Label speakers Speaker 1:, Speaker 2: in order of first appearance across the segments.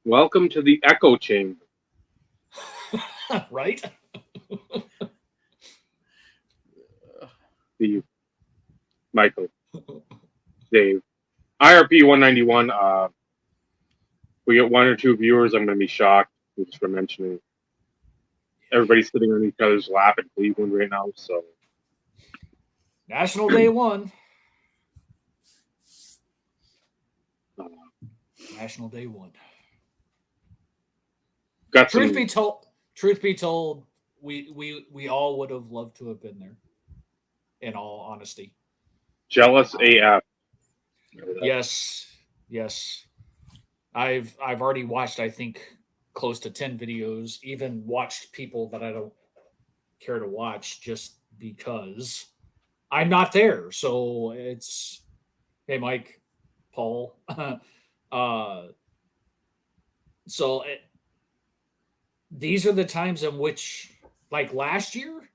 Speaker 1: Welcome to the echo chamber.
Speaker 2: Right?
Speaker 1: Steve, Michael, Dave. IRP 191. We get one or two viewers. I'm going to be shocked just for mentioning. Everybody's sitting on each other's lap in Cleveland right now. So,
Speaker 2: National Day One.
Speaker 1: uh,
Speaker 2: National Day One.
Speaker 1: got
Speaker 2: Truth
Speaker 1: some
Speaker 2: be told, truth be told, we all would have loved to have been there. In all honesty,
Speaker 1: jealous
Speaker 2: uh,
Speaker 1: AF.
Speaker 2: yes, yes. I've already watched. I think close to 10 videos. Even watched people that I don't care to watch just because I'm not there. So it's hey Mike, Paul. uh, so these are the times in which, like last year,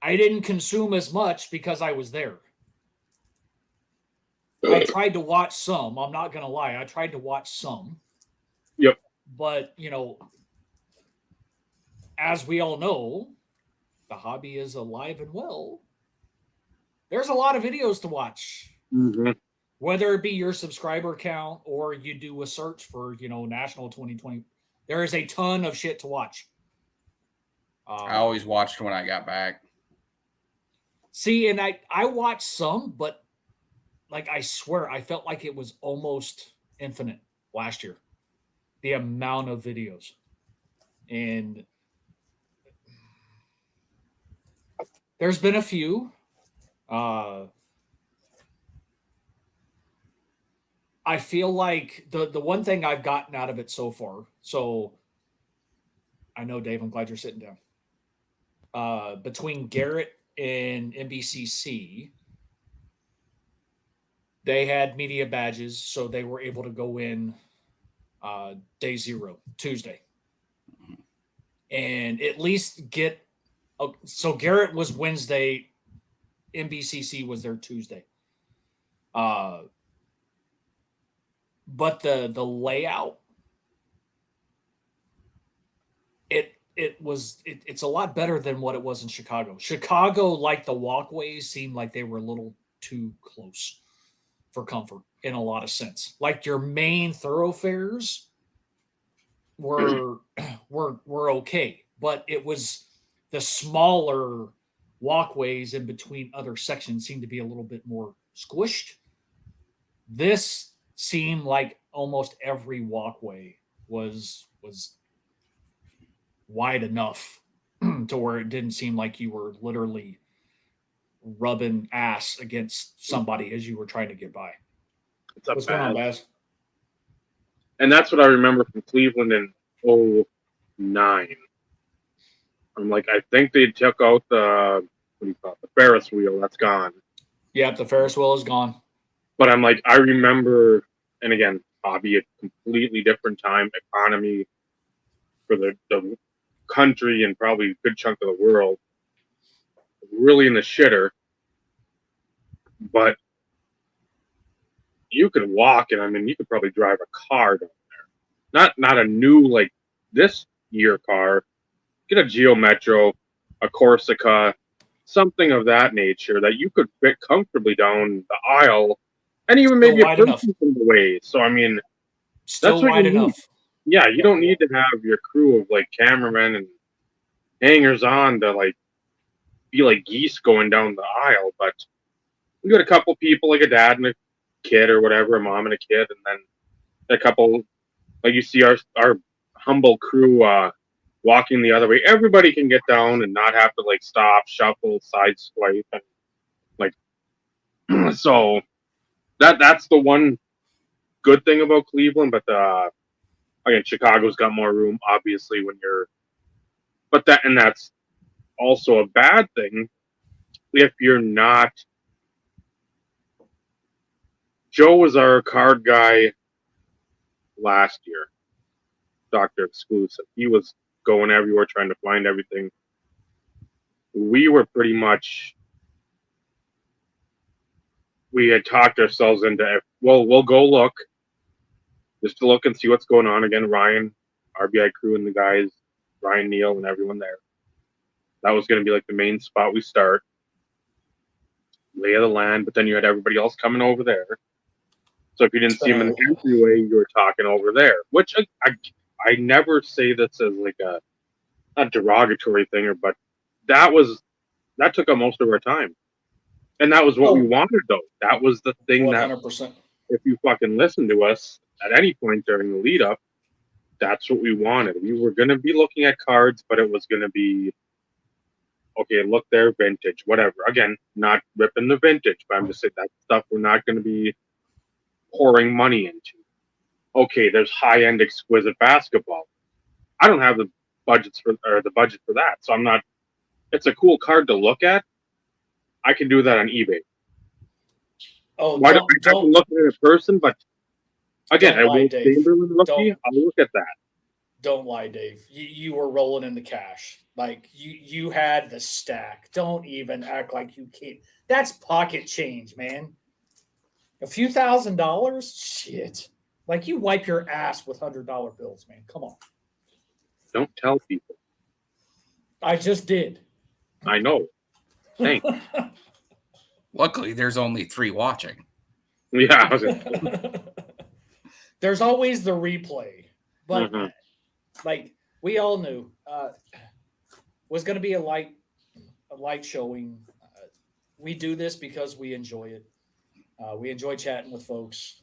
Speaker 2: I didn't consume as much because I was there. I tried to watch some. I'm not gonna lie. I tried to watch some,
Speaker 1: Yep.
Speaker 2: but as we all know, the hobby is alive and well. There's a lot of videos to watch,
Speaker 1: Mm-hmm.
Speaker 2: whether it be your subscriber count or you do a search for National 2020. There is a ton of shit to watch.
Speaker 3: I
Speaker 2: Um,
Speaker 3: always watched when I got back.
Speaker 2: See, and I watched some, but like I swear, I felt like it was almost infinite last year. The amount of videos, and there's been a few. Uh, I feel like the one thing I've gotten out of it so far. So I know, Dave. I'm glad you're sitting down. Between Garrett and NBCC, they had media badges, so they were able to go in day zero, Tuesday, and at least get. So Garrett was Wednesday, NBCC was there Tuesday. Uh, but the layout, it's a lot better than what it was in Chicago. Chicago, like the walkways, seemed like they were a little too close for comfort in a lot of sense. Like your main thoroughfares were were okay, but it was the smaller walkways in between other sections seemed to be a little bit more squished. This seemed like almost every walkway was wide enough to where it didn't seem like you were literally rubbing ass against somebody as you were trying to get by.
Speaker 1: It's a
Speaker 2: What's going on,
Speaker 1: bad.
Speaker 2: Baz?
Speaker 1: And that's what I remember from Cleveland in '09. I'm like, I think they took out the, what do you call it, the Ferris wheel. That's gone.
Speaker 2: Yep, the Ferris wheel is gone.
Speaker 1: But I'm like, I remember, and again, hobby, a completely different time, economy for the country and probably a good chunk of the world, really in the shitter. But you could walk, and I mean, you could probably drive a car down there. Not a new like this year car. Get a Geo Metro, a Corsica, something of that nature that you could fit comfortably down the aisle, and even
Speaker 2: Still
Speaker 1: maybe a
Speaker 2: wide enough.
Speaker 1: person from the way. So I mean, that's
Speaker 2: Still
Speaker 1: what you
Speaker 2: wide
Speaker 1: need.
Speaker 2: enough.
Speaker 1: Yeah, you
Speaker 2: Yep.
Speaker 1: don't need to have your crew of like cameramen and hangers on to like be like geese going down the aisle. But we got a couple people, like a dad and a kid or whatever, a mom and a kid, and then a couple, like you see our humble crew walking the other way. Everybody can get down and not have to like stop, shuffle, side swipe, and like so that's the one good thing about Cleveland. But again, Chicago's got more room, obviously, when you're. But that's also a bad thing if you're not. Joe was our card guy last year, Doctor Exclusive. He was going everywhere trying to find everything. We were pretty much, we had talked ourselves into, well, we'll go look. just to look and see what's going on. Again, Ryan, RBI crew, and the guys, Ryan Neal, and everyone there. That was going to be like the main spot we start. Lay of the land, but then you had everybody else coming over there. So if you didn't see them in the entryway, you were talking over there. Which I never say this as like a derogatory thing, but that took up most of our time. And that was what we wanted, though. That was the thing
Speaker 2: 100%.
Speaker 1: that if you fucking listened to us at any point during the lead up, that's what we wanted. We were going to be looking at cards, but it was going to be, okay, look, they're vintage, whatever. Again, not ripping the vintage, but I'm just saying that stuff we're not going to be pouring money into. Okay, there's high-end exquisite basketball. I don't have the budget for that, so I'm not. It's a cool card to look at. I can do that on eBay.
Speaker 2: Oh,
Speaker 1: Why don't I look at it in person? But again, I will Chamberlain rookie. I'll look at that.
Speaker 2: Don't lie, Dave. You were rolling in the cash. Like you had the stack. Don't even act like you can't. That's pocket change, man. A few $1,000s? Shit. Like you wipe your ass with $100 bills, man. Come on.
Speaker 1: Don't tell people.
Speaker 2: I just did.
Speaker 1: I know. Thanks.
Speaker 3: Luckily, there's only 3 watching.
Speaker 1: Yeah.
Speaker 2: There's always the replay. But like we all knew was going to be a light showing. We do this because we enjoy it. We enjoy chatting with folks.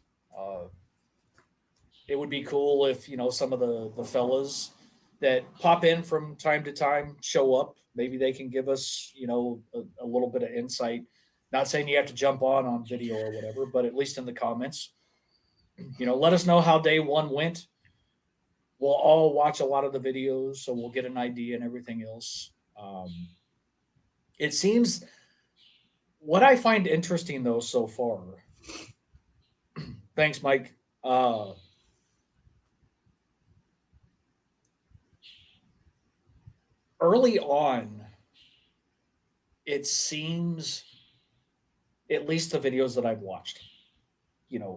Speaker 2: It would be cool if, some of the fellas that pop in from time to time show up. Maybe they can give us, a little bit of insight. Not saying you have to jump on video or whatever, but at least in the comments, let us know how day 1 went. We'll all watch a lot of the videos, so we'll get an idea and everything else. It seems what I find interesting though so far. Thanks, Mike. Early on, it seems, at least the videos that I've watched,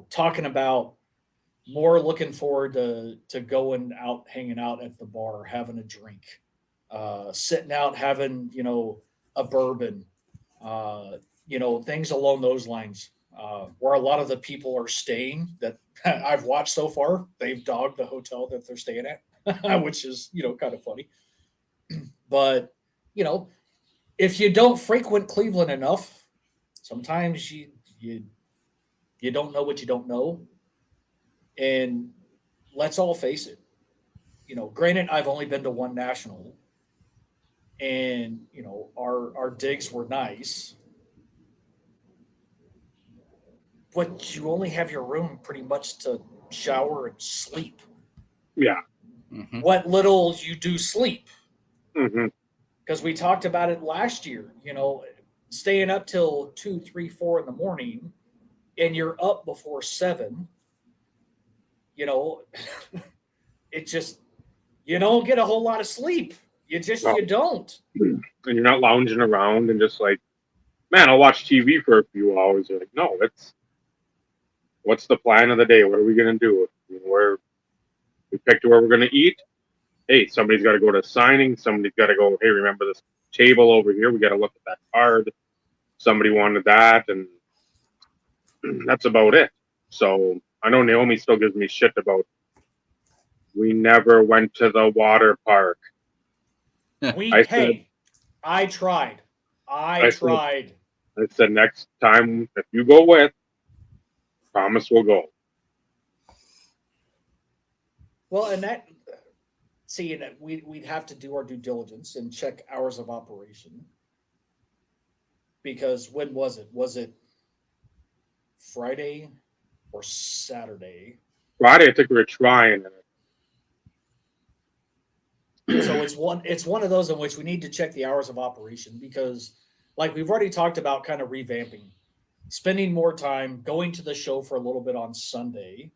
Speaker 2: talking about more looking forward to going out, hanging out at the bar, having a drink, sitting out, having, a bourbon, things along those lines, where a lot of the people are staying that I've watched so far. They've dogged the hotel that they're staying at, which is, kind of funny. But, if you don't frequent Cleveland enough, sometimes you don't know what you don't know. And let's all face it, granted, I've only been to one national, and our digs were nice, but you only have your room pretty much to shower and sleep.
Speaker 1: Yeah.
Speaker 3: Mm-hmm.
Speaker 2: What little you do sleep.
Speaker 1: Mm-hmm.
Speaker 2: Because we talked about it last year, staying up till 2, 3, 4 in the morning, and you're up before 7. It just, you don't get a whole lot of sleep. You don't.
Speaker 1: And you're not lounging around and just like, man, I'll watch TV for a few hours. You're like, no, what's the plan of the day? What are we going to do? We picked where we're going to eat. Hey, somebody's got to go to signing. Somebody's got to go, hey, remember this table over here? We got to look at that card. Somebody wanted that, and that's about it. So I know Naomi still gives me shit about we never went to the water park.
Speaker 2: I tried. I
Speaker 1: said next time, if you go with, promise we'll go.
Speaker 2: Well, and that, see, we'd have to do our due diligence and check hours of operation. Because when was it? Was it Friday or Saturday?
Speaker 1: Friday, I think we were trying it.
Speaker 2: So it's one of those in which we need to check the hours of operation, because like we've already talked about kind of revamping, spending more time going to the show for a little bit on Sunday.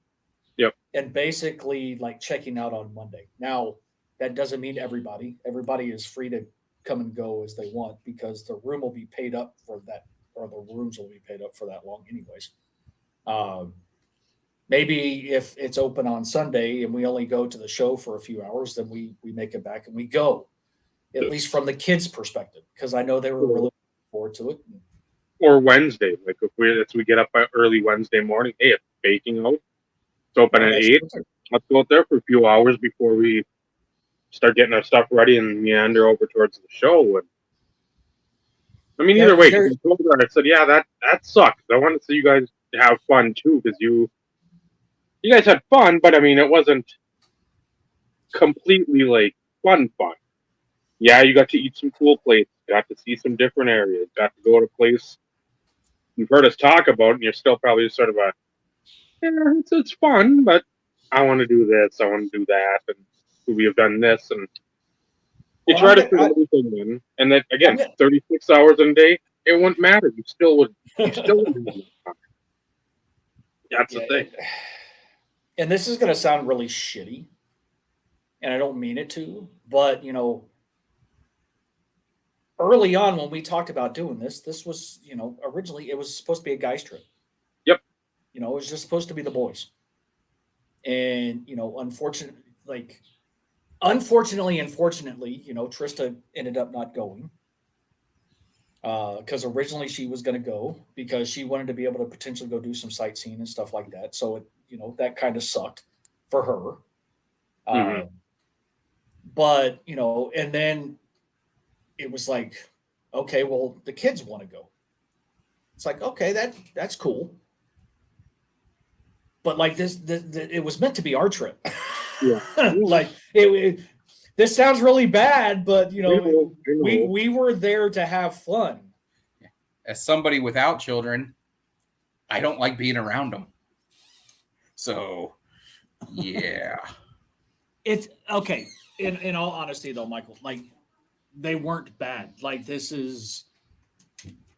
Speaker 1: Yep.
Speaker 2: And basically like checking out on Monday. Now, that doesn't mean everybody is free to come and go as they want, because the room will be paid up for that, or the rooms will be paid up for that long anyways. Maybe if it's open on Sunday and we only go to the show for a few hours, then we make it back and we go, at least from the kids' perspective, because I know they were really looking forward to it.
Speaker 1: Or Wednesday, like if we get up early Wednesday morning, hey, it's baking out. It's open at 8. Let's go out there for a few hours before we start getting our stuff ready and meander over towards the show. And I mean, either way, I told her, I said, yeah, that sucks. I wanted to see you guys have fun too, because you guys had fun, but I mean, it wasn't completely like fun. Yeah, you got to eat some cool places, got to see some different areas, got to go to a place you've heard us talk about, and you're still probably sort of it's fun, but I want to do this, I want to do that, and we have done this, and you try to fit everything in, and then again, 36 hours in a day, it wouldn't matter. You still would have fun. That's the thing.
Speaker 2: And this is going to sound really shitty, and I don't mean it to, but early on when we talked about doing this was, originally it was supposed to be a guys trip.
Speaker 1: Yep.
Speaker 2: It was just supposed to be the boys. And, unfortunately, Trista ended up not going. Because originally she was going to go because she wanted to be able to potentially go do some sightseeing and stuff like that. So, that kind of sucked for her.
Speaker 1: Mm-hmm.
Speaker 2: But, and then it was like, okay, well, the kids want to go. It's like, okay, that's cool. But like this it was meant to be our trip.
Speaker 1: Yeah.
Speaker 2: Like this sounds really bad, but we were there to have fun.
Speaker 3: As somebody without children, I don't like being around them. So, yeah.
Speaker 2: It's okay. In all honesty, though, Michael, like they weren't bad. Like this is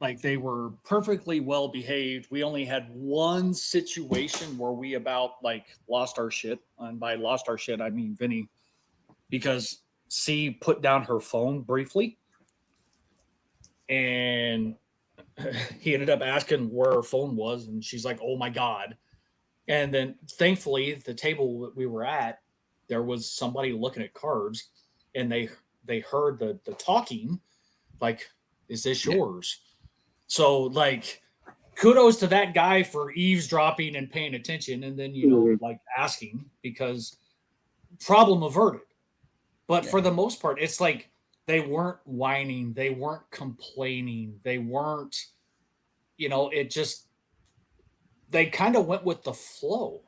Speaker 2: like they were perfectly well behaved. We only had one situation where we about like lost our shit, and by lost our shit, I mean Vinny, because C put down her phone briefly, and he ended up asking where her phone was, and she's like, "Oh my god!" And then, thankfully, the table that we were at, there was somebody looking at cards, and they heard the talking, like, "Is this yours?" So, like, kudos to that guy for eavesdropping and paying attention, and then like asking, because problem averted. But for the most part, it's like they weren't whining, they weren't complaining, they weren't, it just they kind of went with the flow.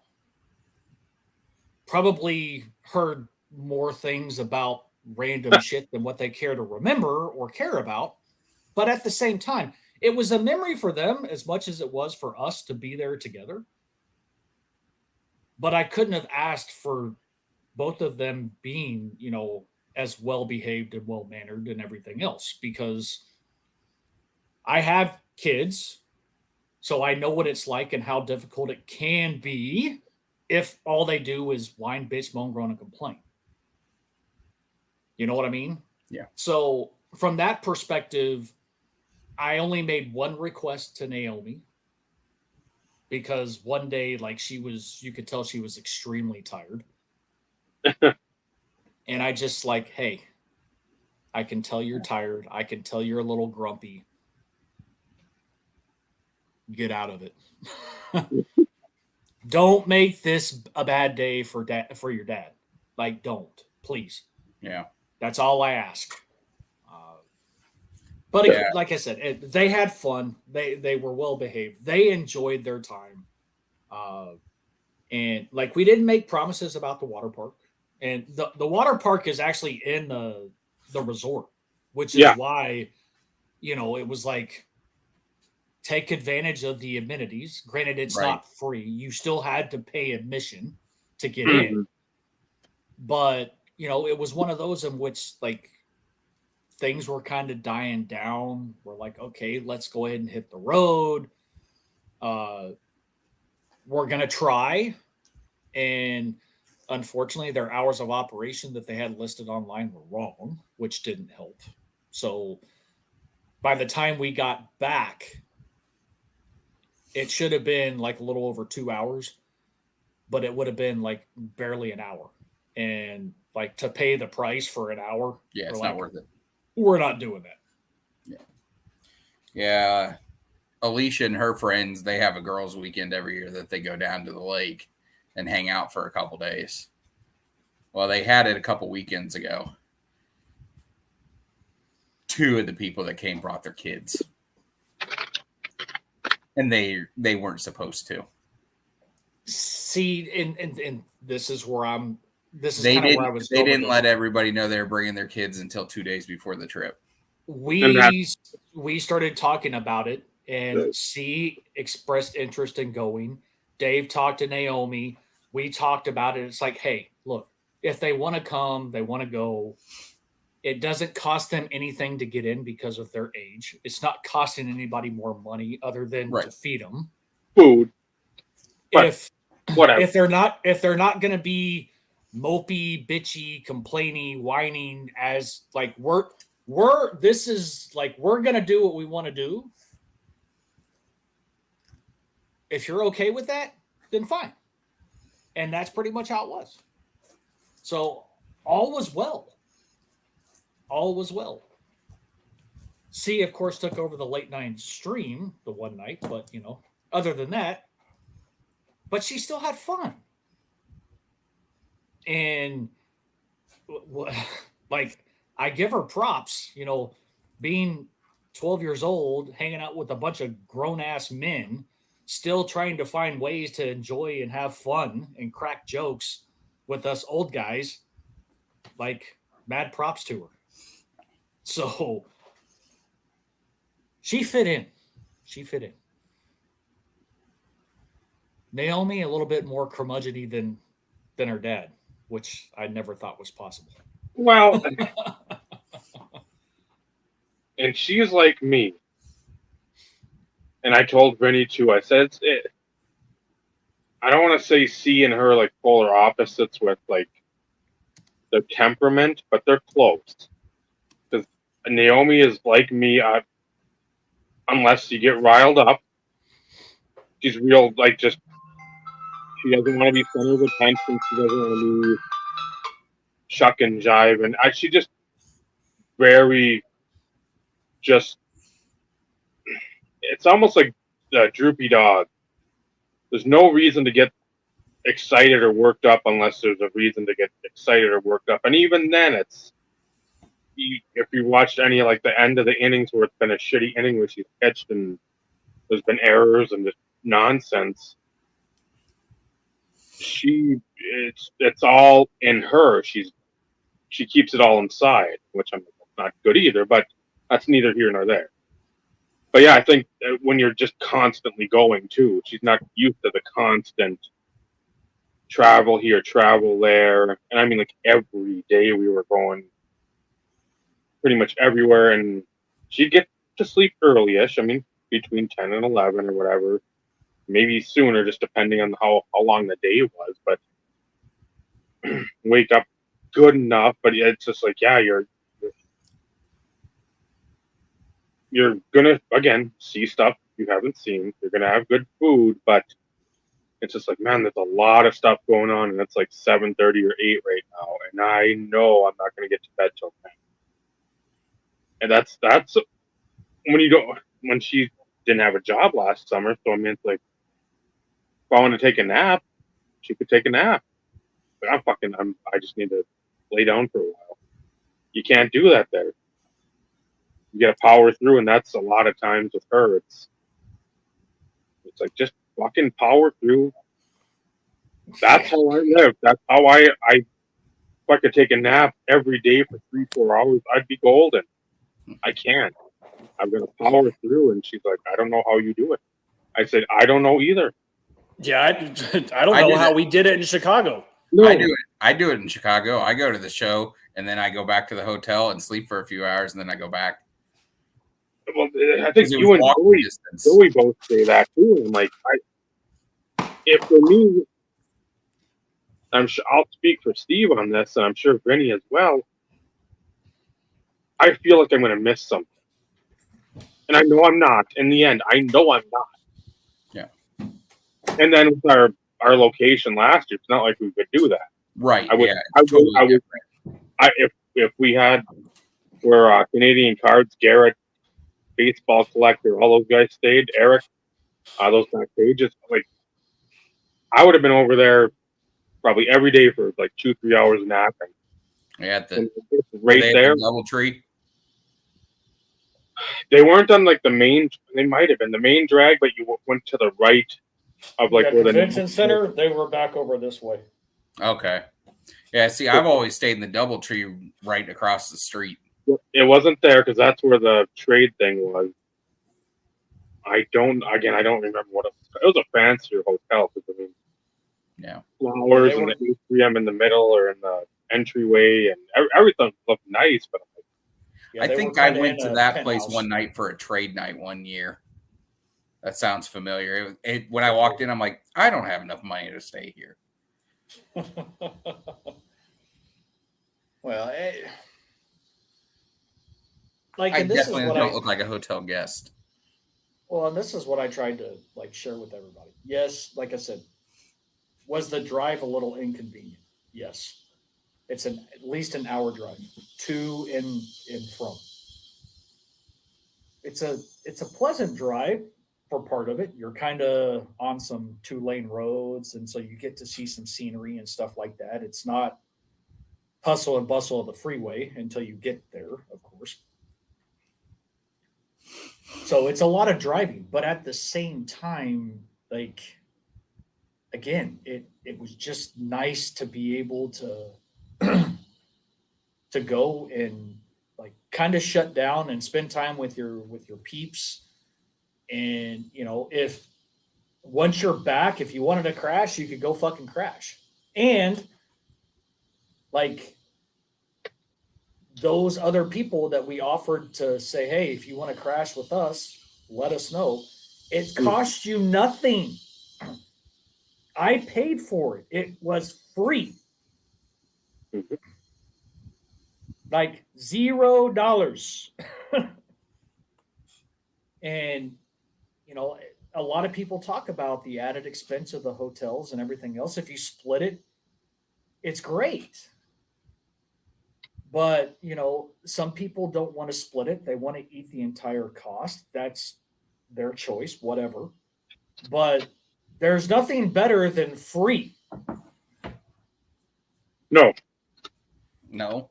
Speaker 2: Probably heard more things about random shit than what they care to remember or care about. But at the same time, it was a memory for them as much as it was for us to be there together. But I couldn't have asked for both of them being, as well behaved and well mannered and everything else, because I have kids, so I know what it's like and how difficult it can be if all they do is whine, bitch, moan, groan, and complain. You know what I mean?
Speaker 3: Yeah.
Speaker 2: So from that perspective, I only made one request to Naomi, because one day, like, you could tell she was extremely tired. And I just like, hey, I can tell you're tired. I can tell you're a little grumpy. Get out of it. Don't make this a bad day for your dad. Like, don't, please.
Speaker 3: Yeah.
Speaker 2: That's all I ask. But like I said, they had fun. They were well behaved. They enjoyed their time. And like, we didn't make promises about the water park. And the water park is actually in the resort, which is why, it was like, take advantage of the amenities. Granted, it's not free. You still had to pay admission to get in. But, it was one of those in which, like, things were kind of dying down. We're like, okay, let's go ahead and hit the road. We're going to try. And unfortunately, their hours of operation that they had listed online were wrong, which didn't help. So by the time we got back, it should have been like a little over 2 hours. but it would have been like barely an hour. And like to pay the price for an hour,
Speaker 3: Yeah, it's
Speaker 2: we're
Speaker 3: not
Speaker 2: like,
Speaker 3: worth it.
Speaker 2: we're not doing that.
Speaker 3: Yeah. Alicia and her friends, they have a girls' weekend every year that they go down to the lake and hang out for a couple days. Well, they had it a couple weekends ago. 2 of the people that came brought their kids. And they weren't supposed to.
Speaker 2: See, and this is where I'm. This is
Speaker 3: They
Speaker 2: kind of where
Speaker 3: didn't.
Speaker 2: I was.
Speaker 3: They
Speaker 2: going with
Speaker 3: didn't
Speaker 2: this.
Speaker 3: let everybody know they were bringing their kids until 2 days before the trip.
Speaker 2: We started talking about it, and C expressed interest in going. Dave talked to Naomi. We talked about it. It's like, hey, look, if they want to come, they want to go. It doesn't cost them anything to get in because of their age. It's not costing anybody more money other than
Speaker 3: Right.
Speaker 2: to feed them.
Speaker 1: Food. But
Speaker 2: If
Speaker 1: whatever.
Speaker 2: if they're not going to be mopey, bitchy, complaining, whining as like we're this is like we're going to do what we want to do. If you're okay with that, then fine. And that's pretty much how it was. So all was well. All was well. C, of course, took over the late night stream the one night, but other than that, but she still had fun. And like I give her props, being 12 years old, hanging out with a bunch of grown ass men, still trying to find ways to enjoy and have fun and crack jokes with us old guys. Like, mad props to her. So she fit in. She fit in. Naomi, a little bit more curmudgeon-y than her dad, which I never thought was possible.
Speaker 1: Well, and she's like me. And I told Vinny too. I said I don't want to say C and her like polar opposites with like their temperament, but they're close. Because Naomi is like me. Unless you get riled up, she's real like just. She doesn't want to be center of attention. She doesn't want to be shuck and jive, and she just very just. It's almost like a droopy dog. There's no reason to get excited or worked up unless there's a reason to get excited or worked up, and even then, it's if you watched any like the end of the innings where it's been a shitty inning where she's pitched and there's been errors and just nonsense. It's all in her. She keeps it all inside, which I'm not good either, but that's neither here nor there. But yeah, I think when you're just constantly going too, she's not used to the constant travel here, travel there, and I mean like every day we were going pretty much everywhere, and she'd get to sleep early-ish. I mean, between 10 and 11 or whatever, maybe sooner, just depending on how long the day was. But wake up good enough. But it's just like, yeah, you're gonna again see stuff you haven't seen. You're gonna have good food, but it's just like, man, there's a lot of stuff going on, and it's like 7:30 or 8 right now, and I know I'm not gonna get to bed till 10. And that's when she didn't have a job last summer. So I mean, it's like if I want to take a nap, she could take a nap. But I just need to lay down for a while. You can't do that there. You got to power through, and that's a lot of times with her. It's like just fucking power through. That's how I live. That's how if I could take a nap every day for 3-4 hours, I'd be golden. I can't. I'm gonna power through. And she's like, I don't know how you do it. I said, I don't know either.
Speaker 2: Yeah, I don't know how we did it in Chicago.
Speaker 1: No.
Speaker 3: I do it in Chicago. I go to the show and then I go back to the hotel and sleep for a few hours and then I go back.
Speaker 1: Well, I think you and Joey both say that too. I'm like, if for me, I'm sure I'll speak for Steve on this, and I'm sure Vinny as well. I feel like I'm going to miss something, and I know I'm not. In the end, I know I'm not.
Speaker 3: Yeah.
Speaker 1: And then with our location last year. It's not like we could do that.
Speaker 3: Right.
Speaker 1: I would,
Speaker 3: Yeah.
Speaker 1: I
Speaker 3: It's
Speaker 1: would,
Speaker 3: totally
Speaker 1: I would,
Speaker 3: different.
Speaker 1: if we had where Canadian Cards, Garrett, baseball collector, all those guys stayed, Eric, those kind of pages, like I would have been over there probably every day for like 2-3 hours napping.
Speaker 3: Yeah.
Speaker 1: And
Speaker 3: Were
Speaker 1: right
Speaker 3: they at
Speaker 1: there,
Speaker 3: the DoubleTree?
Speaker 1: they weren't on like the main. They might have been the main drag, but you went to the right of like
Speaker 2: Yeah,
Speaker 1: where the
Speaker 2: convention center, they were back over this way.
Speaker 3: Okay. Yeah. See, I've always stayed in the DoubleTree right across the street.
Speaker 1: It wasn't there because that's where the trade thing was. I don't remember what it was. It was a fancier hotel. I mean,
Speaker 3: Yeah.
Speaker 1: flowers
Speaker 2: Yeah,
Speaker 1: and the atrium in the middle or in the entryway, and everything looked nice. But
Speaker 2: Yeah,
Speaker 3: I
Speaker 2: they
Speaker 3: think
Speaker 2: were
Speaker 3: I
Speaker 2: kinda
Speaker 3: went
Speaker 2: in
Speaker 3: to
Speaker 2: a
Speaker 3: that place
Speaker 2: penthouse.
Speaker 3: one night for a trade night one year. That sounds familiar. When I walked in, I'm like, I don't have enough money to stay here.
Speaker 2: Well, like,
Speaker 3: I
Speaker 2: and this is
Speaker 3: definitely
Speaker 2: what
Speaker 3: don't look like a hotel guest.
Speaker 2: well, and this is what I tried to like share with everybody. Yes, like I said, was the drive a little inconvenient? Yes, it's at least an hour drive to and from. It's a pleasant drive for part of it. You're kind of on some 2-lane roads, and so you get to see some scenery and stuff like that. It's not hustle and bustle of the freeway until you get there, of course. So it's a lot of driving, but at the same time, like again, it was just nice to be able to to go and like kind of shut down and spend time with your peeps. And if once you're back, if you wanted to crash, you could go fucking crash. And like those other people that we offered to say, hey, if you want to crash with us, let us know. It cost you nothing. I paid for it. It was free. Like $0. And a lot of people talk about the added expense of the hotels and everything else. If you split it, it's great. But some people don't want to split it. They want to eat the entire cost. That's their choice, whatever. But there's nothing better than free.
Speaker 1: no,
Speaker 3: No.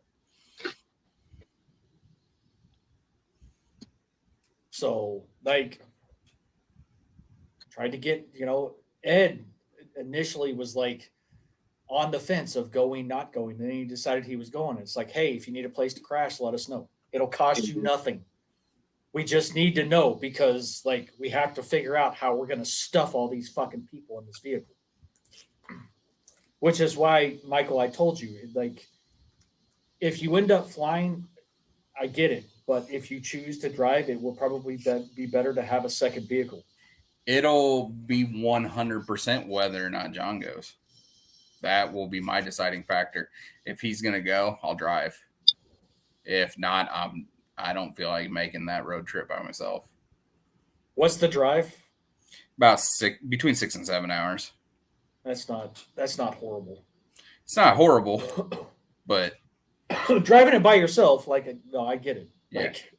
Speaker 2: So, like, tried to get, Ed initially was like on the fence of going, not going. Then he decided he was going. It's like, hey, if you need a place to crash, let us know. It'll cost you nothing. We just need to know because, like, we have to figure out how we're going to stuff all these fucking people in this vehicle. Which is why, Michael, I told you, like, if you end up flying, I get it. But if you choose to drive, it will probably be better to have a second vehicle.
Speaker 3: It'll be 100% whether or not John goes. That will be my deciding factor. If he's going to go, I'll drive. If not, I don't feel like making that road trip by myself.
Speaker 2: What's the drive?
Speaker 3: About between 6 and 7 hours.
Speaker 2: That's not horrible.
Speaker 3: It's not horrible, but
Speaker 2: driving it by yourself, no, I get it.
Speaker 3: Yeah.
Speaker 2: Like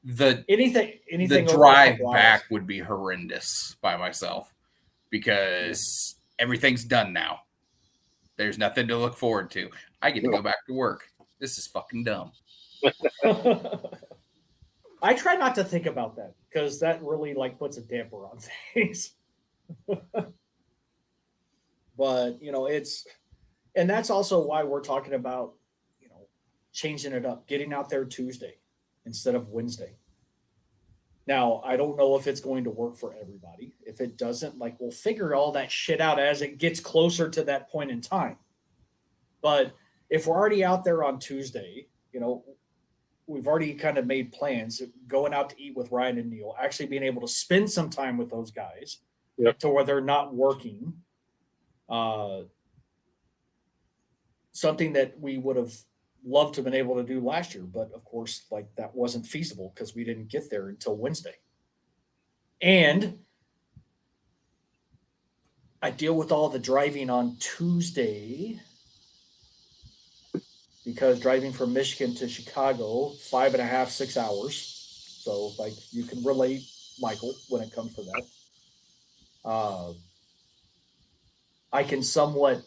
Speaker 3: the
Speaker 2: anything
Speaker 3: the
Speaker 2: over
Speaker 3: drive
Speaker 2: a couple
Speaker 3: back
Speaker 2: hours.
Speaker 3: would be horrendous by myself because everything's done now. There's nothing to look forward to. I get to go back to work. This is fucking dumb.
Speaker 2: I try not to think about that because that really puts a damper on things. But and that's also why we're talking about changing it up, getting out there Tuesday instead of Wednesday. Now, I don't know if it's going to work for everybody. If it doesn't, we'll figure all that shit out as it gets closer to that point in time. But if we're already out there on Tuesday, we've already kind of made plans, going out to eat with Ryan and Neil, actually being able to spend some time with those guys to where they're not working. Something that we would have loved to have been able to do last year, but of course, that wasn't feasible because we didn't get there until Wednesday. And I deal with all the driving on Tuesday because driving from Michigan to Chicago, 5.5, 6 hours. So, like, you can relate, Michael, when it comes to that. I can somewhat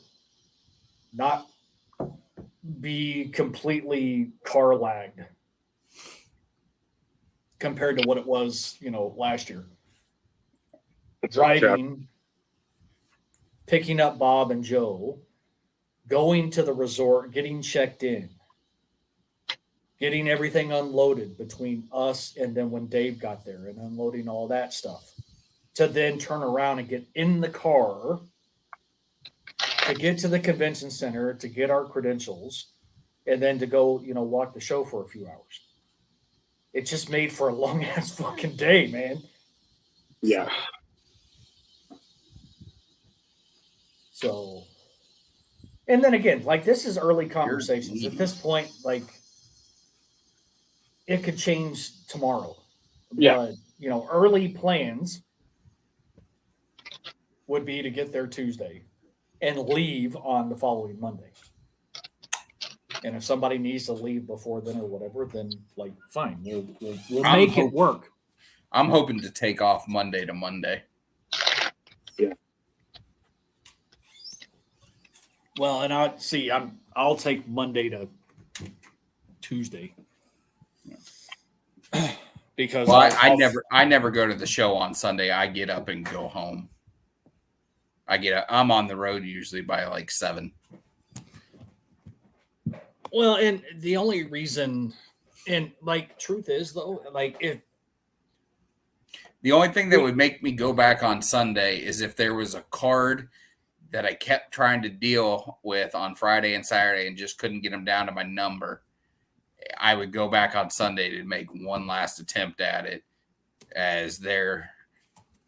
Speaker 2: not be completely car lagged compared to what it was, last year. Driving, picking up Bob and Joe, going to the resort, getting checked in, getting everything unloaded between us and then when Dave got there and unloading all that stuff, to then turn around and get in the car to get to the convention center to get our credentials and then to go, walk the show for a few hours. It just made for a long ass fucking day, man.
Speaker 1: Yeah.
Speaker 2: So, and then again, like, this is early conversations. At this point, like, it could change tomorrow.
Speaker 1: Yeah.
Speaker 2: But, early plans would be to get there Tuesday and leave on the following Monday. And if somebody needs to leave before then or whatever, then, like, fine, we'll make it work.
Speaker 3: I'm hoping to take off Monday to Monday.
Speaker 1: Yeah.
Speaker 2: Well, and I'll take Monday to Tuesday because
Speaker 3: I never go to the show on Sunday. I get up and go home. I'm on the road usually by like 7.
Speaker 2: Well, and the only reason, and like, truth is though, like, if
Speaker 3: the only thing that would make me go back on Sunday is if there was a card that I kept trying to deal with on Friday and Saturday and just couldn't get them down to my number, I would go back on Sunday to make one last attempt at it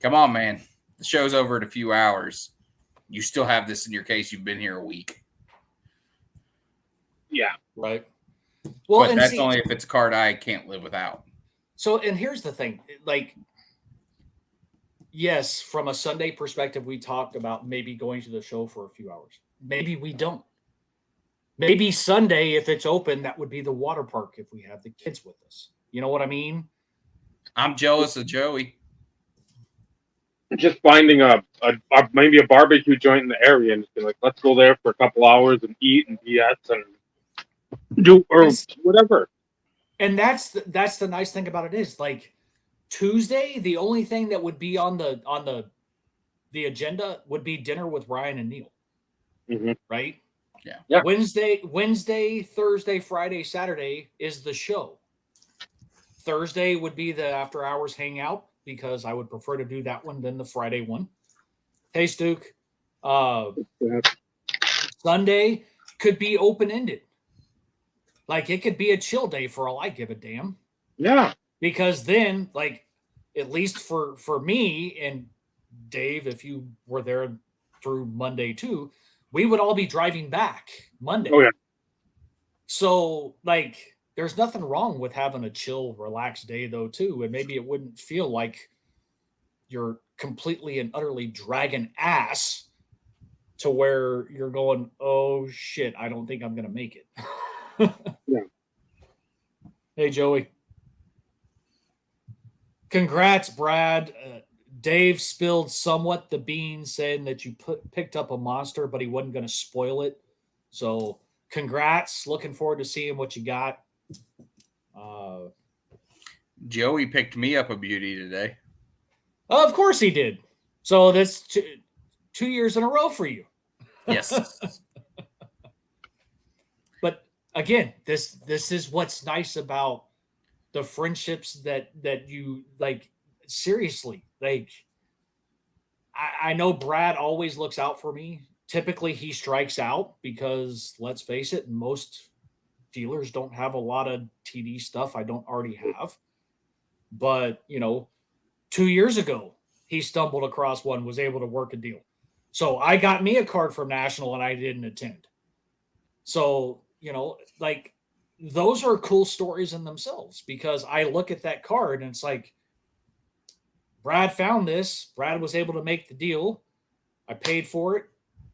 Speaker 3: come on, man. The show's over in a few hours. You still have this in your case. You've been here a week.
Speaker 1: Yeah.
Speaker 2: Right. Well,
Speaker 3: but that's only if it's a card I can't live without.
Speaker 2: So, and here's the thing, like, yes, from a Sunday perspective, we talked about maybe going to the show for a few hours. Maybe we don't. Maybe Sunday, if it's open, that would be the water park if we have the kids with us. You know what I mean?
Speaker 3: I'm jealous of Joey.
Speaker 1: Just finding maybe a barbecue joint in the area and just be like, let's go there for a couple hours and eat and BS and do or whatever.
Speaker 2: And that's the nice thing about it is, like, Tuesday, the only thing that would be on the agenda would be dinner with Ryan and Neil.
Speaker 1: Mm-hmm.
Speaker 2: Right?
Speaker 3: Yeah.
Speaker 2: Wednesday, Thursday, Friday, Saturday is the show. Thursday would be the after hours hangout because I would prefer to do that one than the Friday one. Hey, Stuke. Sunday could be open-ended. Like, it could be a chill day for all I give a damn.
Speaker 1: Yeah.
Speaker 2: Because then, like, at least for me and Dave, if you were there through Monday too, we would all be driving back Monday.
Speaker 1: Oh, yeah.
Speaker 2: So, like, there's nothing wrong with having a chill, relaxed day, though, too. And maybe it wouldn't feel like you're completely and utterly dragging ass to where you're going, oh, shit, I don't think I'm going to make it.
Speaker 1: Yeah.
Speaker 2: Hey, Joey. Congrats, Brad. Dave spilled somewhat the beans saying that you picked up a monster, but he wasn't going to spoil it. So congrats. Looking forward to seeing what you got.
Speaker 3: Joey picked me up a beauty today.
Speaker 2: Of course he did. So that's 2 years in a row for you.
Speaker 3: Yes.
Speaker 2: But again, this is what's nice about the friendships that you, like, seriously, like, I know Brad always looks out for me. Typically he strikes out because, let's face it, most dealers don't have a lot of TD stuff I don't already have. But, 2 years ago, he stumbled across one, was able to work a deal. So I got me a card from National and I didn't attend. So, like, those are cool stories in themselves because I look at that card and it's like, Brad found this. Brad was able to make the deal. I paid for it.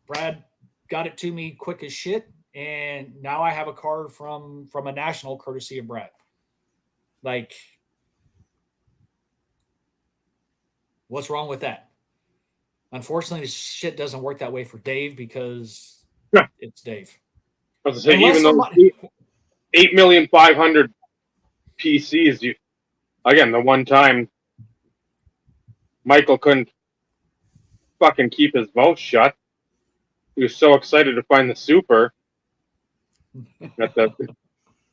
Speaker 2: Brad got it to me quick as shit, and now I have a card from a national courtesy of Brad. Like, what's wrong with that? Unfortunately, this shit doesn't work that way for Dave because it's Dave.
Speaker 1: I was gonna say,
Speaker 2: Unless
Speaker 1: even though
Speaker 2: somebody,
Speaker 1: 8,500,000 PCs, again, the one time Michael couldn't fucking keep his mouth shut. He was so excited to find the super that it's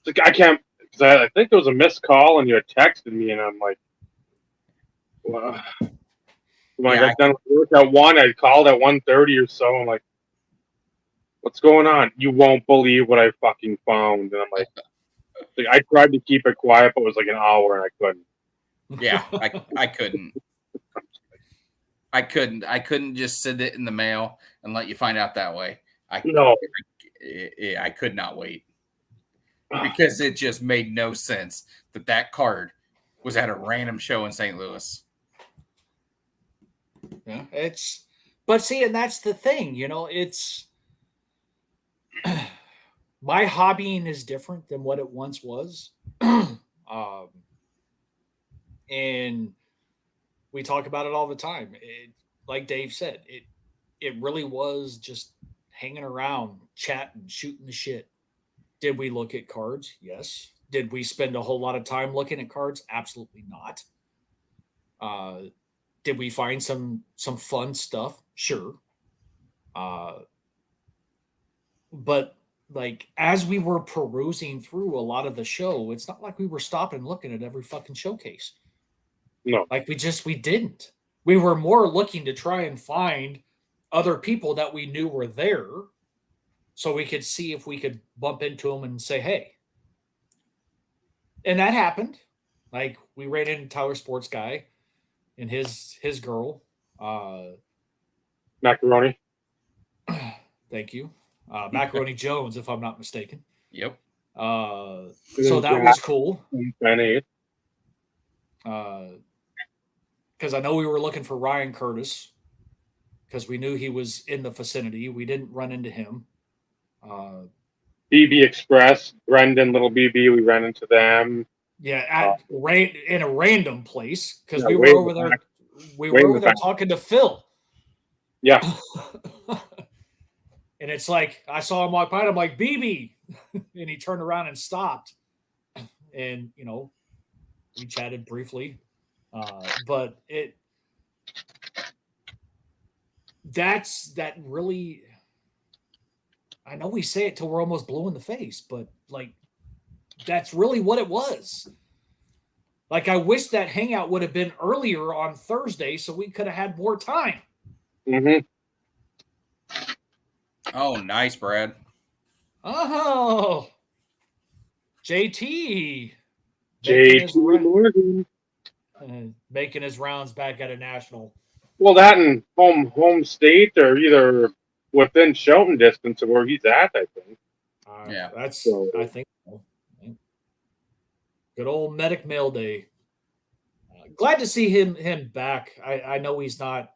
Speaker 1: like, I can't, because I think it was a missed call and you had texted me, and I'm like, well, when I
Speaker 3: Yeah,
Speaker 1: got done with work at 1, I called at 1:30 or so. I'm like, what's going on? You won't believe what I fucking found. And I'm like, I tried to keep it quiet, but it was like an hour and I couldn't.
Speaker 3: yeah, I couldn't. I couldn't just send it in the mail and let you find out that way.
Speaker 1: No.
Speaker 3: I could not wait because it just made no sense that card was at a random show in St. Louis.
Speaker 2: Yeah, but see, and that's the thing, it's my hobbying is different than what it once was. And we talk about it all the time. Like Dave said, it really was just hanging around, chatting, shooting the shit. Did we look at cards? Yes. Did we spend a whole lot of time looking at cards? Absolutely not. Did we find some fun stuff? Sure. But like as we were perusing through a lot of the show, it's not like we were stopping and looking at every fucking showcase.
Speaker 1: No.
Speaker 2: Like we didn't. We were more looking to try and find other people that we knew were there so we could see if we could bump into them and say, hey. And that happened. Like we ran into Tyler Sports Guy and his girl.
Speaker 1: Macaroni.
Speaker 2: Thank you. Macaroni Jones, if I'm not mistaken.
Speaker 3: Yep.
Speaker 2: So that was cool. Because I know we were looking for Ryan Curtis because we knew he was in the vicinity. We didn't run into him.
Speaker 1: BB Express, Brendan, little BB, we ran into them.
Speaker 2: Yeah, in a random place because
Speaker 1: Yeah,
Speaker 2: we were over there. We were over there talking to Phil.
Speaker 1: Yeah.
Speaker 2: And it's like I saw him walk by. And I'm like, BB, and he turned around and stopped. And we chatted briefly, but that really. I know we say it till we're almost blue in the face, but like that's really what it was. Like I wish that hangout would have been earlier on Thursday so we could have had more time.
Speaker 1: Mm-hmm.
Speaker 3: Oh, nice, Brad.
Speaker 2: Oh, JT
Speaker 1: Morgan.
Speaker 2: making his rounds back at a national.
Speaker 1: Well, that and home state or either within shouting distance of where he's at, I think.
Speaker 3: Yeah,
Speaker 2: I think so. Good old Medic Mail Day. Glad to see him back. I know he's not.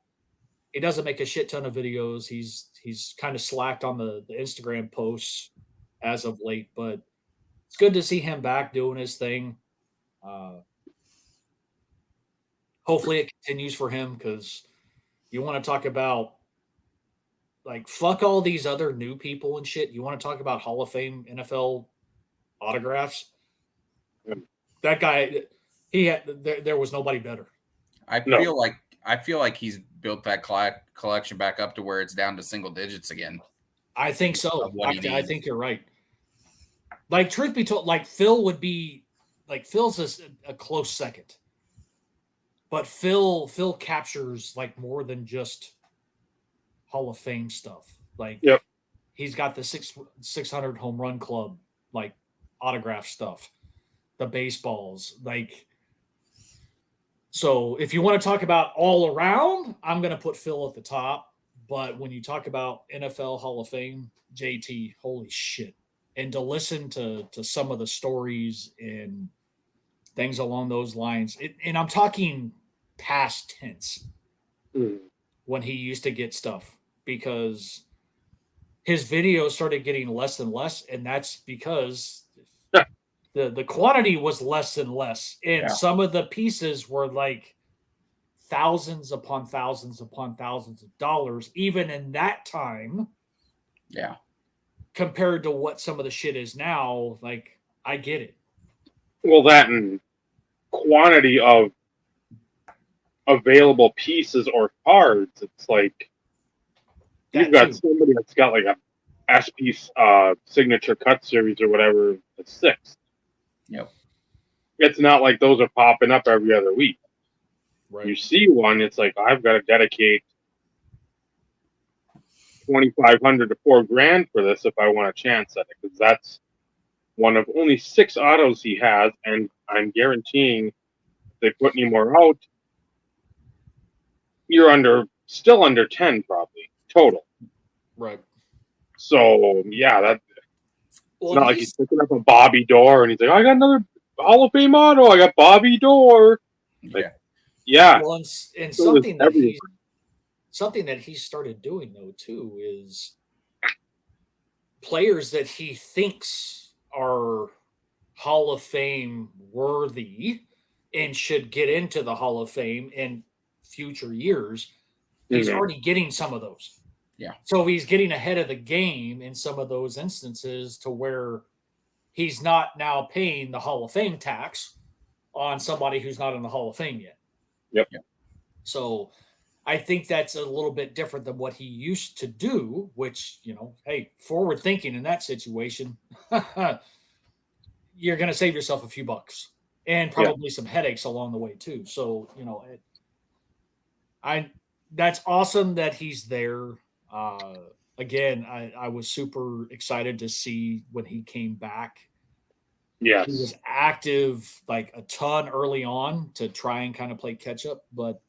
Speaker 2: He doesn't make a shit ton of videos. He's kind of slacked on the Instagram posts as of late, but it's good to see him back doing his thing. Hopefully it continues for him because you want to talk about like fuck all these other new people and shit. You want to talk about Hall of Fame NFL autographs? That guy, there was nobody better.
Speaker 3: I feel like he's built that collection back up to where it's down to single digits again.
Speaker 2: I think so. I think you're right. Like truth be told, like Phil's a close second, but Phil captures like more than just Hall of Fame stuff. Like he's got the 600 home run club like autograph stuff, the baseballs like. So if you want to talk about all around, I'm going to put Phil at the top. But when you talk about NFL Hall of Fame, JT, holy shit. And to listen to some of the stories and things along those lines, and I'm talking past tense, when he used to get stuff because his videos started getting less and less, and that's because the quantity was less and less, and
Speaker 3: Yeah.
Speaker 2: some of the pieces were like thousands upon thousands upon thousands of dollars, even in that time,
Speaker 3: Yeah.
Speaker 2: compared to what some of the shit is now. Like, I get it.
Speaker 1: Well, that and quantity of available pieces or cards. It's like you've
Speaker 2: That
Speaker 1: got
Speaker 2: too.
Speaker 1: somebody that's got like a SP signature cut series or whatever, the sixth.
Speaker 3: Yep.
Speaker 1: It's not like those are popping up every other week.
Speaker 2: Right.
Speaker 1: You see one, it's like I've got to dedicate 2,500 to $4,000 for this if I want a chance at it, because that's one of only 6 autos he has, and I'm guaranteeing if they put any more out, you're still under 10 probably total.
Speaker 2: Right.
Speaker 1: So yeah, that it's
Speaker 2: Well,
Speaker 1: not like he's picking up a Bobby Dorr and he's like, I got another Hall of Fame auto. I got Bobby Dorr. Like, yeah.
Speaker 2: well, and
Speaker 1: So is everything.
Speaker 2: something that he started doing though too is players that he thinks are Hall of Fame worthy and should get into the Hall of Fame in future years. He's
Speaker 1: Mhm.
Speaker 2: already getting some of those.
Speaker 3: Yeah.
Speaker 2: So he's getting ahead of the game in some of those instances to where he's not now paying the Hall of Fame tax on somebody who's not in the Hall of Fame yet.
Speaker 1: Yep.
Speaker 2: So I think that's a little bit different than what he used to do, which, hey, forward thinking in that situation, you're going to save yourself a few bucks and probably some headaches along the way too. So, that's awesome that he's there. Again, I was super excited to see when he came back. He
Speaker 1: Yes.
Speaker 2: was active like a ton early on to try and kind of play catch up. But,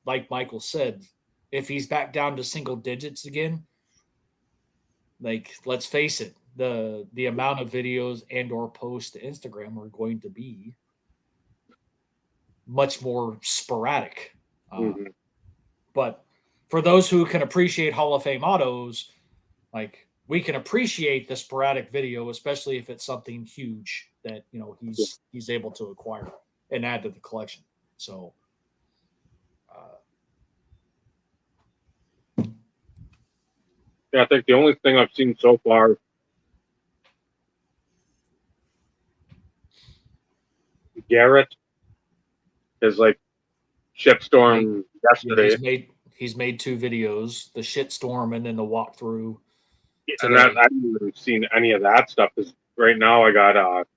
Speaker 2: like Michael said, if he's back down to single digits again, like, let's face it, the amount of videos and or posts to Instagram are going to be much more sporadic.
Speaker 1: Mhm.
Speaker 2: But for those who can appreciate Hall of Fame autos, like, we can appreciate the sporadic video, especially if it's something huge that he's able to acquire and add to the collection. So,
Speaker 1: Yeah, I think the only thing I've seen so far Garrett is like shitstorm yesterday.
Speaker 2: he's made 2 videos, the shitstorm and then the walkthrough
Speaker 1: And that
Speaker 2: today.
Speaker 1: I haven't even seen any of that stuff because right now I got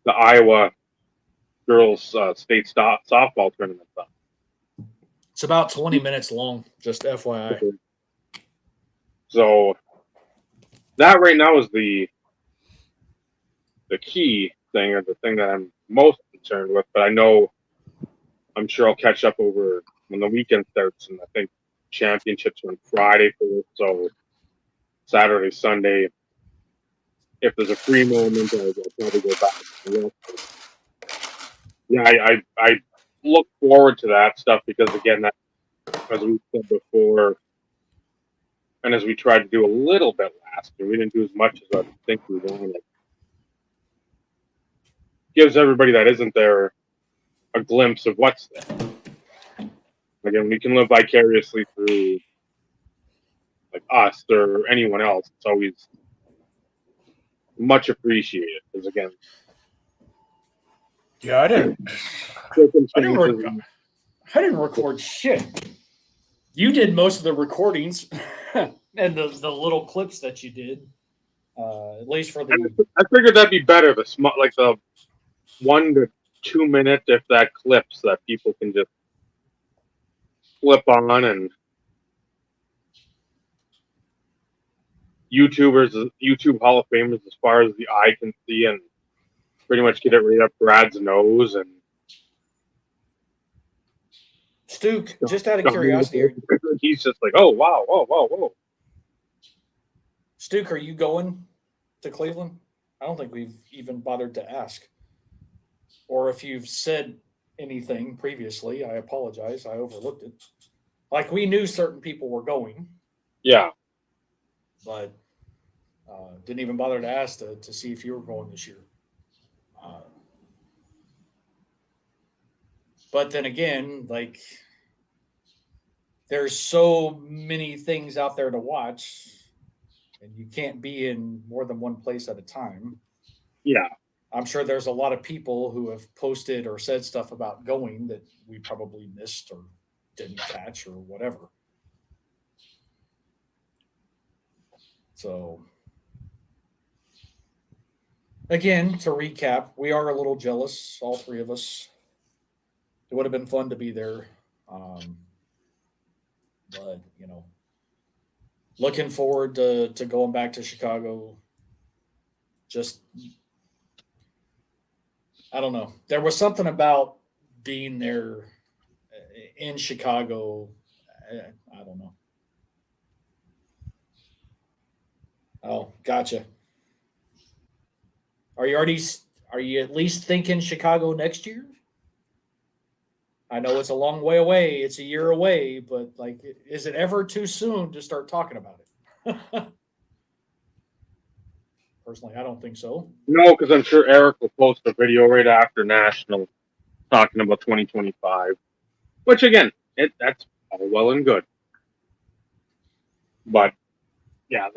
Speaker 1: the Iowa girls state softball tournament stuff.
Speaker 2: It's about 20 minutes long, just FYI.
Speaker 1: So that right now is the key thing, or the thing that I'm most concerned with. But I'm sure I'll catch up over when the weekend starts, and I think championships are on Friday for this, so Saturday, Sunday. If there's a free moment, I'll probably go back. Yeah, I look forward to that stuff because again, that, as we said before, and as we tried to do a little bit last year, we didn't do as much as I think we wanted. Gives everybody that isn't there a glimpse of what's there. Again, we can live vicariously through like us or anyone else. It's always much appreciated because again,
Speaker 2: Yeah, I didn't
Speaker 1: circumstances.
Speaker 2: record shit. You did most of the recordings and the little clips that you did, at least for the.
Speaker 1: I figured that'd be better. Like the 1 to 2 minute, if that clips that people can just flip on, and YouTube Hall of Famers as far as the eye can see, and pretty much get it right up Brad's nose. And
Speaker 2: Stu, just out of curiosity,
Speaker 1: he's just like, oh wow, whoa, whoa, whoa.
Speaker 2: Stu, are you going to Cleveland? I don't think we've even bothered to ask. Or if you've said anything previously, I apologize. I overlooked it. Like we knew certain people were going,
Speaker 1: Yeah.
Speaker 2: but didn't even bother to ask to see if you were going this year. But then again, like there's so many things out there to watch, and you can't be in more than one place at a time.
Speaker 1: Yeah.
Speaker 2: I'm sure there's a lot of people who have posted or said stuff about going that we probably missed or didn't catch or whatever. So, again, to recap, we are a little jealous, all three of us. It would have been fun to be there. But, looking forward to going back to Chicago. Just, I don't know. There was something about being there in Chicago. I don't know. Oh, gotcha. Are you at least thinking Chicago next year? I know it's a long way away. It's a year away, but like, is it ever too soon to start talking about it? Personally, I don't think so.
Speaker 1: No, because I'm sure Eric will post a video right after National talking about 2025. Which again, that's all well and good. But yeah,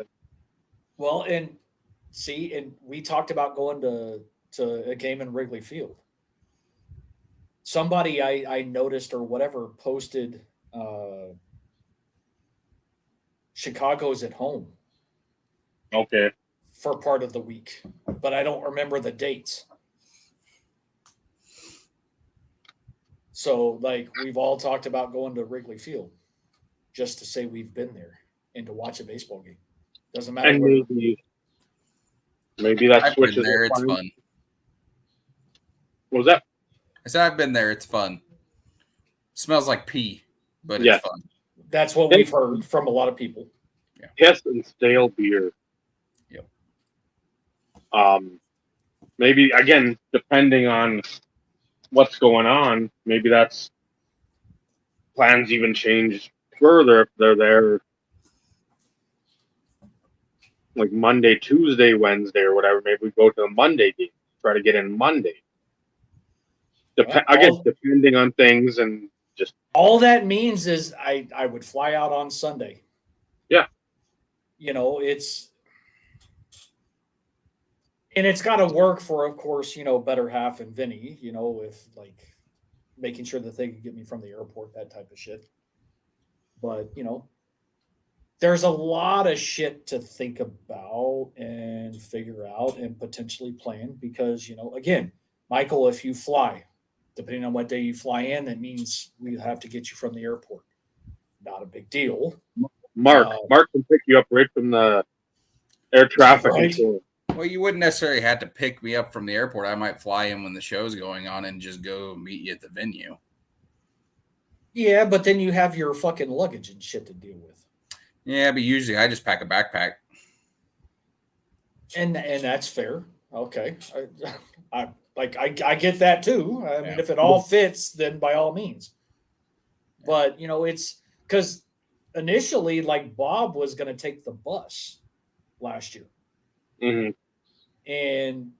Speaker 2: Well, and see, and we talked about going to a game in Wrigley Field. Somebody I noticed or whatever posted Chicago's at home
Speaker 1: okay.
Speaker 2: for part of the week, but I don't remember the dates. So, like, we've all talked about going to Wrigley Field just to say we've been there and to watch a baseball game. Doesn't matter
Speaker 1: And
Speaker 2: where.
Speaker 1: maybe that
Speaker 3: I've been
Speaker 1: switches.
Speaker 3: there. It's fun.
Speaker 1: What was that?
Speaker 3: I said I've been there. It's fun. Smells like pee, but
Speaker 1: Yes.
Speaker 3: it's fun.
Speaker 2: That's what we've heard from a lot of people.
Speaker 1: Piss and stale beer.
Speaker 3: Yep.
Speaker 1: Maybe again, depending on what's going on, maybe that's plans even change further if they're there like Monday, Tuesday, Wednesday, or whatever. Maybe we go to a Monday game, try to get in Monday. Depending on things and just
Speaker 2: all that means is I would fly out on Sunday.
Speaker 1: Yeah.
Speaker 2: It's got to work for, of course, better half and Vinny, with like making sure that they could get me from the airport, that type of shit. But, there's a lot of shit to think about and figure out and potentially plan because, again, Michael, if you fly, depending on what day you fly in, that means we have to get you from the airport. Not a big deal.
Speaker 1: Mark can pick you up right from the air traffic control.
Speaker 3: Well, you wouldn't necessarily have to pick me up from the airport. I might fly in when the show's going on and just go meet you at the venue.
Speaker 2: Yeah, but then you have your fucking luggage and shit to deal with.
Speaker 3: Yeah, but usually I just pack a backpack.
Speaker 2: And that's fair. Okay. I get that too. I mean, if it all fits, then by all means. But, it's because initially, like, Bob was going to take the bus last year.
Speaker 1: Mm-hmm.
Speaker 2: And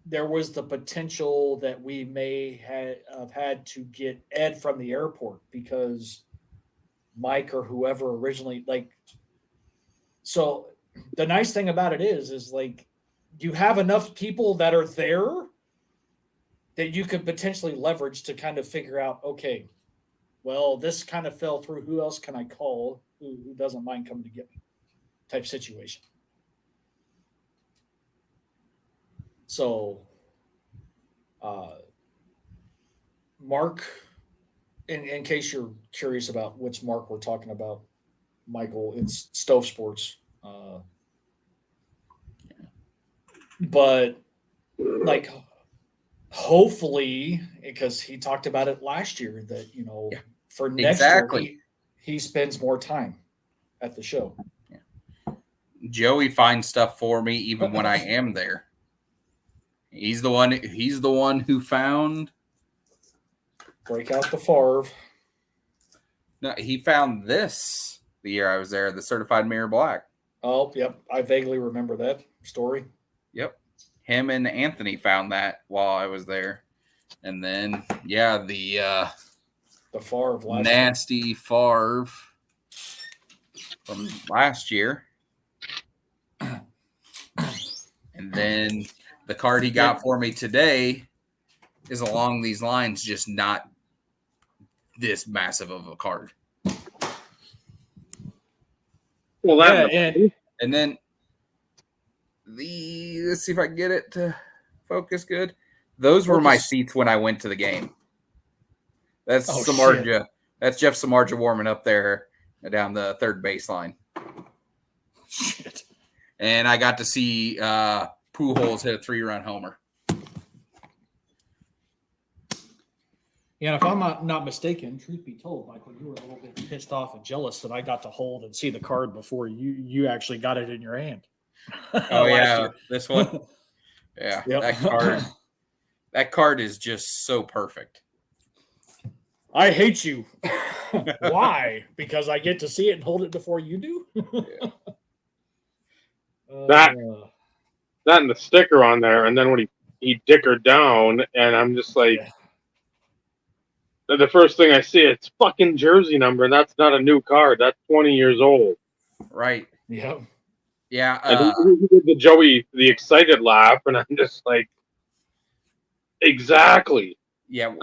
Speaker 2: there was the potential that we may have had to get Ed from the airport because Mike or whoever originally, like, so the nice thing about it is like you have enough people that are there that you could potentially leverage to kind of figure out, okay, well, this kind of fell through. Who else can I call who doesn't mind coming to get me type situation. So, Mark, in case you're curious about which Mark we're talking about, Michael, it's Stove Sports. But, like, hopefully, because he talked about it last year, that, for next year, he spends more time at the show.
Speaker 3: Yeah. Joey finds stuff for me even when I am there. He's the one who found
Speaker 2: Break out the Favre.
Speaker 3: No, he found this the year I was there, the certified mirror black.
Speaker 2: Oh, yep. I vaguely remember that story.
Speaker 3: Yep. Him and Anthony found that while I was there. And then, yeah, the
Speaker 2: Favre last
Speaker 3: nasty Favre from last year. And then the card he got for me today is along these lines, just not this massive of a card.
Speaker 1: Well, that
Speaker 3: And then let's see if I can get it to focus good. Those were my seats when I went to the game. That's Samardzija.
Speaker 2: Shit.
Speaker 3: That's Jeff Samardzija warming up there down the third baseline.
Speaker 2: Shit.
Speaker 3: And I got to see Pujols hit a 3-run homer.
Speaker 2: Yeah, if I'm not mistaken, truth be told, Michael, you were a little bit pissed off and jealous that I got to hold and see the card before you actually got it in your hand.
Speaker 3: Oh yeah,
Speaker 2: year.
Speaker 3: this one. Yeah,
Speaker 2: Yep.
Speaker 3: That card is just so perfect.
Speaker 2: I hate you. Why? Because I get to see it and hold it before you do?
Speaker 3: Yeah.
Speaker 1: That and the sticker on there, and then when he dickered down, and I'm just like, the first thing I see, it's fucking jersey number, and that's not a new card. That's 20 years old.
Speaker 3: Right.
Speaker 2: Yeah.
Speaker 3: Yeah.
Speaker 1: And he did the Joey, the excited laugh, and I'm just like, exactly.
Speaker 3: Yeah.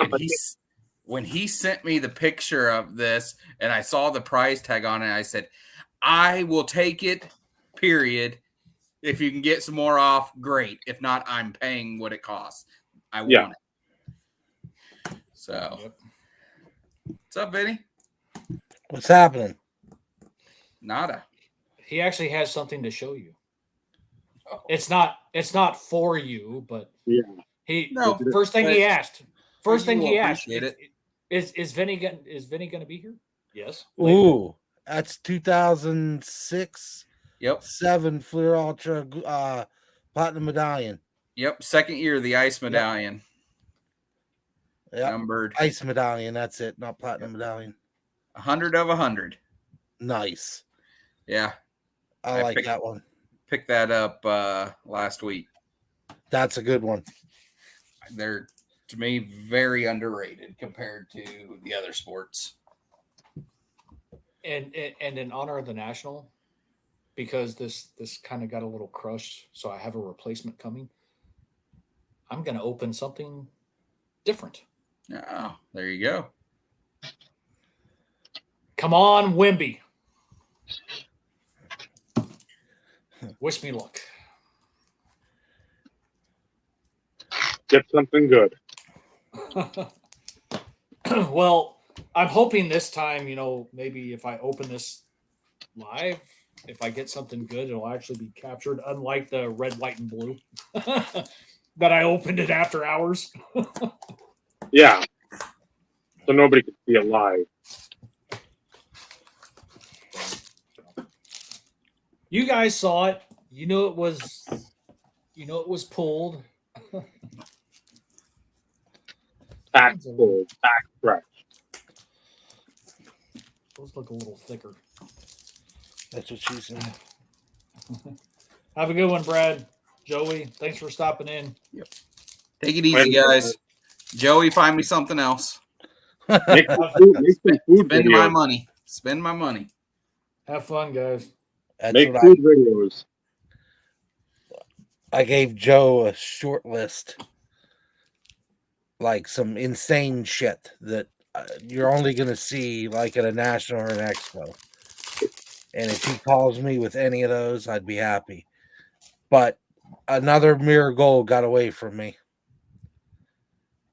Speaker 3: When he sent me the picture of this, and I saw the price tag on it, I said, I will take it, period. If you can get some more off, great. If not, I'm paying what it costs. I want it. So, What's up, Vinny?
Speaker 4: What's happening?
Speaker 3: Nada.
Speaker 2: He actually has something to show you.
Speaker 3: Oh.
Speaker 2: It's not for you, but first thing he asked. First thing he asked. Is Vinny gonna be here? Yes.
Speaker 4: Ooh, that's 2006.
Speaker 3: Yep.
Speaker 4: 7 Fleer Ultra Platinum Medallion.
Speaker 3: Yep. Second year, the Ice Medallion.
Speaker 4: Yep.
Speaker 3: Numbered.
Speaker 4: Ice Medallion, that's it, not Platinum Medallion.
Speaker 3: 100 of 100.
Speaker 4: Nice.
Speaker 3: Yeah.
Speaker 4: I like that one.
Speaker 3: Picked that up last week.
Speaker 4: That's a good one.
Speaker 3: They're, to me, very underrated compared to the other sports.
Speaker 2: And in honor of the national, because this kind of got a little crushed, so I have a replacement coming. I'm going to open something different.
Speaker 3: Oh, there you go.
Speaker 2: Come on, Wimby. Wish me luck.
Speaker 1: Get something good.
Speaker 2: Well, I'm hoping this time, maybe if I open this live, if I get something good, it'll actually be captured, unlike the red, white, and blue that I opened it after hours.
Speaker 1: Yeah. So nobody could see it live.
Speaker 2: You guys saw it. You know it was pulled.
Speaker 1: Pack full, pack fresh.
Speaker 2: Those look a little thicker.
Speaker 4: That's what she said.
Speaker 2: Have a good one, Brad. Joey, thanks for stopping in.
Speaker 3: Yep. Take it easy, guys. Joey, find me something else.
Speaker 1: Make some food
Speaker 3: Spend
Speaker 1: videos.
Speaker 3: my money. Spend my money.
Speaker 2: Have fun, guys.
Speaker 4: That's
Speaker 1: Make
Speaker 4: what
Speaker 1: food videos.
Speaker 4: I gave Joe a short list. Like some insane shit that you're only going to see like at a national or an expo. And if he calls me with any of those, I'd be happy. But another mirror goal got away from me.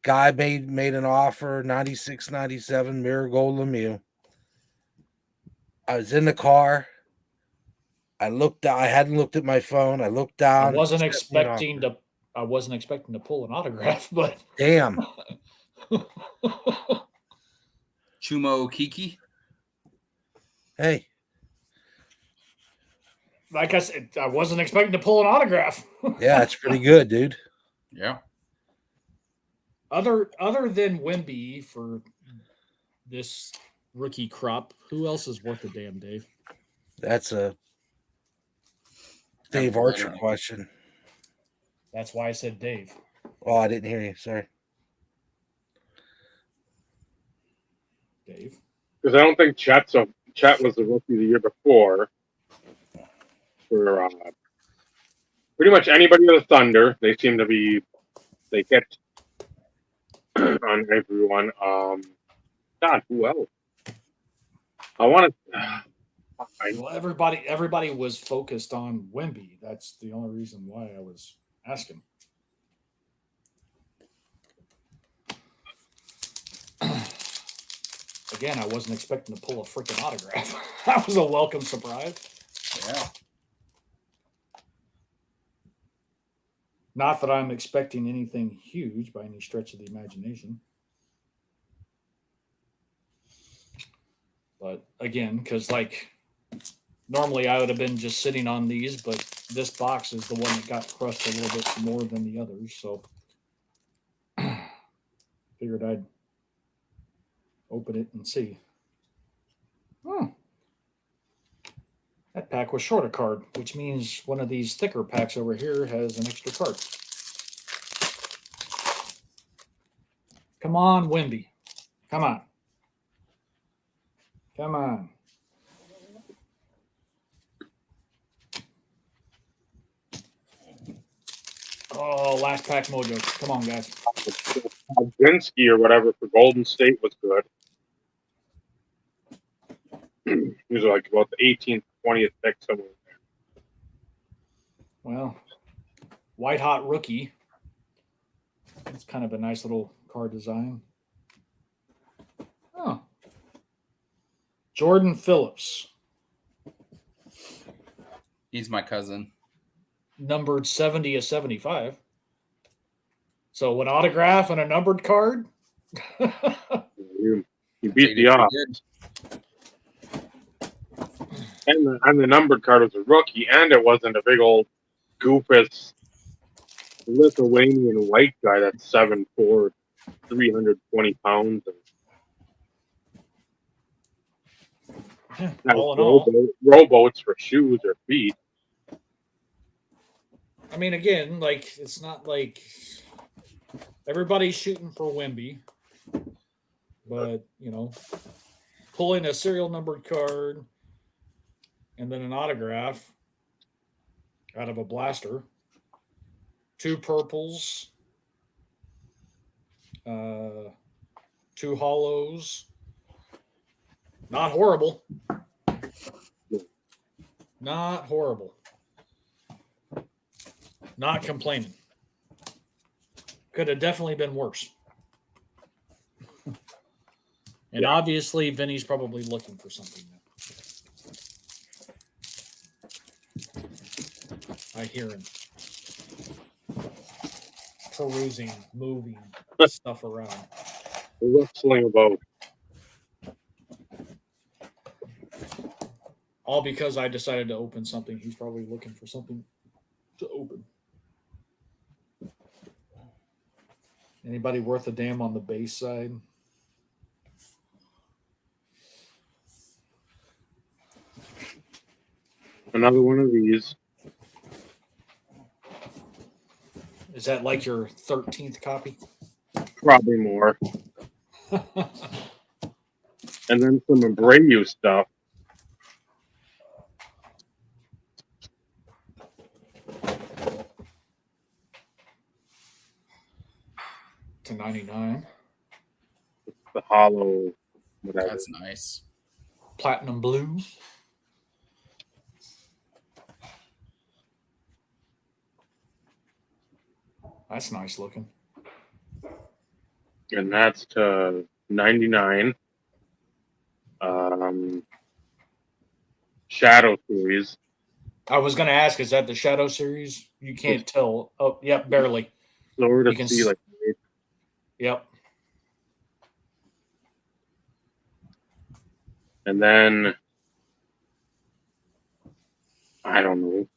Speaker 4: Guy made an offer, 96, 97 mirror gold Lemieux. I was in the car. I hadn't looked at my phone. I looked down.
Speaker 2: I wasn't expecting to pull an autograph, but
Speaker 4: damn.
Speaker 3: Chumo Kiki.
Speaker 4: Hey.
Speaker 2: Like I said, I wasn't expecting to pull an autograph.
Speaker 4: Yeah, it's pretty good, dude.
Speaker 3: Yeah.
Speaker 2: Other than Wimby for this rookie crop. Who else is worth a damn, Dave?
Speaker 4: That's a Dave Archer question.
Speaker 2: That's why I said Dave.
Speaker 4: Oh, I didn't hear you. Sorry.
Speaker 2: Dave.
Speaker 1: Because I don't think Chet was the rookie the year before. For pretty much anybody with a Thunder, they seem to be they hit on everyone. God, who else? I want to.
Speaker 2: Well, everybody was focused on Wemby. That's the only reason why I was asking. Again, I wasn't expecting to pull a freaking autograph. That was a welcome surprise.
Speaker 3: Yeah.
Speaker 2: Not that I'm expecting anything huge by any stretch of the imagination. But again, because like normally I would have been just sitting on these, but this box is the one that got crushed a little bit more than the others. So figured I'd open it and see. That pack was short a card, which means one of these thicker packs over here has an extra card. Come on, Wemby. Come on. Come on. Oh, last pack mojo. Come on, guys.
Speaker 1: Vinsky or whatever for Golden State was good. He was like about the 18th, 20th pick somewhere.
Speaker 2: Well, white hot rookie. It's kind of a nice little card design. Oh. Jordan Phillips.
Speaker 3: He's my cousin.
Speaker 2: Numbered 70 of 75. So an autograph and a numbered card.
Speaker 1: You beat the odds. And the numbered card was a rookie, and it wasn't a big old goofus Lithuanian white guy that's 7'4", 320 pounds. And
Speaker 2: All in all,
Speaker 1: rowboats for shoes or feet.
Speaker 2: I mean, again, like it's not like everybody's shooting for Wemby, but you know, pulling a serial numbered card and then an autograph out of a blaster, 2 purples, 2 hollows. Not horrible. Not horrible. Not complaining. Could have definitely been worse. And obviously, Vinny's probably looking for something now. I hear him perusing, moving stuff around.
Speaker 1: Rustling about.
Speaker 2: All because I decided to open something. He's probably looking for something to open. Anybody worth a damn on the base side?
Speaker 1: Another one of these.
Speaker 2: Is that like your 13th copy?
Speaker 1: Probably more. And then some Abreu stuff.
Speaker 2: To 99.
Speaker 1: The hollow, whatever.
Speaker 3: That's nice.
Speaker 2: Platinum blue. That's nice looking.
Speaker 1: And that's to 99. Shadow series.
Speaker 2: I was going to ask, is that the Shadow series? You can't tell. Oh, yep, barely.
Speaker 1: Lower to
Speaker 2: You can
Speaker 1: see like.
Speaker 2: Yep.
Speaker 1: And then I don't know.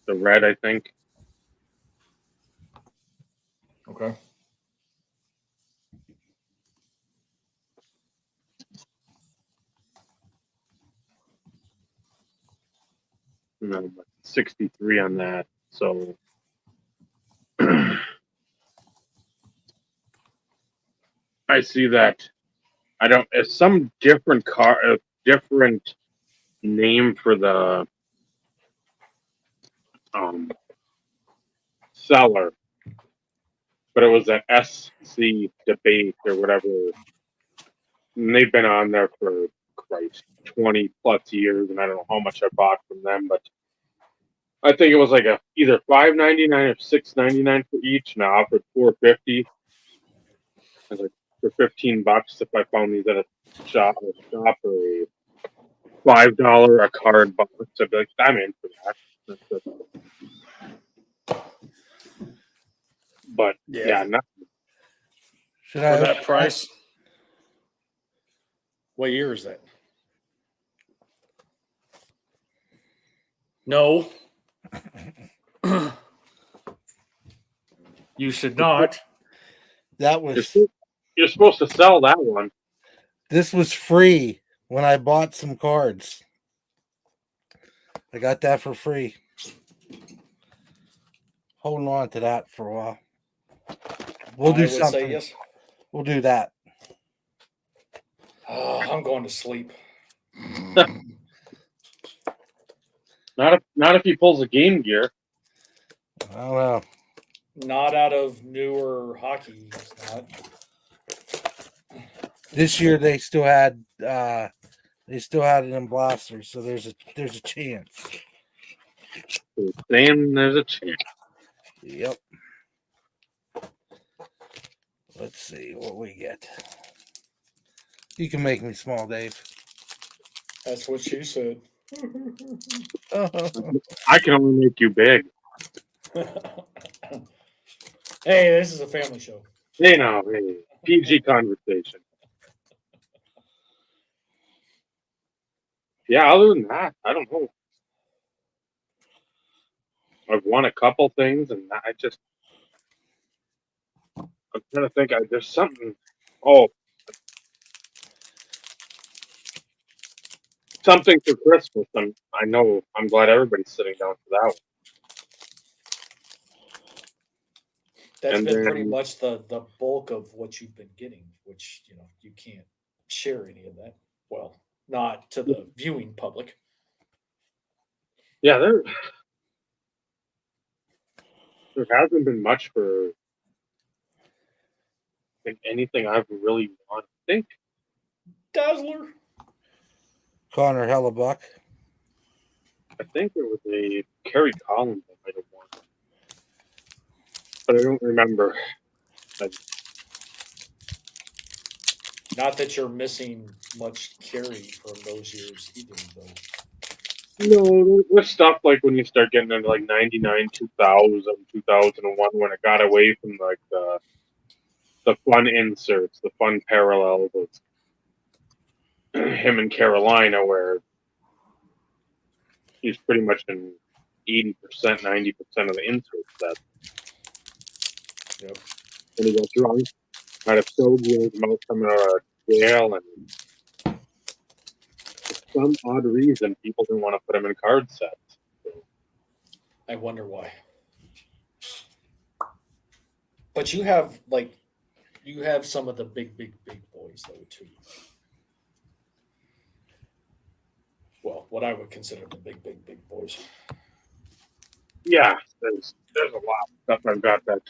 Speaker 1: The red, I think.
Speaker 2: Okay.
Speaker 1: I'm 63 on that. So I see that. I don't. It's some different car, a different name for the um, seller, but it was an SC debate or whatever. And they've been on there for Christ 20 plus years, and I don't know how much I bought from them, but I think it was like a either $5.99 or $6.99 for each, and I offered $4.50. I was like, for $15 if I found these at a shop or a $5 a card box. I'd be like, I'm in for that. But yeah, not,
Speaker 4: Should
Speaker 2: For
Speaker 4: I
Speaker 2: that price. What year is that? No. You should not.
Speaker 4: That was
Speaker 1: you're supposed to sell that one.
Speaker 4: this was free when I bought some cards. I got that for free. Holding on to that for a while. We'll
Speaker 2: I
Speaker 4: do
Speaker 2: would
Speaker 4: something.
Speaker 2: say yes.
Speaker 4: We'll do that.
Speaker 2: Oh, I'm going to sleep.
Speaker 1: Not if he pulls a Game Gear.
Speaker 4: I don't know.
Speaker 2: Not out of newer hockey. He's not.
Speaker 4: This year they still had it in blasters, so there's a chance.
Speaker 1: Same, there's a chance.
Speaker 4: Yep. Let's see what we get. You can make me small, Dave.
Speaker 2: That's what she said.
Speaker 1: I can only make you big.
Speaker 2: Hey, this is a family show.
Speaker 1: Hey, PG conversation. Yeah, other than that, I don't know. I've won a couple things, and I'm trying to think. There's something. Oh, something for Christmas. I know. I'm glad everybody's sitting down for that one.
Speaker 2: That's
Speaker 1: And
Speaker 2: been
Speaker 1: then-
Speaker 2: pretty much the bulk of what you've been getting, which you can't share any of that. Well, not to the viewing public.
Speaker 1: Yeah, there hasn't been much for anything I've really wanted. I think
Speaker 2: Dazzler.
Speaker 4: Connor Hellebuck.
Speaker 1: it was a Kerry Collins I might have won, but I don't remember.
Speaker 2: Not that you're missing much carry from those years either, though.
Speaker 1: No, there's stuff like when you start getting into like 99, 2000, 2001, when it got away from like the fun inserts, the fun parallels of him in Carolina, where he's pretty much in 80%, 90% of the insert set.
Speaker 2: Yep.
Speaker 1: When he got drunk, had a stogie in his mouth coming out of jail, and for some odd reason, people didn't want to put him in card sets.
Speaker 2: I wonder why. But you have some of the big boys though too. Well, what I would consider the big boys.
Speaker 1: Yeah, there's a lot of stuff I've got that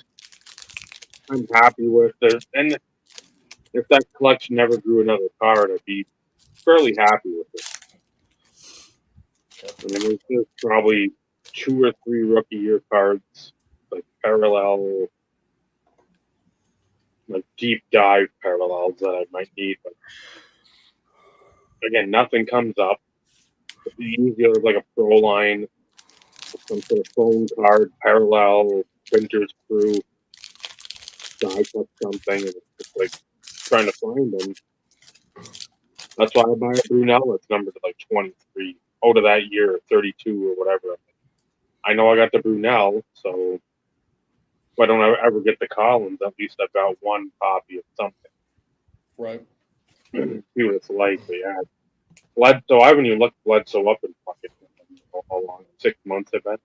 Speaker 1: I'm happy with. And if that collection never grew another card, I'd be fairly happy with it. I mean, there's probably 2 or 3 rookie year cards, like parallel, like deep dive parallels that I might need. But again, nothing comes up. Usually there's like a pro line, some sort of phone card, parallel, printer's crew, die cut something, and it's just like trying to find them. That's why I buy a Brunel that's numbered to like 23. Out of that year, 32 or whatever. I know I got the Brunel, so if I don't ever get the Collins, at least I've got one copy of something.
Speaker 2: Right.
Speaker 1: See what it's like, but yeah. Bledsoe, I haven't even looked Bledsoe up in fucking. how long, 6 months I've been.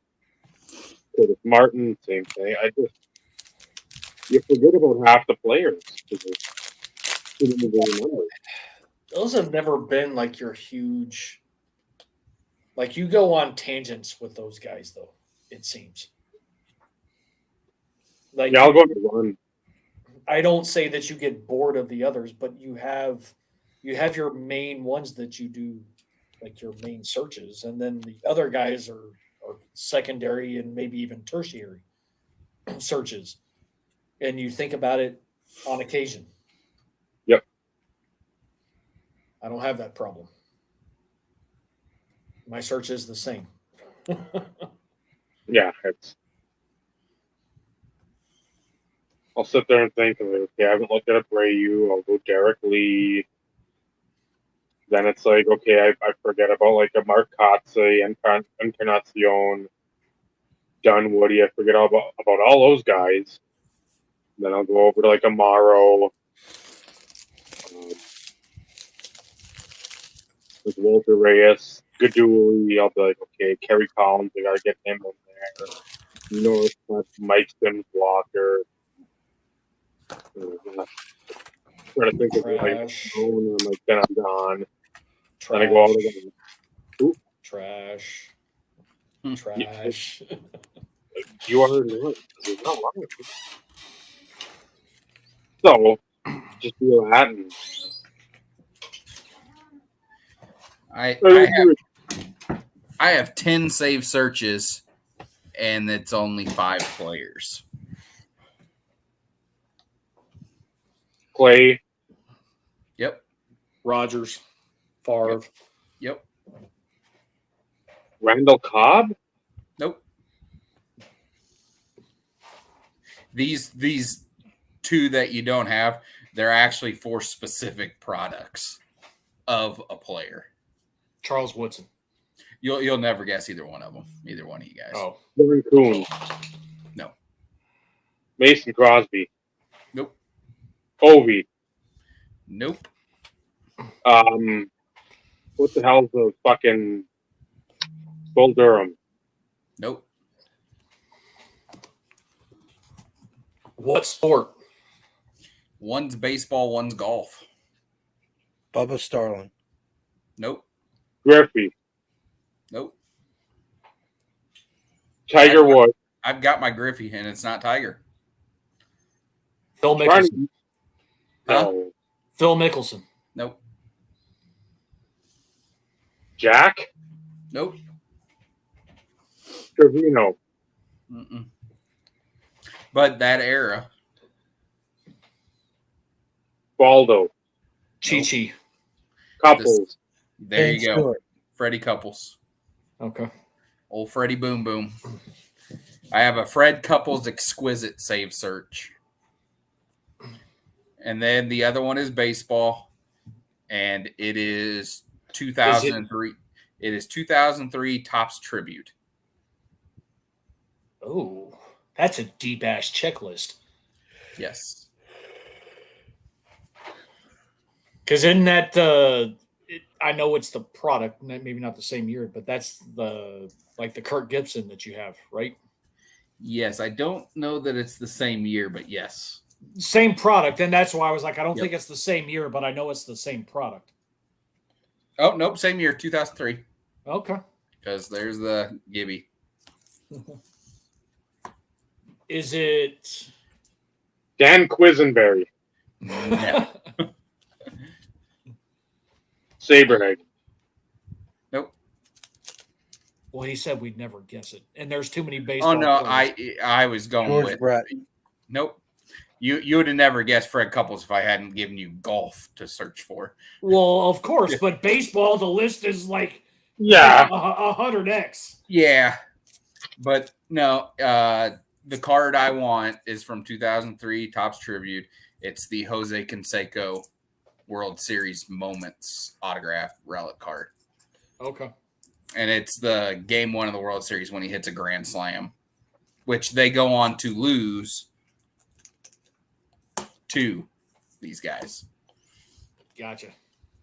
Speaker 1: Curtis Martin, same thing. You forget about half the players.
Speaker 2: Those have never been like your huge. Like you go on tangents with those guys, though. It seems. Like
Speaker 1: Yeah, I'll go to one.
Speaker 2: I don't say that you get bored of the others, but you have your main ones that you do, like your main searches, and then the other guys are secondary and maybe even tertiary searches, and you think about it on occasion.
Speaker 1: Yep.
Speaker 2: I don't have that problem. My search is the same.
Speaker 1: Yeah, I'll sit there and think, okay, I haven't looked at a Brayu. I'll go Derek Lee. Then it's like, okay, I forget about like a Mark Kotze, Encarnacion, Dunwoody. I forget about all those guys. Then I'll go over to like Amaro, with Walter Reyes, Gaduli. I'll be like, okay, Kerry Collins, I gotta get him in there. Mike Sims Walker. Trying to think of like, I'm like, then I'm gone. Then I go out again.
Speaker 2: Trash.
Speaker 3: Hmm.
Speaker 2: Trash.
Speaker 1: You are not. You're not wrong. So, just do that. And
Speaker 3: I have 10 save searches, and it's only 5 players.
Speaker 1: Clay.
Speaker 3: Yep.
Speaker 2: Rogers. Favre.
Speaker 3: Yep.
Speaker 1: Randall Cobb.
Speaker 3: Nope. These 2 that you don't have, they're actually for specific products of a player.
Speaker 2: Charles Woodson.
Speaker 3: You'll never guess either one of them. Either one of you guys.
Speaker 2: Oh.
Speaker 1: Kevin Kuhn.
Speaker 3: No.
Speaker 1: Mason Crosby.
Speaker 3: Nope.
Speaker 1: Ovi.
Speaker 3: Nope.
Speaker 1: What the hell's the fucking Bull Durham?
Speaker 3: Nope.
Speaker 2: What sport?
Speaker 3: One's baseball, one's golf.
Speaker 4: Bubba Starling.
Speaker 3: Nope.
Speaker 1: Griffey.
Speaker 3: Nope.
Speaker 1: Tiger Woods.
Speaker 3: I've got my Griffey, and it's not Tiger.
Speaker 2: Phil Mickelson.
Speaker 1: No.
Speaker 2: Phil Mickelson.
Speaker 3: Nope.
Speaker 1: Jack.
Speaker 3: Nope.
Speaker 1: Trevino.
Speaker 3: Mm-mm. But that era.
Speaker 1: Baldo.
Speaker 2: Chi-Chi.
Speaker 1: Couples.
Speaker 3: There you go.
Speaker 4: Stewart.
Speaker 3: Freddie Couples.
Speaker 2: Okay.
Speaker 3: Old Freddie Boom Boom. I have a Fred Couples exquisite save search. And then the other one is baseball. And it is 2003. It is 2003 Topps Tribute.
Speaker 2: Oh, that's a deep ass checklist.
Speaker 3: Yes.
Speaker 2: Because in that, I know it's the product, maybe not the same year, but that's the Kirk Gibson that you have, right?
Speaker 3: Yes. I don't know that it's the same year, but yes.
Speaker 2: Same product, and that's why I was like, I don't
Speaker 3: Yep.
Speaker 2: think it's the same year, but I know it's the same product.
Speaker 3: Oh, nope. Same year, 2003.
Speaker 2: Okay.
Speaker 3: Because there's the Gibby.
Speaker 2: Is it
Speaker 1: Dan Quisenberry.
Speaker 3: No.
Speaker 1: Saberhead.
Speaker 3: Nope.
Speaker 2: Well, he said we'd never guess it, and there's too many baseball.
Speaker 3: Oh no,
Speaker 2: players.
Speaker 3: I was going
Speaker 4: George
Speaker 3: with
Speaker 4: Brett.
Speaker 3: Nope. You would have never guessed Fred Couples if I hadn't given you golf to search for.
Speaker 2: Well, of course, but baseball, the list is like
Speaker 1: Yeah.
Speaker 2: 100x.
Speaker 3: Yeah, but no. The card I want is from 2003 Topps Tribute. It's the Jose Canseco World Series Moments autograph relic card.
Speaker 2: Okay.
Speaker 3: And it's the game 1 of the World Series when he hits a grand slam, which they go on to lose to these guys.
Speaker 2: Gotcha.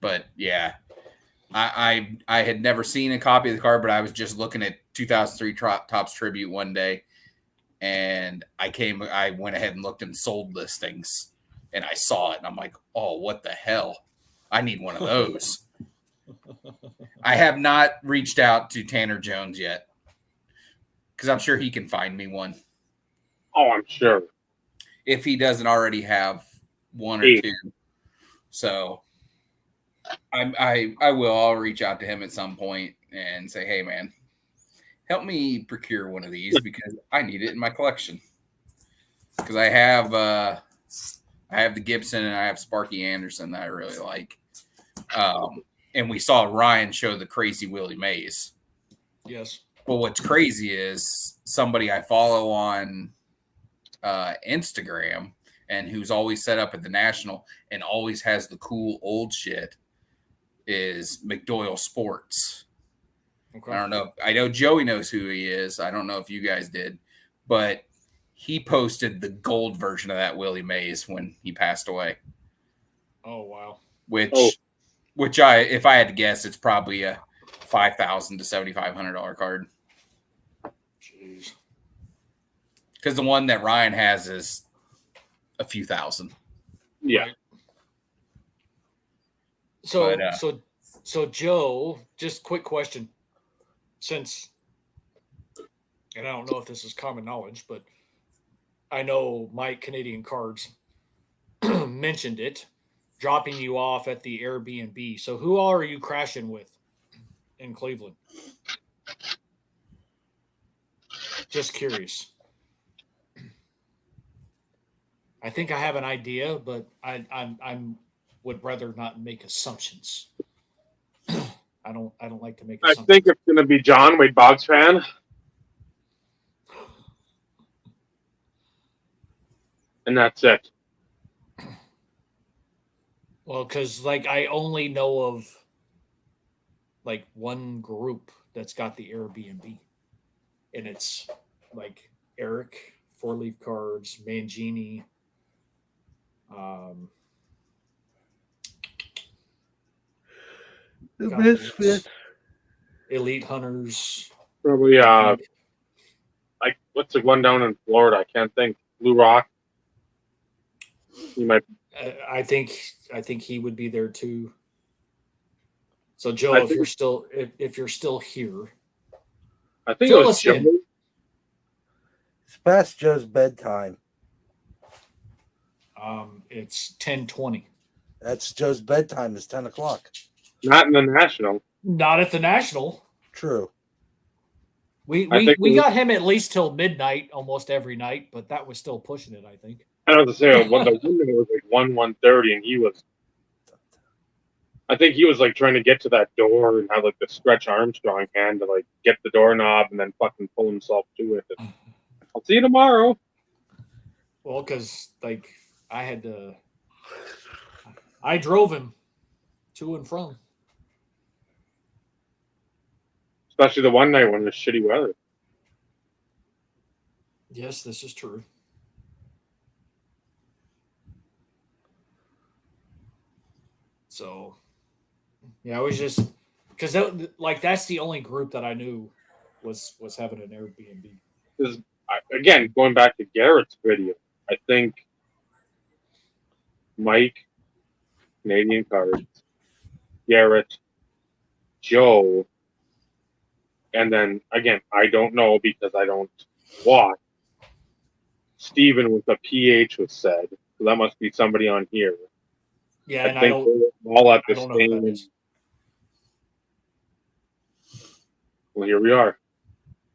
Speaker 3: But yeah, I had never seen a copy of the card, but I was just looking at 2003 Topps Tribute one day, and I went ahead and looked in sold listings, and I saw it, and I'm like, oh, what the hell? I need one of those. I have not reached out to Tanner Jones yet, because I'm sure he can find me one.
Speaker 1: Oh, I'm sure.
Speaker 3: If he doesn't already have one or
Speaker 1: 8.
Speaker 3: two. So I will. I'll reach out to him at some point and say, hey, man, help me procure one of these because I need it in my collection. Because I have the Gibson and I have Sparky Anderson that I really like. And we saw Ryan show the crazy Willie Mays.
Speaker 2: Yes.
Speaker 3: But what's crazy is somebody I follow on Instagram and who's always set up at the National and always has the cool old shit is McDoyle Sports.
Speaker 2: Okay.
Speaker 3: I don't know. I know Joey knows who he is. I don't know if you guys did, but he posted the gold version of that Willie Mays when he passed away.
Speaker 2: Oh, wow.
Speaker 3: Which if I had to guess, it's probably a $5,000 to $7,500 card.
Speaker 2: Jeez.
Speaker 3: Because the one that Ryan has is a few thousand.
Speaker 1: Yeah.
Speaker 2: Right. So,
Speaker 3: But,
Speaker 2: so Joe, just quick question. Since, and I don't know if this is common knowledge, but I know Mike Canadian Cards mentioned it, dropping you off at the Airbnb. So who all are you crashing with in Cleveland? Just curious. I think I have an idea, but I'm would rather not make assumptions. I don't like to make
Speaker 1: I
Speaker 2: assumptions.
Speaker 1: think it's going to be John, Wade Boggs fan. And that's it.
Speaker 2: Well, because like I only know of like one group that's got the Airbnb, and it's like Eric, Four Leaf Cards, Mangini,
Speaker 4: The
Speaker 2: God,
Speaker 4: Misfits.
Speaker 2: Elite Hunters.
Speaker 1: Probably,
Speaker 2: I think.
Speaker 1: like, what's the one down in Florida? I can't think. Blue Rock. You might.
Speaker 2: I think he would be there too. So Joe,
Speaker 1: I
Speaker 2: if
Speaker 1: think,
Speaker 2: you're still here,
Speaker 1: I think it
Speaker 2: fill
Speaker 1: was
Speaker 2: us in.
Speaker 1: Joe.
Speaker 4: It's past Joe's bedtime.
Speaker 2: It's 10:20.
Speaker 4: That's Joe's bedtime. It's 10 o'clock.
Speaker 1: Not in the National.
Speaker 2: Not at the National.
Speaker 4: True.
Speaker 2: We
Speaker 1: I think
Speaker 2: got him at least till midnight almost every night, but that was still pushing it, I think.
Speaker 1: I was to say when the window was like 1:30, and he was. I think he was like trying to get to that door and have like the stretch Armstrong hand to like get the doorknob and then fucking pull himself to it. And, I'll see you tomorrow.
Speaker 2: Well, because like I drove him to and from.
Speaker 1: Especially the one night when there's shitty weather.
Speaker 2: Yes, this is true. So, yeah, I was just because that's the only group that I knew was having an Airbnb.
Speaker 1: Because again, going back to Garrett's video, I think Mike, Canadian Cards, Garrett, Joe, and then again, I don't know because I don't watch. Steven with a PH was said, so that must be somebody on here.
Speaker 2: Yeah, and
Speaker 1: I think we're all at
Speaker 2: I
Speaker 1: the
Speaker 2: don't know who that
Speaker 1: same.
Speaker 2: is.
Speaker 1: Well, here we are.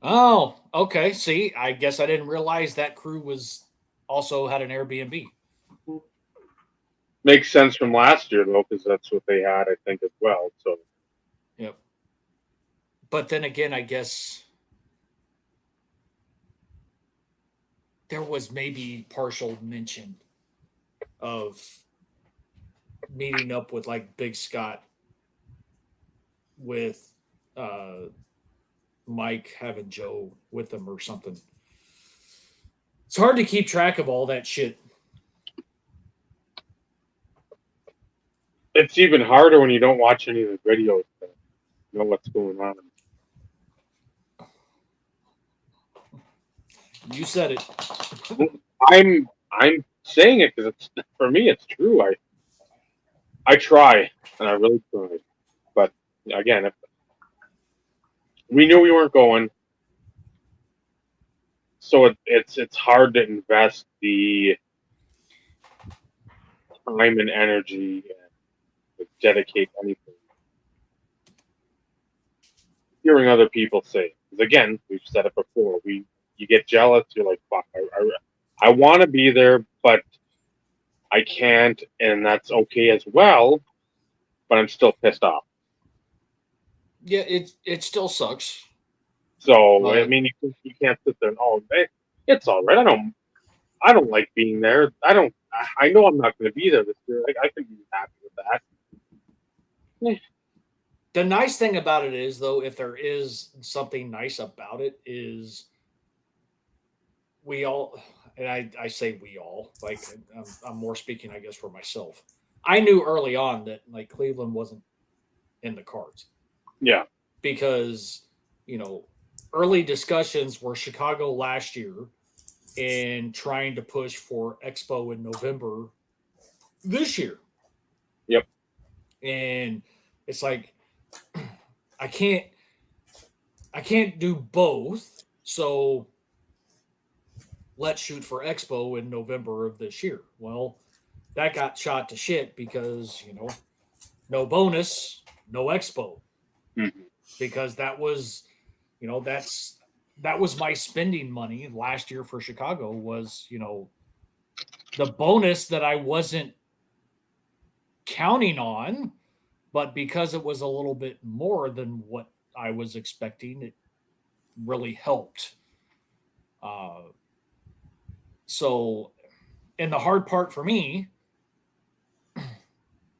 Speaker 2: Oh, okay. See, I guess I didn't realize that crew was also had an Airbnb.
Speaker 1: Makes sense from last year though, because that's what they had, I think, as well. So
Speaker 2: Yep. But then again, I guess there was maybe partial mention of meeting up with like Big Scott with Mike having Joe with them or something. It's hard to keep track of all that shit.
Speaker 1: It's even harder when you don't watch any of the videos to know what's going on.
Speaker 2: You said it.
Speaker 1: I'm saying it because it's for me. It's true. I try, and I really try. But again, if we knew we weren't going, so it's hard to invest the time and energy and to dedicate anything. Hearing other people say, because again, we've said it before. You get jealous. You're like, fuck. I want to be there, but I can't, and that's okay as well. But I'm still pissed off.
Speaker 2: Yeah, it still sucks.
Speaker 1: So I mean, you can't sit there and it's all right. I don't like being there. I know I'm not going to be there this year. I can be happy with that.
Speaker 2: The nice thing about it is, though, if there is something nice about it, is we all, and I say we all, like I'm more speaking, I guess, for myself. I knew early on that like Cleveland wasn't in the cards
Speaker 1: Yeah.
Speaker 2: because early discussions were Chicago last year and trying to push for Expo in November this year.
Speaker 1: Yep.
Speaker 2: And it's like I can't do both. So let's shoot for Expo in November of this year. Well, that got shot to shit because, no bonus, no Expo.
Speaker 1: Mm-hmm.
Speaker 2: Because that was, that was my spending money last year for Chicago was, the bonus that I wasn't counting on, but because it was a little bit more than what I was expecting, it really helped. So, and the hard part for me,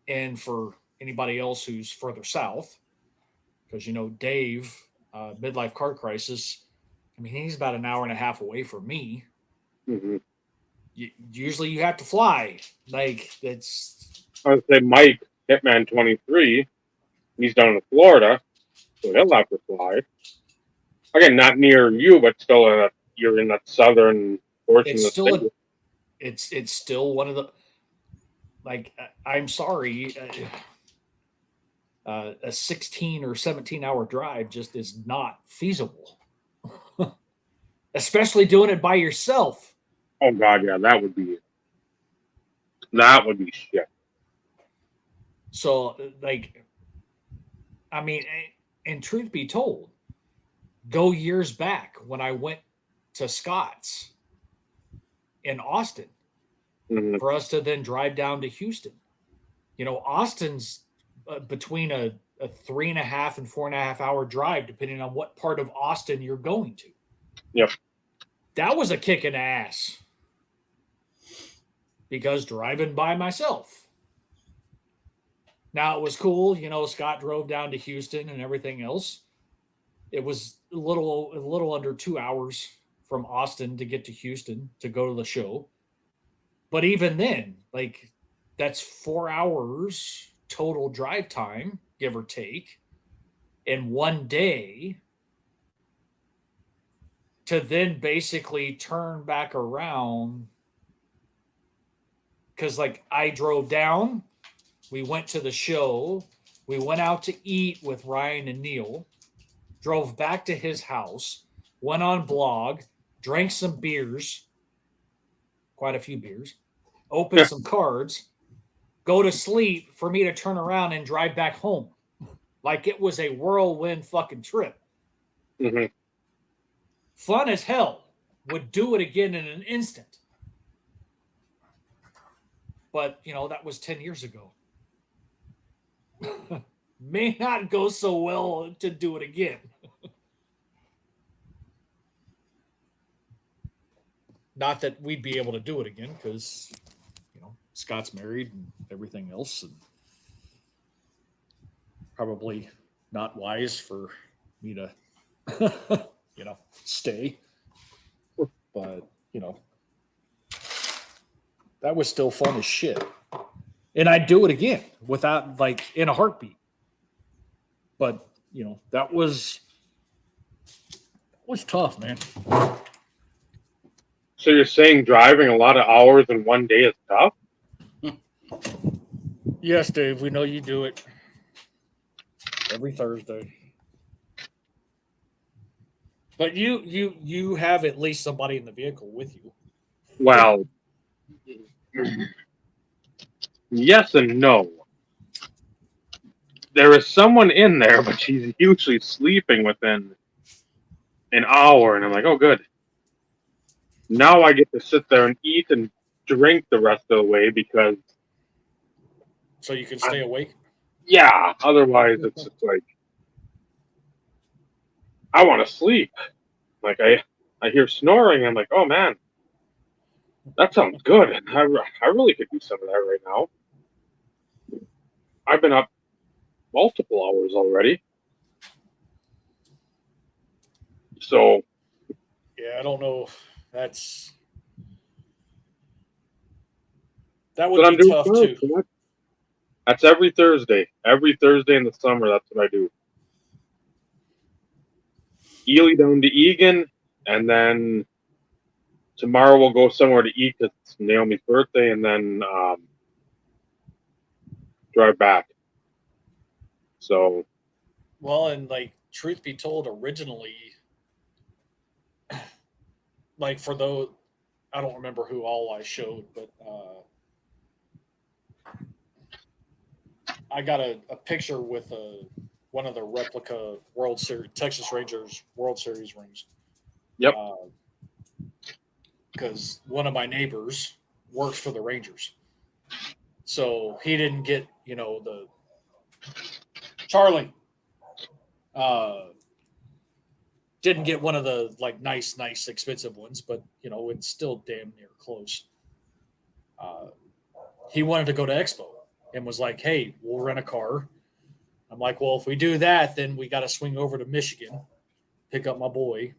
Speaker 2: and for anybody else who's further south, because Dave, midlife car crisis. I mean, he's about an hour and a half away from me.
Speaker 1: Mm-hmm.
Speaker 2: Usually, you have to fly. Like that's.
Speaker 1: I would say Mike Hitman 23. He's down in Florida, so he'll have to fly. Again, not near you, but still, you're in that southern portion
Speaker 2: It's
Speaker 1: of the
Speaker 2: still
Speaker 1: state.
Speaker 2: it's still one of the. Like I'm sorry. A 16 or 17-hour drive just is not feasible, especially doing it by yourself.
Speaker 1: Oh God, yeah, that would be shit.
Speaker 2: So, like, I mean, and truth be told, go years back when I went to Scott's in Austin
Speaker 1: Mm-hmm.
Speaker 2: for us to then drive down to Houston. Austin's between a 3.5 and 4.5 hour drive, depending on what part of Austin you're going to.
Speaker 1: Yep.
Speaker 2: That was a kick in the ass because driving by myself. Now it was cool, Scott drove down to Houston and everything else. It was a little under 2 hours from Austin to get to Houston to go to the show. But even then, like that's 4 hours total drive time, give or take, in one day to then basically turn back around. Because like I drove down, we went to the show, we went out to eat with Ryan and Neil, drove back to his house, went on blog, drank some beers, quite a few beers, opened some cards, go to sleep for me to turn around and drive back home. Like it was a whirlwind fucking trip.
Speaker 1: Mm-hmm.
Speaker 2: Fun as hell. Would do it again in an instant. But, that was 10 years ago. May not go so well to do it again. Not that we'd be able to do it again because, Scott's married and everything else. And probably not wise for me to, stay. But, that was still fun as shit. And I'd do it again without like in a heartbeat. But that was tough, man.
Speaker 1: So you're saying driving a lot of hours in one day is tough?
Speaker 2: Yes, Dave, we know you do it every Thursday. But you have at least somebody in the vehicle with you.
Speaker 1: Well, yes and no. There is someone in there, but she's usually sleeping within an hour, and I'm like, oh, good. Now I get to sit there and eat and drink the rest of the way because,
Speaker 2: So you can stay awake?
Speaker 1: yeah, otherwise it's just like, I want to sleep. Like, I hear snoring, I'm like, oh, man, that sounds good. I really could do some of that right now. I've been up multiple hours already. So,
Speaker 2: Yeah, I don't know. That
Speaker 1: but
Speaker 2: would
Speaker 1: I'm
Speaker 2: be
Speaker 1: doing
Speaker 2: tough
Speaker 1: fine.
Speaker 2: too.
Speaker 1: So that's every Thursday. Every Thursday in the summer, that's what I do. Ely down to Egan, and then tomorrow we'll go somewhere to eat because it's Naomi's birthday, and then drive back. So,
Speaker 2: Well, and like truth be told, originally, like for those, I don't remember who all I showed, but I got a picture with one of the replica World Series Texas Rangers World Series rings.
Speaker 1: yep.
Speaker 2: Because one of my neighbors works for the Rangers, so he didn't get the Charlie. Didn't get one of the like nice expensive ones, but it's still damn near close. He wanted to go to Expo and was like, "Hey, we'll rent a car." I'm like, "Well, if we do that, then we got to swing over to Michigan, pick up my boy.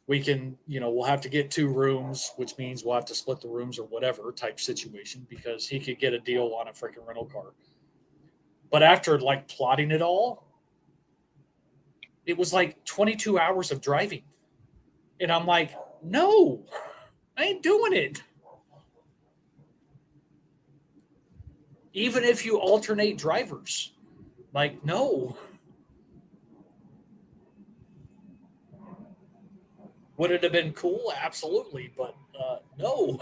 Speaker 2: We can, we'll have to get 2 rooms, which means we'll have to split the rooms or whatever type situation because he could get a deal on a freaking rental car." But after like plotting it all, it was like 22 hours of driving. And I'm like, no, I ain't doing it. Even if you alternate drivers, like, no. Would it have been cool? Absolutely. But no.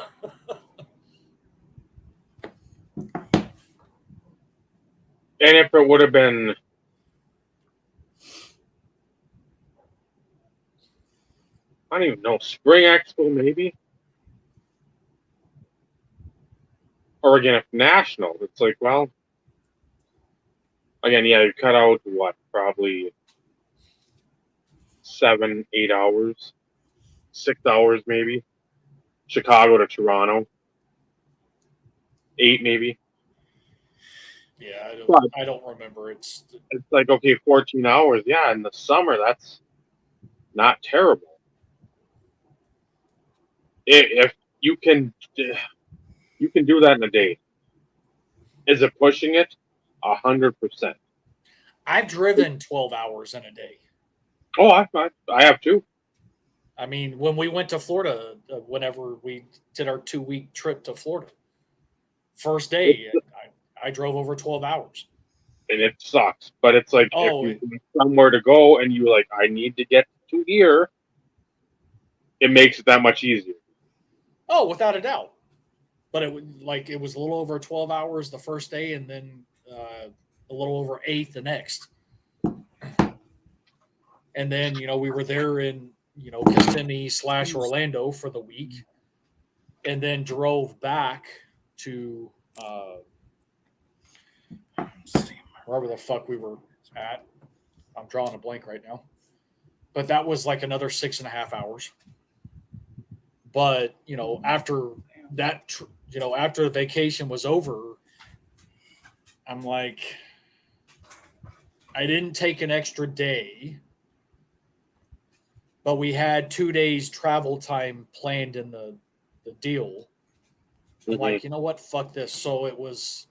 Speaker 1: And if it would have been, I don't even know, Spring Expo maybe? Or again, if National, it's like, well, again, yeah, you cut out what, probably 7, 8 hours, 6 hours maybe. Chicago to Toronto, 8 maybe.
Speaker 2: Yeah,
Speaker 1: But
Speaker 2: I don't remember. It's
Speaker 1: like, okay, 14 hours. Yeah, in the summer, that's not terrible. If you can do that in a day. Is it pushing it? 100%.
Speaker 2: I've driven 12 hours in a day.
Speaker 1: Oh, I have too.
Speaker 2: I mean, when we went to Florida, whenever we did our 2-week trip to Florida, first day, I drove over 12 hours.
Speaker 1: And it sucks. But it's like if
Speaker 2: Oh,
Speaker 1: you have somewhere to go and you like, I need to get to here, it makes it that much easier.
Speaker 2: oh, without a doubt. But it was a little over 12 hours the first day, and then a little over 8 the next. And then we were there in Kissimmee / Orlando for the week, and then drove back to wherever the fuck we were at. I'm drawing a blank right now, but that was like another 6.5 hours. But after that, after the vacation was over, I'm like, I didn't take an extra day, but we had 2 days travel time planned in the deal. I'm
Speaker 1: Mhm.
Speaker 2: like, you know what? Fuck this. So it was,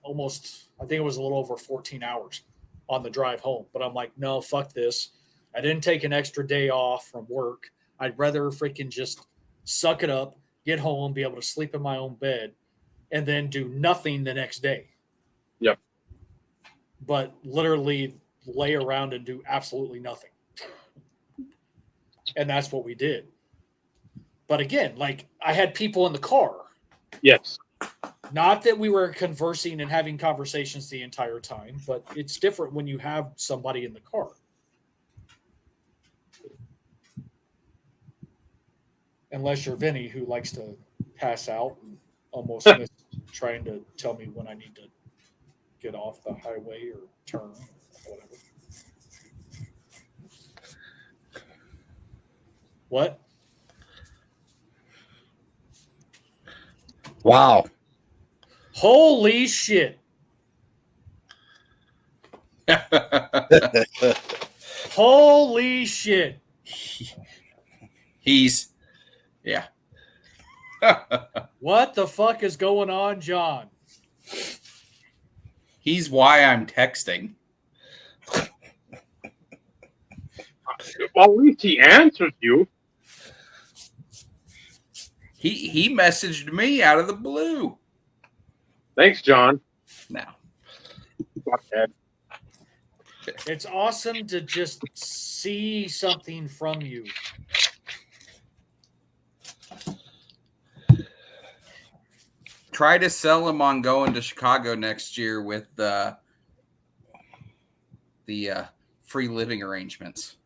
Speaker 2: almost, I think it was a little over 14 hours on the drive home. But I'm like, no, fuck this. I didn't take an extra day off from work. I'd rather freaking just suck it up, get home, be able to sleep in my own bed, and then do nothing the next day.
Speaker 1: Yep.
Speaker 2: But literally lay around and do absolutely nothing. And that's what we did. But again, like I had people in the car.
Speaker 1: Yes.
Speaker 2: Not that we were conversing and having conversations the entire time, but it's different when you have somebody in the car. Unless you're Vinny, who likes to pass out and almost miss trying to tell me when I need to get off the highway or turn or whatever. What?
Speaker 4: Wow.
Speaker 2: Holy shit. Holy shit.
Speaker 3: He's, yeah.
Speaker 2: What the fuck is going on, John?
Speaker 3: He's why I'm texting.
Speaker 1: Well, at least he answered you.
Speaker 3: He messaged me out of the blue.
Speaker 1: Thanks, John.
Speaker 3: Now,
Speaker 1: Fuckhead.
Speaker 2: It's awesome to just see something from you.
Speaker 3: try to sell him on going to Chicago next year with the free living arrangements.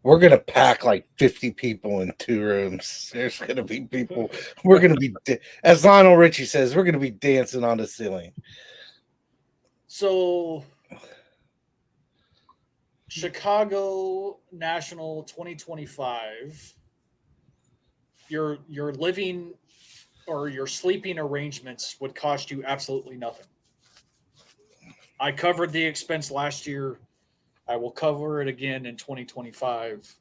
Speaker 4: We're going to pack like 50 people in 2 rooms. There's going to be people. We're going to be, as Lionel Richie says, we're going to be dancing on the ceiling.
Speaker 2: So, Chicago National 2025, your living or your sleeping arrangements would cost you absolutely nothing. I covered the expense last year. I will cover it again in 2025.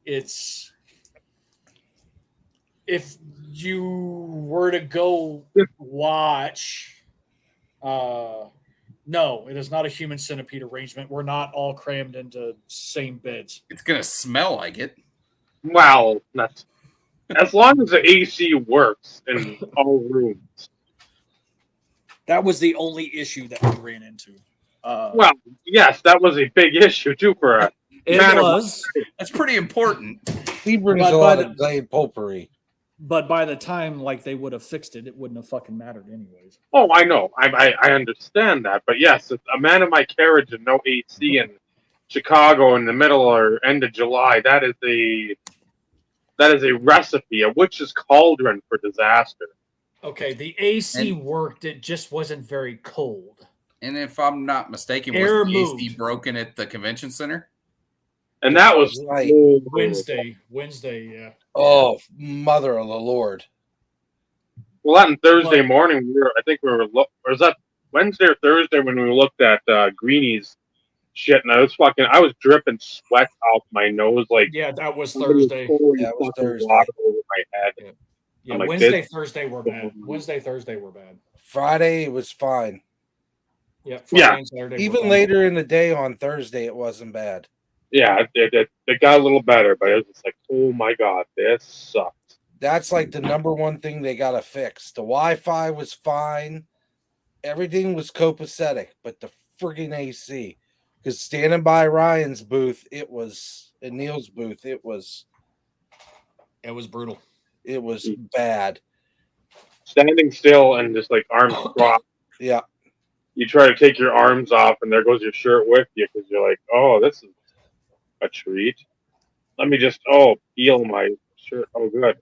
Speaker 2: It's, if you were to go watch, no, it is not a human centipede arrangement. We're not all crammed into same beds.
Speaker 3: It's gonna smell like it.
Speaker 1: Well, that's as long as the AC works in all rooms.
Speaker 2: That was the only issue that we ran into.
Speaker 1: Well, yes, that was a big issue too for a
Speaker 2: It
Speaker 1: man of-
Speaker 2: was,
Speaker 3: That's pretty important.
Speaker 4: He brings
Speaker 2: But
Speaker 4: a
Speaker 2: by
Speaker 4: lot
Speaker 2: the-
Speaker 4: of glade potpourri.
Speaker 2: but by the time like they would have fixed it, it wouldn't have fucking mattered anyways.
Speaker 1: Oh, I know. I understand that, but yes, a man in my carriage and no AC in Chicago in the middle or end of July. That is a recipe, a witch's cauldron for disaster.
Speaker 2: Okay, the AC
Speaker 3: And-
Speaker 2: worked. It just wasn't very cold.
Speaker 3: And if I'm not mistaken,
Speaker 2: Air
Speaker 3: was the AC
Speaker 2: moved.
Speaker 3: broken at the convention center?
Speaker 1: And that was
Speaker 4: Right.
Speaker 2: Wednesday, yeah.
Speaker 4: Oh, mother of the Lord.
Speaker 1: Well, that and Thursday
Speaker 2: But-
Speaker 1: morning, or was that Wednesday or Thursday when we looked at Greenie's shit, and I was dripping sweat out my nose like
Speaker 2: Yeah, that was
Speaker 1: somebody was
Speaker 2: Thursday.
Speaker 1: pouring
Speaker 4: Yeah, it was
Speaker 1: fucking
Speaker 4: Thursday.
Speaker 1: water over my head.
Speaker 2: Yeah,
Speaker 1: I'm like,
Speaker 2: Wednesday,
Speaker 1: this-
Speaker 2: Thursday were bad. Wednesday, Thursday were bad.
Speaker 4: Friday, it was fine.
Speaker 2: Yeah, Friday
Speaker 1: Yeah.
Speaker 2: and Saturday. were
Speaker 4: Even
Speaker 2: bad.
Speaker 4: later in the day on Thursday, it wasn't bad.
Speaker 1: Yeah, it got a little better, but it was just like, oh my god, this sucks.
Speaker 4: That's like the number one thing they got to fix. The Wi-Fi was fine. Everything was copacetic, but the friggin' AC. Because standing by Ryan's booth, and Neil's booth, it was
Speaker 2: brutal.
Speaker 4: bad.
Speaker 1: Standing still and just like arms crossed.
Speaker 4: Yeah.
Speaker 1: You try to take your arms off, and there goes your shirt with you because you're like, oh, this is a treat. Let me just peel my shirt. Oh, good.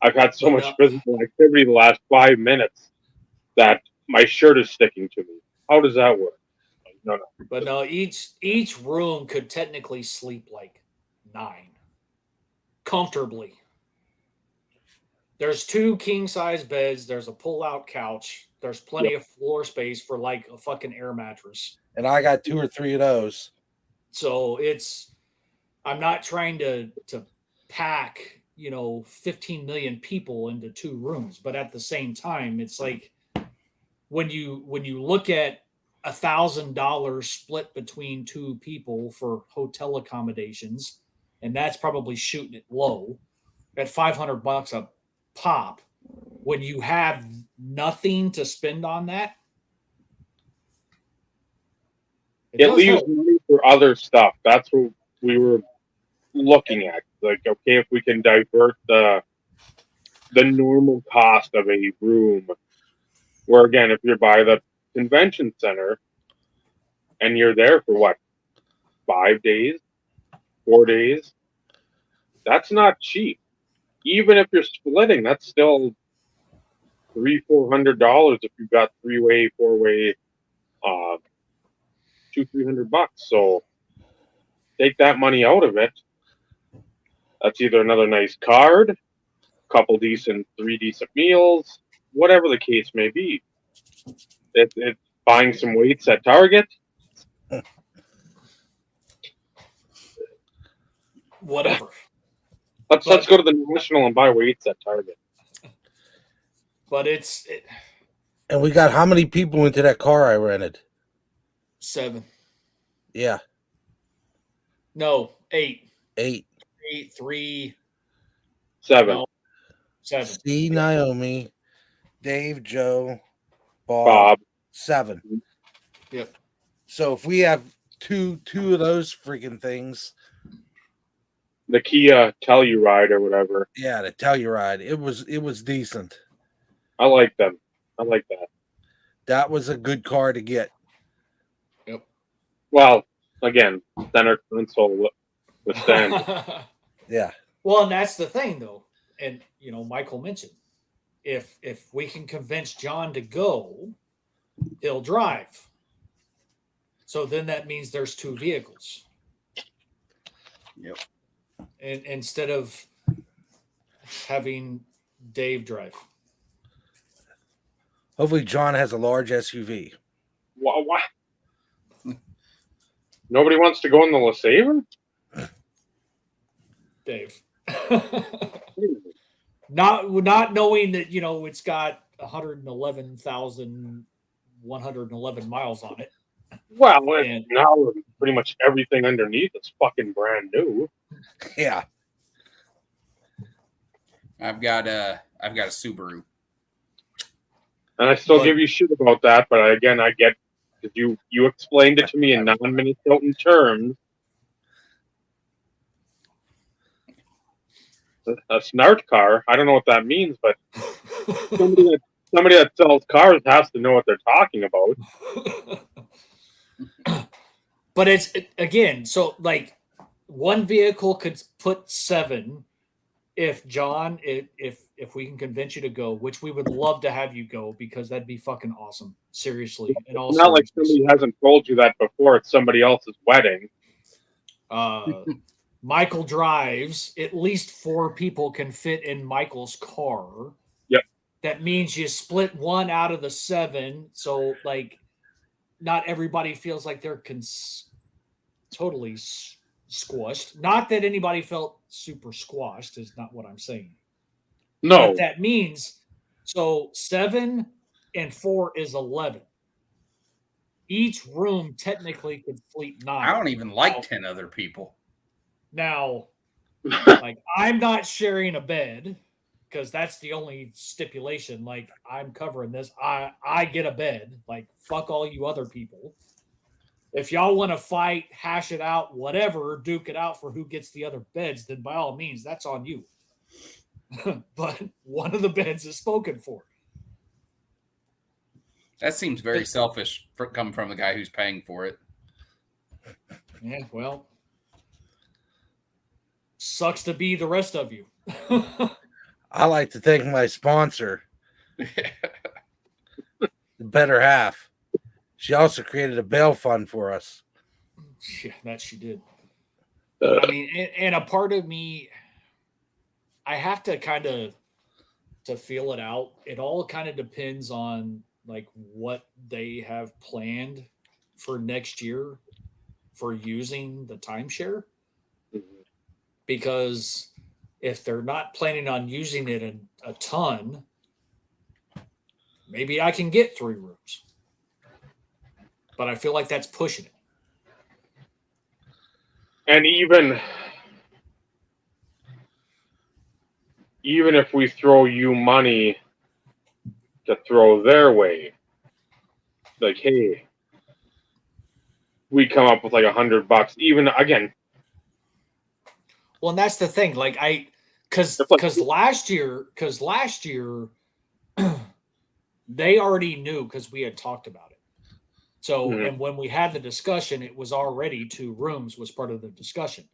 Speaker 1: I've had so much physical activity the last 5 minutes that my shirt is sticking to me. How does that work? No.
Speaker 2: But no, each room could technically sleep like 9 comfortably. There's 2 king size beds. There's a pull out couch. There's plenty of floor space for like a fucking air mattress.
Speaker 4: And I got 2 or 3 of those.
Speaker 2: So I'm not trying to pack 15 million people into 2 rooms, but at the same time, it's like when you look at $1,000 split between 2 people for hotel accommodations, and that's probably shooting it low at $500 a pop. When you have nothing to spend on that,
Speaker 1: it leaves money for other stuff. That's what we were looking at. Like, okay, if we can divert the normal cost of a room, where again, if you're by the convention center and you're there for what, 5 days, 4 days, that's not cheap. Even if you're splitting, that's still $300-$400 if you've got 3-way, 4-way, $200-$300. So take that money out of it. That's either another nice card, couple decent, 3 decent meals, whatever the case may be. It's buying some weights at Target.
Speaker 2: Whatever.
Speaker 1: Let's go to the National and buy weights at Target.
Speaker 2: But
Speaker 4: And we got how many people into that car I rented?
Speaker 2: 7.
Speaker 4: Yeah.
Speaker 2: No, 8.
Speaker 4: 8.
Speaker 2: 8, 3,
Speaker 1: 7.
Speaker 2: no, 7.
Speaker 4: Steve, Naomi, Dave, Joe,
Speaker 1: Bob.
Speaker 4: 7.
Speaker 2: Yep.
Speaker 4: So if we have two of those freaking things,
Speaker 1: The Kia Telluride or whatever.
Speaker 4: yeah, the Telluride, it was decent.
Speaker 1: I like them. I like that.
Speaker 4: That was a good car to get.
Speaker 2: Yep.
Speaker 1: Well, again, center console withstand.
Speaker 4: Yeah.
Speaker 2: Well, and that's the thing, though. And Michael mentioned, if we can convince John to go, he'll drive. So then that means there's 2 vehicles.
Speaker 3: Yep.
Speaker 2: And instead of having Dave drive.
Speaker 4: Hopefully John has a large SUV.
Speaker 1: What? Nobody wants to go in the LeSabre?
Speaker 2: Dave. Not knowing that it's got 111,111 miles on it.
Speaker 1: Well,
Speaker 2: And-
Speaker 1: now pretty much everything underneath is fucking brand new.
Speaker 4: Yeah.
Speaker 3: I've got a Subaru.
Speaker 1: And I still
Speaker 2: But-
Speaker 1: give you shit about that, but I get because you explained it to me in non-Minnesotan terms. A snart car. I don't know what that means, but somebody that sells cars has to know what they're talking about.
Speaker 2: But it's again, so like one vehicle could put 7 if John, if we can convince you to go, which we would love to have you go because that'd be fucking awesome. Seriously. And
Speaker 1: It's not like somebody hasn't told you that before. It's somebody else's wedding.
Speaker 2: Michael drives. At least 4 people can fit in Michael's car.
Speaker 1: Yep.
Speaker 2: That means you split 1 out of the 7. So like not everybody feels like they're totally squashed. Not that anybody felt super squashed is not what I'm saying.
Speaker 1: No.
Speaker 2: But that means, so 7 and 4 is 11. Each room technically could sleep 9.
Speaker 3: I don't even like 10 other people.
Speaker 2: Now, like I'm not sharing a bed because that's the only stipulation. Like I'm covering this. I get a bed. Like fuck all you other people. If y'all want to fight, hash it out, whatever, duke it out for who gets the other beds, then by all means, that's on you. But one of the beds is spoken for.
Speaker 3: That seems very selfish coming from the guy who's paying for it.
Speaker 2: Yeah, well, sucks to be the rest of you.
Speaker 4: I like to thank my sponsor, the Better Half. She also created a bail fund for us.
Speaker 2: Yeah, that she did. I mean, and a part of me, I have to kind of to feel it out. It all kind of depends on like what they have planned for next year for using the timeshare. Because if they're not planning on using it a ton, maybe I can get 3 rooms. But I feel like that's pushing it.
Speaker 1: And even if we throw you money to throw their way, like, hey, we come up with like $100. Even again,
Speaker 2: Well, and that's the thing. Like
Speaker 1: it's like,
Speaker 2: because last year they already knew because we had talked about it. So,
Speaker 1: Mhm.
Speaker 2: and when we had the discussion, it was already 2 rooms was part of the discussion.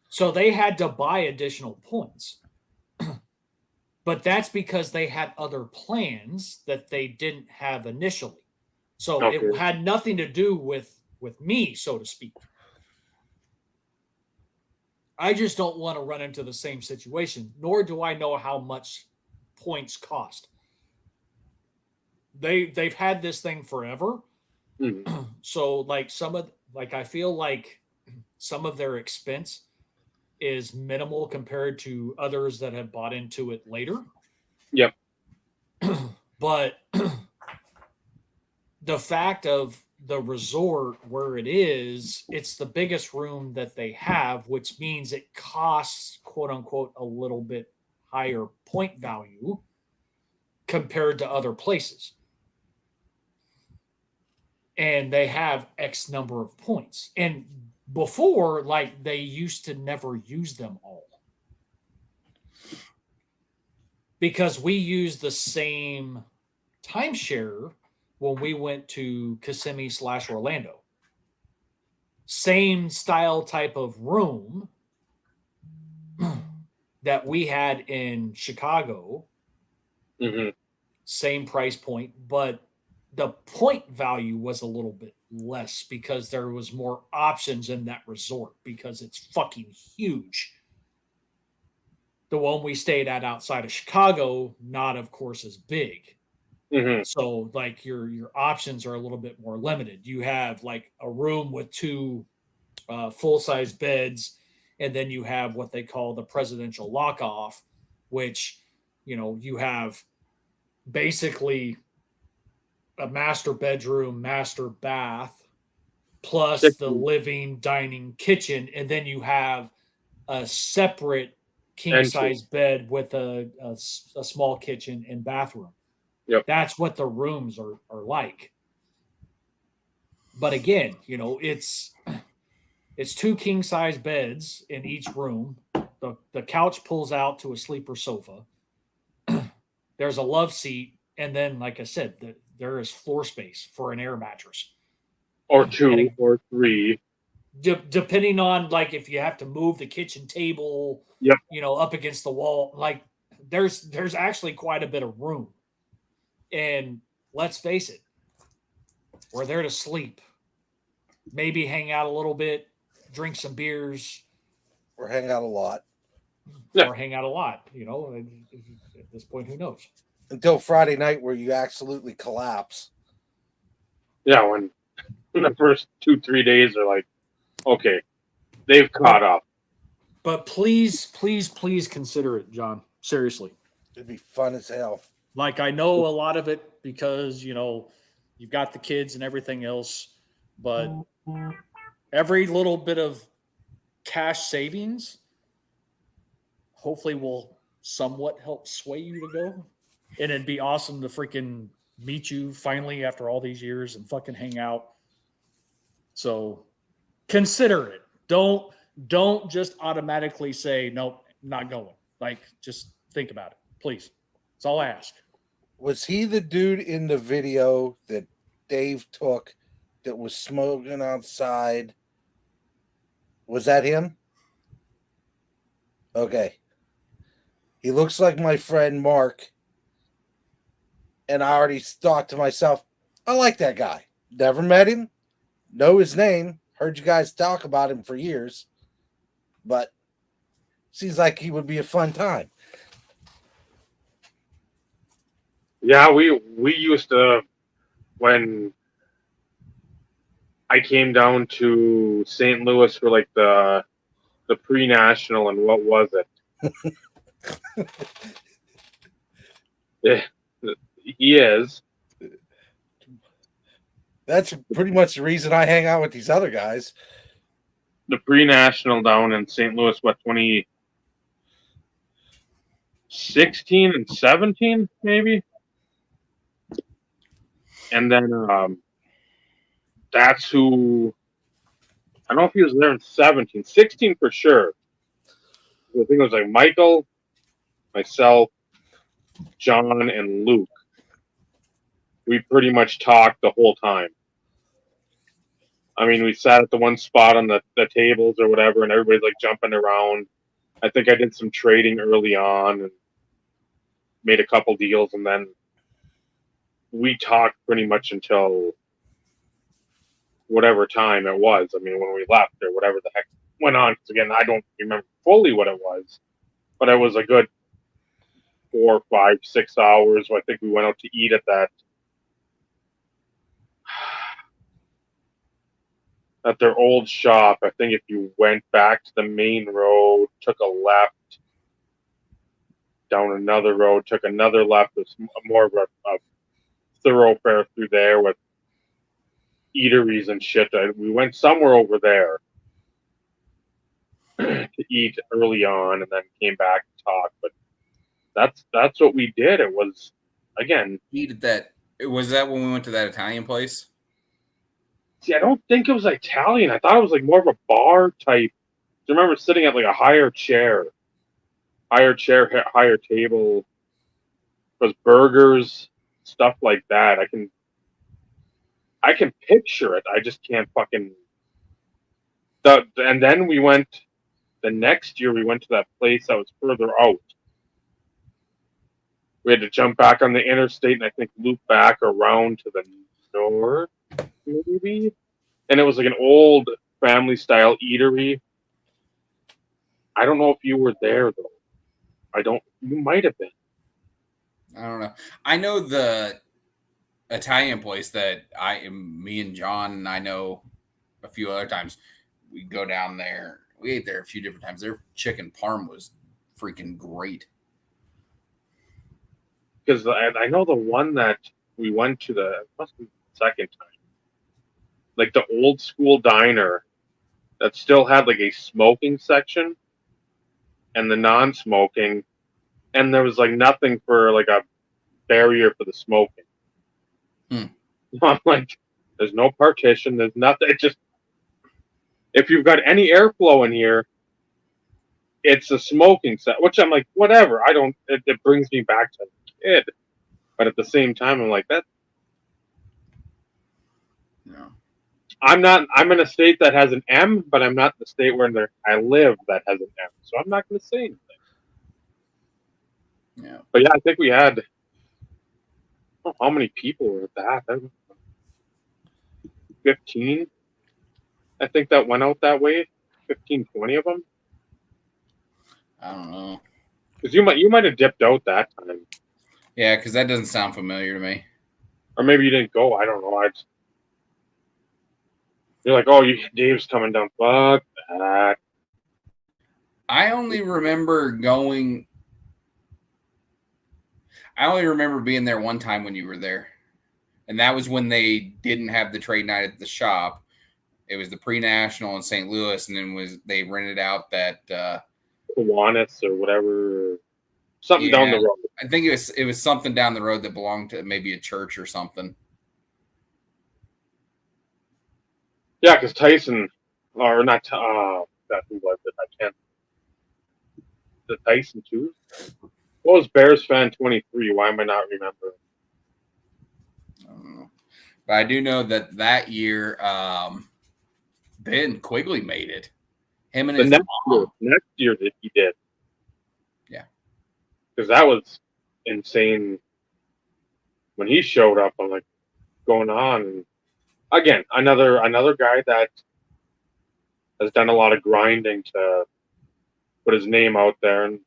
Speaker 2: So they had to buy additional points. But that's because they had other plans that they didn't have initially. So
Speaker 1: okay,
Speaker 2: it had nothing to do with me, so to speak. I just don't want to run into the same situation, nor do I know how much points cost. They've had this thing forever.
Speaker 1: Mhm.
Speaker 2: So like I feel like some of their expense is minimal compared to others that have bought into it later.
Speaker 1: Yep.
Speaker 2: But the fact of the resort where it is, it's the biggest room that they have, which means it costs, quote unquote, a little bit higher point value compared to other places. And they have X number of points. And before, like, they used to never use them all because we used the same timeshare when we went to Kissimmee / Orlando. Same style type of room that we had in Chicago,
Speaker 1: Hmm.
Speaker 2: same price point, but the point value was a little bit less because there was more options in that resort because it's fucking huge. The one we stayed at outside of Chicago, not of course as big.
Speaker 1: Hmm.
Speaker 2: So like your options are a little bit more limited. You have like a room with 2 full size beds, and then you have what they call the presidential lock off, which you have basically a master bedroom, master bath, plus the living, dining, kitchen, and then you have a separate king
Speaker 1: Entry.
Speaker 2: size bed with a small kitchen and bathroom.
Speaker 1: Yep.
Speaker 2: That's what the rooms are like. But again, it's 2 king size beds in each room. The couch pulls out to a sleeper sofa. There's a love seat, and then, like I said, there is floor space for an air mattress.
Speaker 1: Or
Speaker 2: And
Speaker 1: 2 or 3.
Speaker 2: depending on like if you have to move the kitchen table,
Speaker 1: Yep.
Speaker 2: up against the wall, like there's actually quite a bit of room. And let's face it, we're there to sleep, maybe hang out a little bit, drink some beers,
Speaker 4: Or hang out a lot
Speaker 1: Yeah.
Speaker 2: or hang out a lot. At this point, who knows?
Speaker 4: until Friday night where you absolutely collapse.
Speaker 1: Yeah, when the first 2-3 days are like, okay, they've caught up.
Speaker 2: But please, please, please consider it, John. Seriously.
Speaker 4: It'd be fun as hell.
Speaker 2: Like I know a lot of it because you've got the kids and everything else, but every little bit of cash savings hopefully will somewhat help sway you to go. And it'd be awesome to freaking meet you finally after all these years and fucking hang out. So consider it. Don't just automatically say nope, not going. Like just think about it, please. That's all I ask.
Speaker 4: Was he the dude in the video that Dave took that was smoking outside? Was that him? Okay. He looks like my friend Mark. And I already thought to myself, I like that guy. Never met him. Know his name. Heard you guys talk about him for years. But seems like he would be a fun time.
Speaker 1: Yeah, we used to, when I came down to St. Louis for like the pre-national and what was it? Yeah, he is.
Speaker 4: That's pretty much the reason I hang out with these other guys.
Speaker 1: The pre-national down in St. Louis, what, 2016 and 17, maybe? And then that's who, I don't know if he was there in 17. 16 for sure. I think it was like Michael, myself, John, and Luke. We pretty much talked the whole time. I mean, we sat at the one spot on the tables or whatever, and everybody's like jumping around. I think I did some trading early on and made a couple deals, and then we talked pretty much until whatever time it was. I mean, when we left or whatever the heck went on. Because again, I don't remember fully what it was, but it was a good 4, 5, 6 hours. I think we went out to eat at their old shop. I think if you went back to the main road, took a left down another road, took another left, it's more of a thoroughfare through there with eateries and shit. We went somewhere over there to eat early on, and then came back to talk. But that's what we did. It was, again,
Speaker 3: Eat at that. Was that when we went to that Italian place?
Speaker 1: see, I don't think it was Italian. I thought it was like more of a bar type. I remember sitting at like a higher table. It was burgers, stuff like that. I can picture it. I just can't fucking. And then we went. The next year we went to that place that was further out. We had to jump back on the interstate and I think loop back around to the north, maybe. And it was like an old family style eatery. I don't know if you were there though. You might have been.
Speaker 3: I don't know. I know the Italian place that me and John, and I know a few other times we go down there. We ate there a few different times. Their chicken parm was freaking great.
Speaker 1: Because I know the one that we went to, it must be the second time. Like the old school diner that still had like a smoking section and the non-smoking, and there was like nothing for like a barrier for the smoking. I'm like, there's no partition, there's nothing. It just, if you've got any airflow in here, it's a smoking set, which I'm like, whatever. It brings me back to a kid. But at the same time, I'm like, that.
Speaker 3: No.
Speaker 1: I'm in a state that has an M, but I'm not in the state where I live that has an M. So I'm not going to say anything.
Speaker 3: Yeah.
Speaker 1: But yeah, I think we had, I don't know how many people were at that. 15. I think that went out that way. 15, 20 of them.
Speaker 3: I don't know.
Speaker 1: Because you might have dipped out that time.
Speaker 3: Yeah, because that doesn't sound familiar to me.
Speaker 1: Or maybe you didn't go. I don't know. You're like, oh, Dave's coming down. Fuck that.
Speaker 3: I only remember being there one time when you were there. And that was when they didn't have the trade night at the shop. It was the pre-national in St. Louis, and then they rented out that
Speaker 1: Kiwanis or whatever. Something down the road.
Speaker 3: I think it was something down the road that belonged to maybe a church or something.
Speaker 1: Yeah, because Tyson, or not, that who was it? I can't. The Tyson too. What was Bears fan 23? Why am I not remembering?
Speaker 3: I don't know. But I do know that year, Ben Quigley made it. Him and his mom.
Speaker 1: Next year that he did.
Speaker 3: Yeah.
Speaker 1: Because that was insane. When he showed up, I'm like, going on. And again, another guy that has done a lot of grinding to put his name out there, and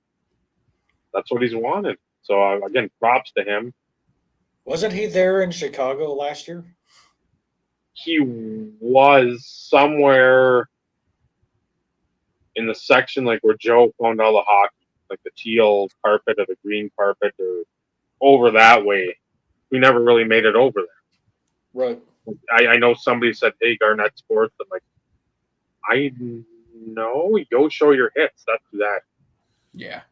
Speaker 1: that's what he's wanted. So again, props to him.
Speaker 2: Wasn't he there in Chicago last year?
Speaker 1: He was somewhere in the section like where Joe found all the hockey. like the teal carpet or the green carpet or over that way. We never really made it over
Speaker 2: Right.
Speaker 1: there. I know somebody said, "Hey, Garnett Sports," I'm like, I know, go show your hits. That's that.
Speaker 3: Yeah.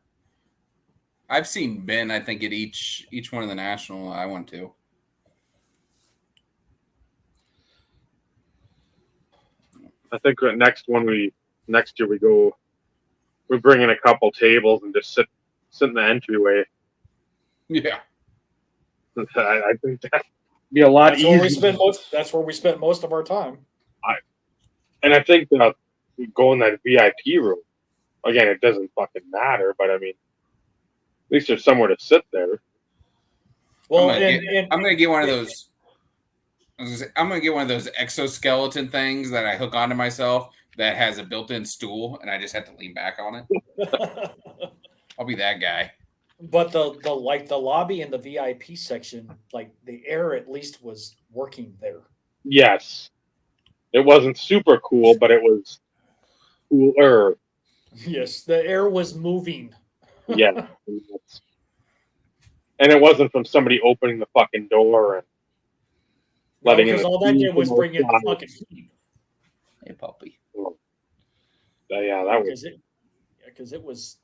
Speaker 3: I've seen Ben, I think, at each one of the national I went to.
Speaker 1: I think next year we go. We bring in a couple tables and just sit in the entryway.
Speaker 3: Yeah.
Speaker 1: I think that'd be a lot easier.
Speaker 2: That's where we spent most of our time.
Speaker 1: And I think we go in that VIP room. Again, it doesn't fucking matter, but I mean, at least there's somewhere to sit there.
Speaker 2: Well,
Speaker 3: I'm gonna get one of those. I'm gonna get one of those exoskeleton things that I hook onto myself that has a built-in stool, and I just have to lean back on it. I'll be that guy.
Speaker 2: But the lobby and the VIP section, like the air at least was working there.
Speaker 1: Yes, it wasn't super cool, but it was cooler.
Speaker 2: Yes, the air was moving.
Speaker 1: Yeah, and it wasn't from somebody opening the fucking door and letting
Speaker 2: because all that did was bring in the fucking heat.
Speaker 3: Hey, puppy.
Speaker 1: Yeah, that was
Speaker 2: because it was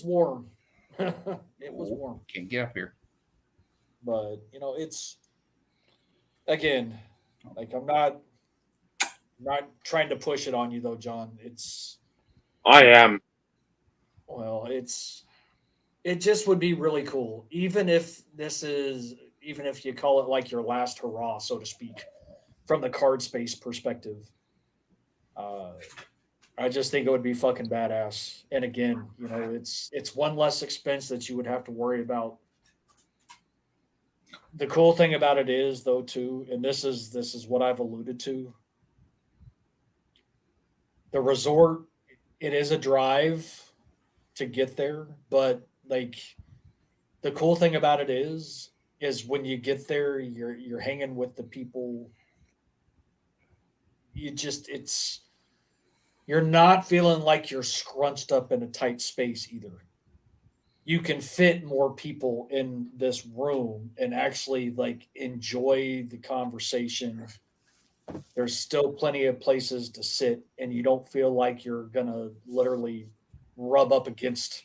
Speaker 2: warm. It was warm.
Speaker 3: Can't get up here.
Speaker 2: But it's again, like I'm not trying to push it on you though, John.
Speaker 1: I am.
Speaker 2: Well, it just would be really cool, even if you call it like your last hurrah, so to speak, from the card space perspective. I just think it would be fucking badass. And again, it's one less expense that you would have to worry about. The cool thing about it is, though, too, and this is what I've alluded to. The resort, it is a drive to get there, but like the cool thing about it is when you get there, you're hanging with the people. You're not feeling like you're scrunched up in a tight space either. You can fit more people in this room and actually like enjoy the conversation. There's still plenty of places to sit, and you don't feel like you're gonna literally rub up against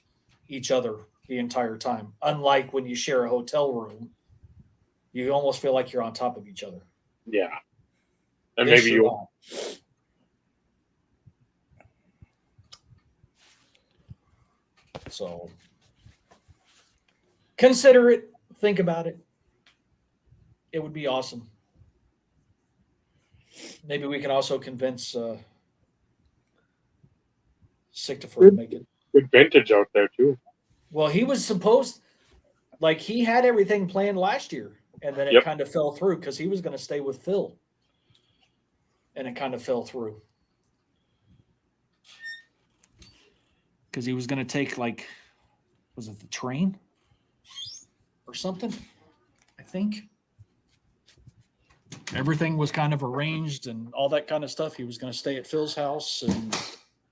Speaker 2: each other the entire time. Unlike when you share a hotel room, you almost feel like you're on top of each other.
Speaker 1: Yeah, and
Speaker 2: This
Speaker 1: maybe
Speaker 2: you're
Speaker 1: you.
Speaker 2: not. So consider it. Think about it. It would be awesome. Maybe we can also convince Sictifer to make it.
Speaker 1: Good vintage out there too.
Speaker 2: Well, he was supposed, like he had everything planned last year, and then it kind of fell through because he was going to stay with Phil, and it kind of fell through because he was going to take was it the train or something? I think everything was kind of arranged and all that kind of stuff. He was going to stay at Phil's house, and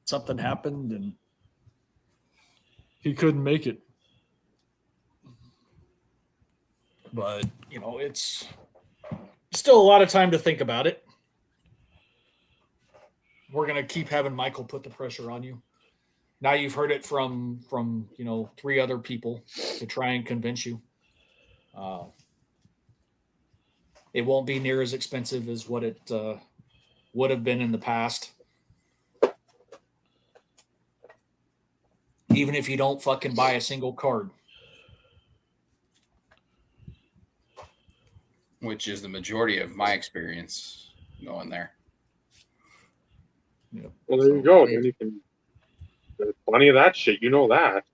Speaker 2: something happened, and he couldn't make it. But, it's still a lot of time to think about it. We're going to keep having Michael put the pressure on you. Now you've heard it from 3 other people to try and convince you. It won't be near as expensive as what it would have been in the past. Even if you don't fucking buy a single card.
Speaker 3: Which is the majority of my experience going there.
Speaker 2: Yep.
Speaker 1: Well, there you go. Then you can. There's plenty of that shit. You know that.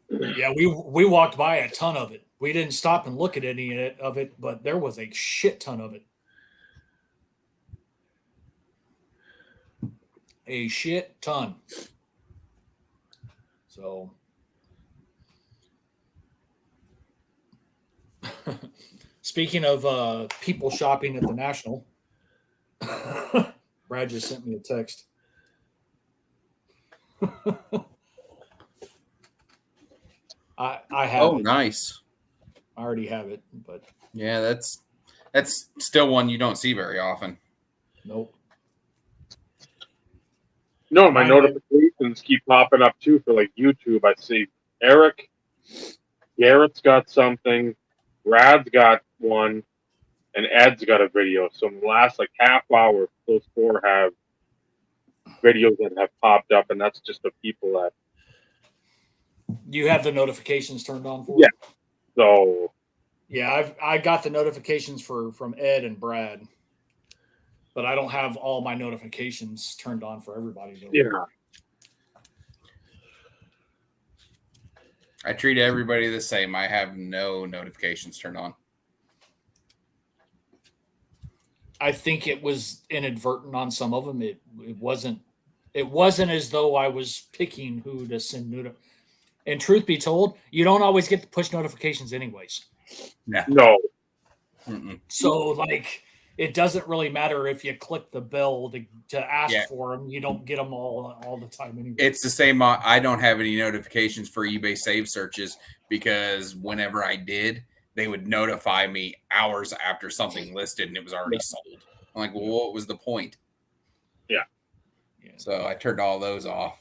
Speaker 2: Yeah, we walked by a ton of it. We didn't stop and look at any of it, but there was a shit ton of it. A shit ton. So, speaking of people shopping at the National, Brad just sent me a text. I have
Speaker 3: Oh,
Speaker 2: it.
Speaker 3: nice.
Speaker 2: I already have it, but
Speaker 3: Yeah, that's still one you don't see very often.
Speaker 2: nope.
Speaker 1: No, my
Speaker 2: Mine-
Speaker 1: notifications keep popping up too for like YouTube. I see Eric, Garrett's got something, Brad's got one, and Ed's got a video. So in the last like half hour, those four have videos that have popped up, and that's just the people that.
Speaker 2: You have the notifications turned on for
Speaker 1: Yeah.
Speaker 2: it?
Speaker 1: So
Speaker 2: Yeah, I got the notifications from Ed and Brad, but I don't have all my notifications turned on for everybody though.
Speaker 1: yeah,
Speaker 3: I treat everybody the same. I have no notifications turned on.
Speaker 2: I think it was inadvertent on some of them. It wasn't as though I was picking who to send And truth be told, you don't always get the push notifications anyways.
Speaker 1: no,
Speaker 3: Mm-mm.
Speaker 2: So like it doesn't really matter if you click the bell to ask
Speaker 3: Yeah.
Speaker 2: for them. You don't get them all the time anyway.
Speaker 3: It's the same. I don't have any notifications for eBay save searches because whenever I did, they would notify me hours after something listed and it was already sold. I'm like, well, what was the point?
Speaker 1: Yeah.
Speaker 3: So I turned all those off.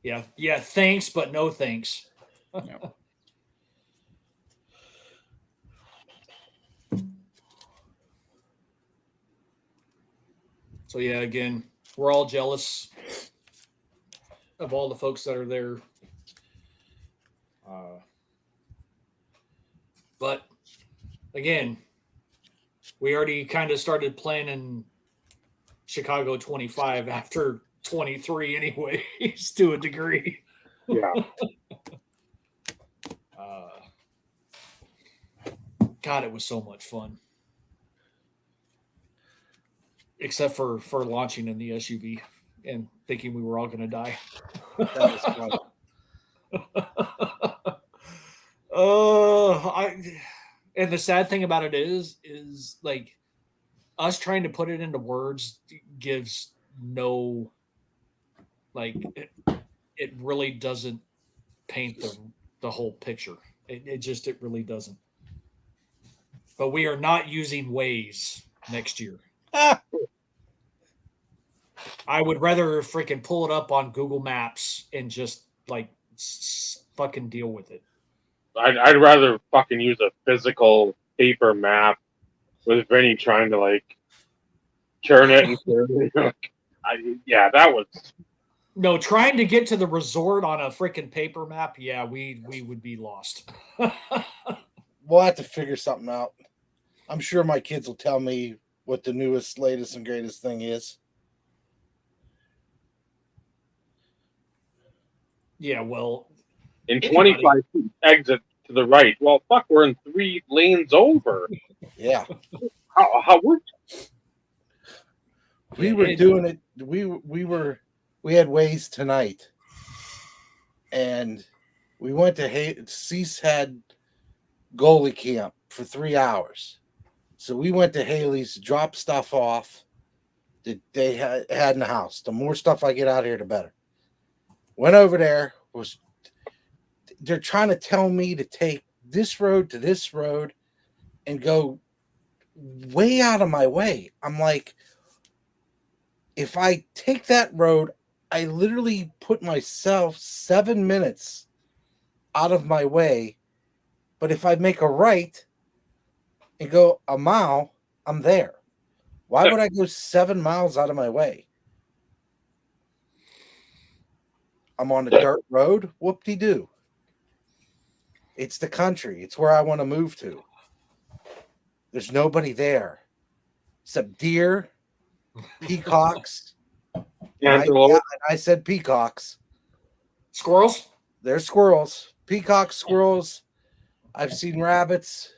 Speaker 2: Yeah. Thanks, but no thanks.
Speaker 3: Yep.
Speaker 2: So yeah, again, we're all jealous of all the folks that are there. But again, we already kind of started planning Chicago 25 after 23 anyways, to a degree.
Speaker 1: yeah.
Speaker 2: God, it was so much fun. Except for launching in the SUV and thinking we were all going to die.
Speaker 4: That was fun.
Speaker 2: And the sad thing about it is like us trying to put it into words gives no, like it really doesn't paint the whole picture. It really doesn't. But we are not using Waze next year. I would rather freaking pull it up on Google Maps and just like fucking deal with it.
Speaker 1: I'd rather fucking use a physical paper map with Vinny trying to like turn it and turn it. Yeah, that was.
Speaker 2: No, trying to get to the resort on a freaking paper map, yeah, we would be lost.
Speaker 4: We'll have to figure something out. I'm sure my kids will tell me what the newest, latest, and greatest thing is.
Speaker 2: Yeah, well,
Speaker 1: In
Speaker 2: anybody-
Speaker 1: 25 feet, exit to the right. Well, fuck, we're in 3 lanes over.
Speaker 4: Yeah.
Speaker 1: How would
Speaker 4: We were doing it. We had Waze tonight, and we went to Cease had goalie camp for 3 hours. So we went to Haley's, dropped stuff off that they had in the house. The more stuff I get out here, the better. Went over there. They're trying to tell me to take this road to this road and go way out of my way. I'm like, if I take that road, I literally put myself 7 minutes out of my way. But if I make a right and go a mile, I'm there. Why would I go 7 miles out of my way? I'm on a dirt road. Whoop-de-doo. It's the country. It's where I want to move to. There's nobody there except deer, peacocks.
Speaker 1: Antelope.
Speaker 4: I said peacocks.
Speaker 2: Squirrels?
Speaker 4: They're squirrels. Peacocks, squirrels. I've seen rabbits.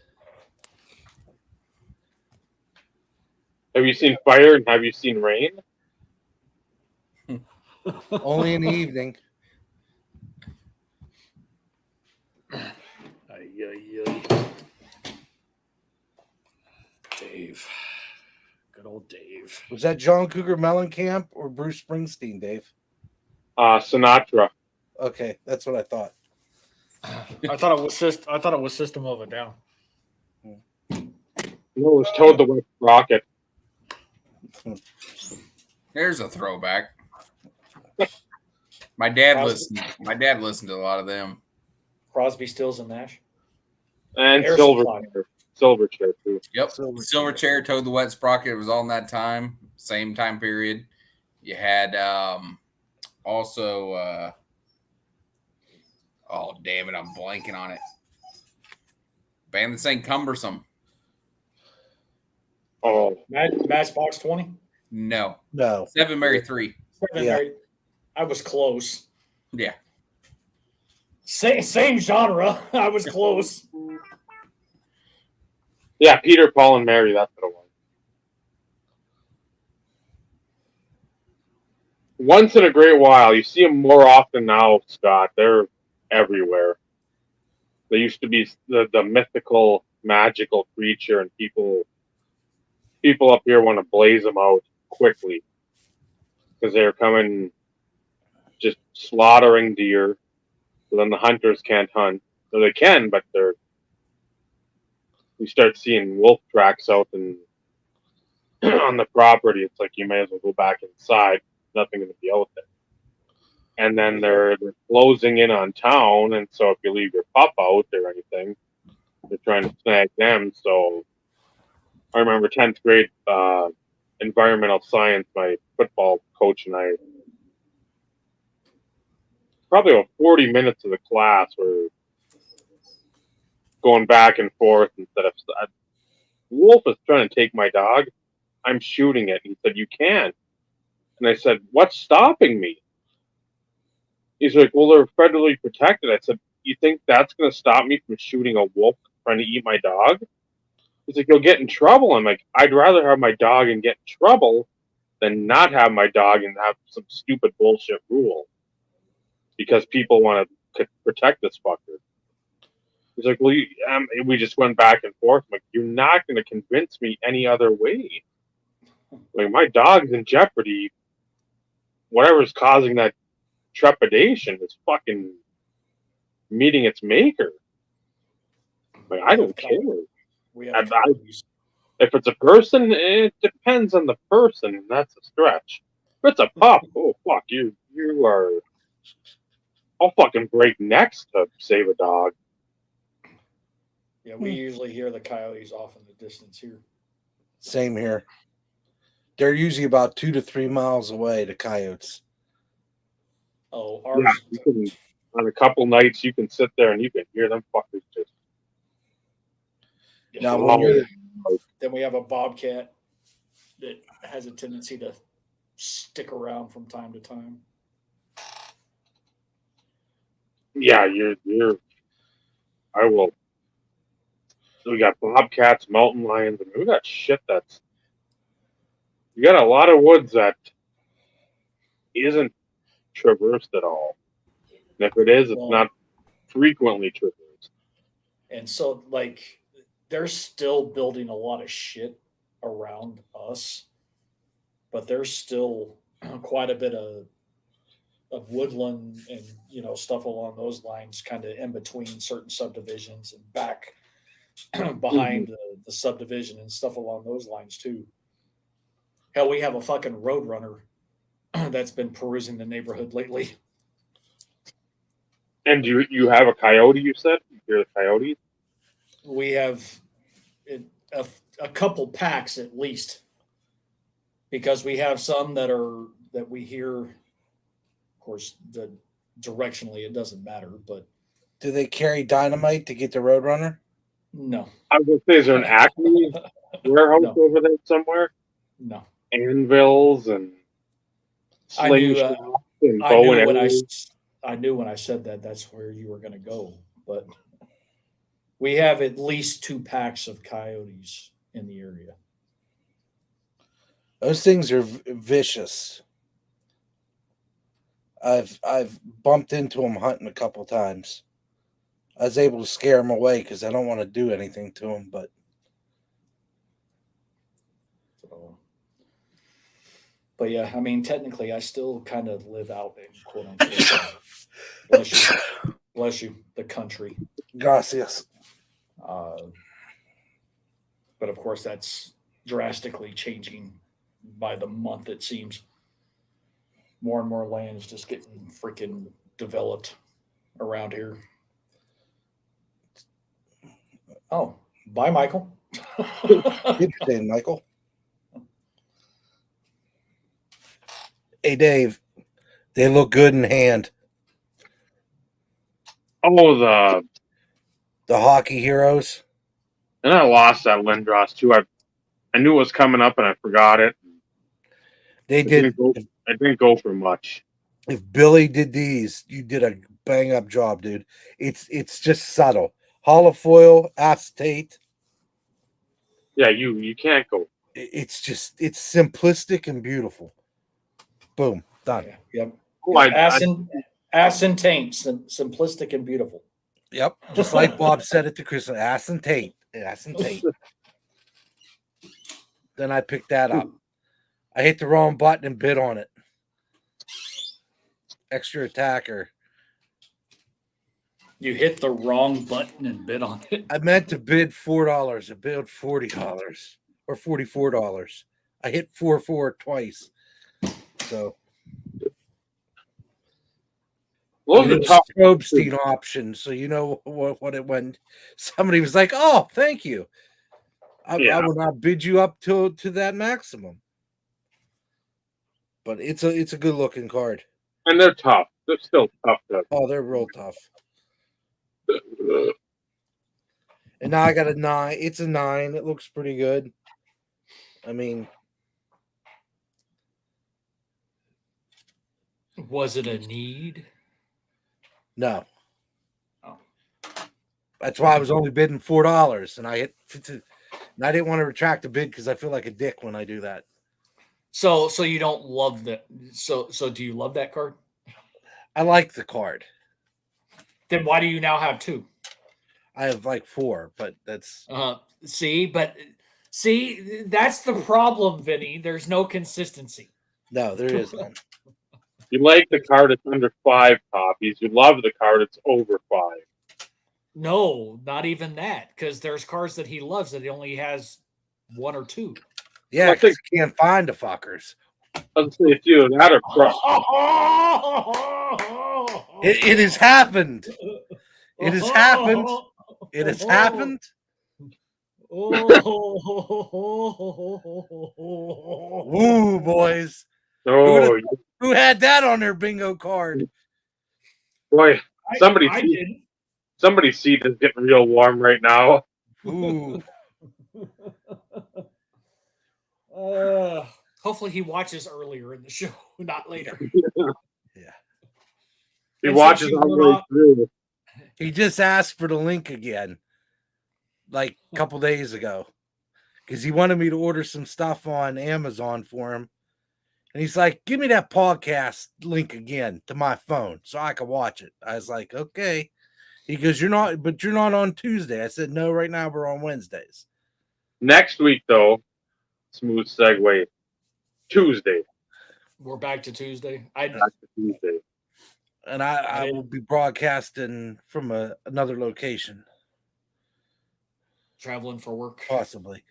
Speaker 1: Have you seen fire and have you seen rain?
Speaker 4: Only in the evening.
Speaker 2: Dave. Good old Dave.
Speaker 4: Was that John Cougar Mellencamp or Bruce Springsteen, Dave?
Speaker 1: Sinatra.
Speaker 4: Okay, that's what I thought.
Speaker 2: I thought it was System of a Down.
Speaker 1: No, it was Toad the Wet Rocket.
Speaker 3: There's a throwback. My dad listened to a lot of them.
Speaker 2: Crosby, Stills, and Nash.
Speaker 1: And
Speaker 2: Air
Speaker 1: Silverchair.
Speaker 2: Supply.
Speaker 1: Silverchair, too.
Speaker 3: Yep.
Speaker 4: Silverchair.
Speaker 3: Silverchair, Toad the Wet Sprocket was all in that time, same time period. You had also oh damn it, I'm blanking on it. Band that sang Cumbersome.
Speaker 1: Oh,
Speaker 2: Matchbox 20.
Speaker 3: No.
Speaker 4: No.
Speaker 3: 7 Mary 3.
Speaker 4: Yeah.
Speaker 2: I was close.
Speaker 3: Yeah.
Speaker 2: Same genre. I was close.
Speaker 1: yeah, Peter, Paul, and Mary. That's what it was. Once in a great while. You see them more often now, Scott. They're everywhere. They used to be the mythical, magical creature, and people up here want to blaze them out quickly because they're coming, just slaughtering deer. So then the hunters can't hunt. So they can, but you start seeing wolf tracks out and on the property. It's like you may as well go back inside. Nothing going to be out there. And then they're closing in on town, and so if you leave your pup out or anything, they're trying to snag them. So I remember 10th grade environmental science, my football coach and I, probably about 40 minutes of the class were going back and forth instead of wolf is trying to take my dog. I'm shooting it. And he said, you can't. And I said, what's stopping me? He's like, well, they're federally protected. I said, you think that's going to stop me from shooting a wolf trying to eat my dog? He's like, you'll get in trouble. I'm like, I'd rather have my dog and get in trouble than not have my dog and have some stupid bullshit rule because people want to protect this fucker. He's like, well, we just went back and forth. I'm like, you're not going to convince me any other way. Like, my dog's in jeopardy. Whatever's causing that trepidation is fucking meeting its maker. Like, I don't care.
Speaker 2: We have
Speaker 1: If it's a person, it depends on the person, and that's a stretch. If it's a pup, oh fuck, you are. I'll fucking break necks to save a dog.
Speaker 2: Yeah, we usually hear the coyotes off in the distance here.
Speaker 4: Same here. They're usually about 2 to 3 miles away, the coyotes.
Speaker 2: Oh,
Speaker 1: Yeah,
Speaker 2: ours.
Speaker 1: you can, on a couple nights, you can sit there and you can hear them fuckers just.
Speaker 2: Yeah.
Speaker 4: Now, when you're
Speaker 2: Then we have a bobcat that has a tendency to stick around from time to time.
Speaker 1: Yeah, you're. I will. We got bobcats, mountain lions, and we got shit that's. You got a lot of woods that isn't traversed at all. And if it is, it's not frequently traversed.
Speaker 2: And so, like, they're still building a lot of shit around us, but there's still quite a bit of woodland and stuff along those lines, kind of in between certain subdivisions and back behind the subdivision and stuff along those lines too. Hell, we have a fucking roadrunner that's been perusing the neighborhood lately.
Speaker 1: And you have a coyote, you said? You hear the coyotes?
Speaker 2: We have a couple packs at least, because we have some that we hear. Of course, directionally it doesn't matter, but
Speaker 4: do they carry dynamite to get the roadrunner?
Speaker 2: no.
Speaker 1: I was gonna say, is there an Acme warehouse over there somewhere?
Speaker 2: No.
Speaker 1: Anvils and slingshots and bow and arrows.
Speaker 2: I knew when I said that that's where you were going to go, but we have at least 2 packs of coyotes in the area.
Speaker 4: Those things are vicious. I've bumped into them hunting a couple times. I was able to scare them away because I don't want to do anything to them, but
Speaker 2: But yeah, I mean, technically, I still kind of live out in quote unquote. Bless you, bless you, the country.
Speaker 4: Gracias.
Speaker 2: Uh, but of course, that's drastically changing by the month. It seems more and more land is just getting freaking developed around here. Oh, bye, Michael.
Speaker 4: Interesting, Michael. Hey, Dave. They look good in hand.
Speaker 1: Oh,
Speaker 4: The hockey heroes.
Speaker 1: and I lost that Lindros too. I knew it was coming up and I forgot it.
Speaker 4: They did.
Speaker 1: I didn't go for much.
Speaker 4: If Billy did these, you did a bang up job, dude. It's just subtle. Holofoil, acetate.
Speaker 1: Yeah, you can't go.
Speaker 4: It's simplistic and beautiful. Boom, done.
Speaker 2: Yeah, yep.
Speaker 1: Oh,
Speaker 2: Ass and taint, simplistic and beautiful.
Speaker 4: Yep, just like Bob said it to Chris, ass and taint. Then I picked that up. I hit the wrong button and bid on it. Extra attacker.
Speaker 2: You hit the wrong button and bid on it.
Speaker 4: I meant to bid $4. I bid $40 or $44. I hit 4 twice. So
Speaker 1: Those
Speaker 4: it
Speaker 1: are
Speaker 4: was
Speaker 1: tough.
Speaker 4: Probstein option, so you know what it went. Somebody was like, "Oh, thank you. I will not bid you up to that maximum." But it's a good looking card.
Speaker 1: And they're tough. They're still tough.
Speaker 4: Oh, they're real tough. And now I got a 9. It's a 9. It looks pretty good. I mean,
Speaker 2: Was it a need?
Speaker 4: no.
Speaker 2: Oh.
Speaker 4: That's why I was only bidding $4, and I hit. And I didn't want to retract the bid because I feel like a dick when I do that.
Speaker 2: So you don't love that. So do you love that card?
Speaker 4: I like the card.
Speaker 2: Then why do you now have 2?
Speaker 4: I have like 4, but that's
Speaker 2: see, that's the problem, Vinny. There's no consistency.
Speaker 4: no, there is none.
Speaker 1: You like the card that's under 5 copies. You love the card that's over 5.
Speaker 2: No, not even that, because there's cards that he loves that he only has 1 or 2.
Speaker 4: Yeah, because you can't find the fuckers.
Speaker 1: Let's say it's either that or
Speaker 4: It has happened. It has happened. It has happened. Woo, boys.
Speaker 1: Oh,
Speaker 4: Who had that on their bingo card?
Speaker 1: boy, somebody's seat is getting real warm right now.
Speaker 4: Ooh.
Speaker 2: Hopefully he watches earlier in the show, not later.
Speaker 4: Yeah.
Speaker 1: He watches all the way through.
Speaker 4: He just asked for the link again, like a couple days ago, because he wanted me to order some stuff on Amazon for him. And he's like, give me that podcast link again to my phone so I can watch it. I was like, okay. He goes, you're not on Tuesday. I said, no, right now we're on Wednesdays.
Speaker 1: Next week, though, smooth segue, Tuesday.
Speaker 2: We're back to Tuesday.
Speaker 1: Tuesday.
Speaker 4: And I will be broadcasting from another location.
Speaker 2: Traveling for work.
Speaker 4: Possibly.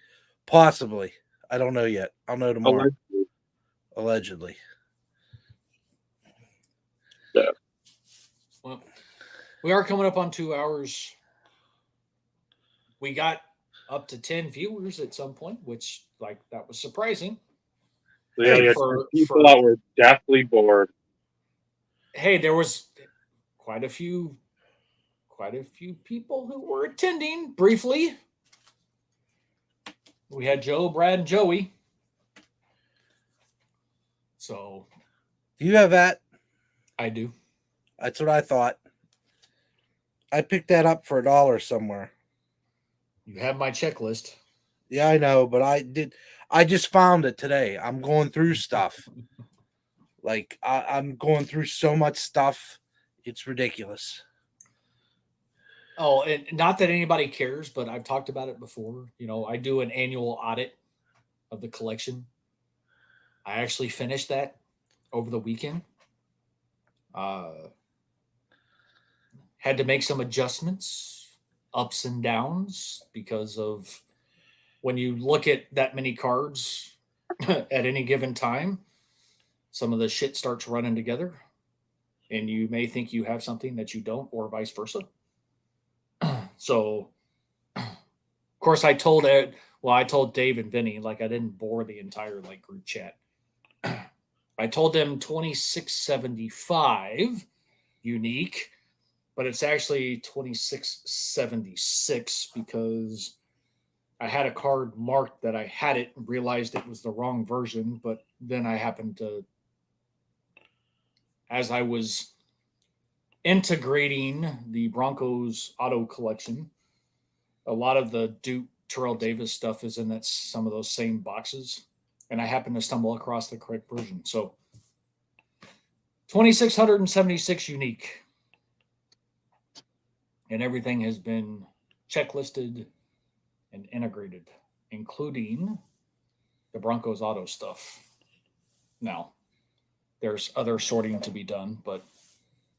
Speaker 4: I don't know yet. I'll know tomorrow. Allegedly.
Speaker 1: Yeah.
Speaker 2: Well, we are coming up on 2 hours. We got up to 10 viewers at some point, which that was surprising.
Speaker 1: So, yeah, people that were deathly bored.
Speaker 2: Hey, there was quite a few people who were attending briefly. We had Joe, Brad, and Joey. So,
Speaker 4: do you have that?
Speaker 2: I do.
Speaker 4: That's what I thought. I picked that up for $1 somewhere.
Speaker 2: You have my checklist.
Speaker 4: Yeah, I know, but I just found it today. I'm going through stuff. I'm going through so much stuff. It's ridiculous.
Speaker 2: Oh, and not that anybody cares, but I've talked about it before. I do an annual audit of the collection. I actually finished that over the weekend. Had to make some adjustments, ups and downs, because of when you look at that many cards at any given time, some of the shit starts running together, and you may think you have something that you don't, or vice versa. So, of course, I told Ed, well, I told Dave and Vinny, like I didn't bore the entire like group chat. I told them 2675 unique, but it's actually 2676 because I had a card marked that I had it and realized it was the wrong version. But then I happened to, as I was integrating the Broncos auto collection, a lot of the Duke Terrell Davis stuff is in that some of those same boxes, and I happened to stumble across the correct version. So 2676 unique, and everything has been checklisted and integrated, including the Broncos auto stuff. Now, there's other sorting to be done, but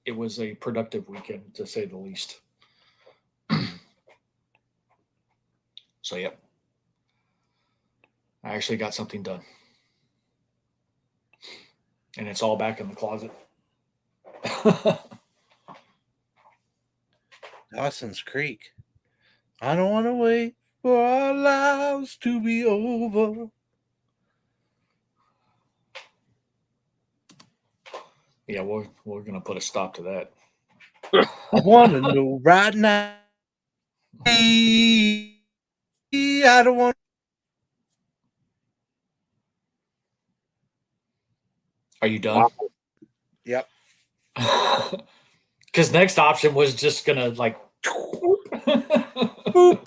Speaker 2: it was a productive weekend to say the least. So, yep. I actually got something done. And it's all back in the closet.
Speaker 4: Dawson's Creek. I don't want to wait for our lives to be over.
Speaker 2: Yeah, we're going to put a stop to that.
Speaker 4: I want to know right now. I don't want.
Speaker 2: Are you done?
Speaker 1: Wow.
Speaker 4: Yep.
Speaker 2: Because next option was just going to like.
Speaker 4: Boop.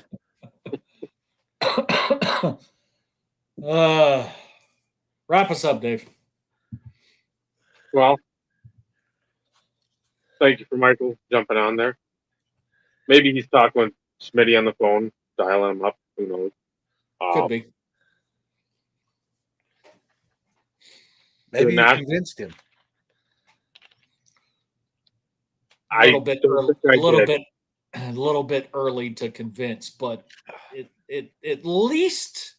Speaker 2: Wrap us up, Dave.
Speaker 1: Well, thank you for Michael jumping on there. Maybe he's talking with Smitty on the phone, dialing him up. Who knows?
Speaker 2: Could be.
Speaker 4: Maybe you
Speaker 1: Nash-
Speaker 4: convinced him.
Speaker 2: A little bit
Speaker 1: don't
Speaker 2: early,
Speaker 1: think I did.
Speaker 2: a little bit early to convince, but it at least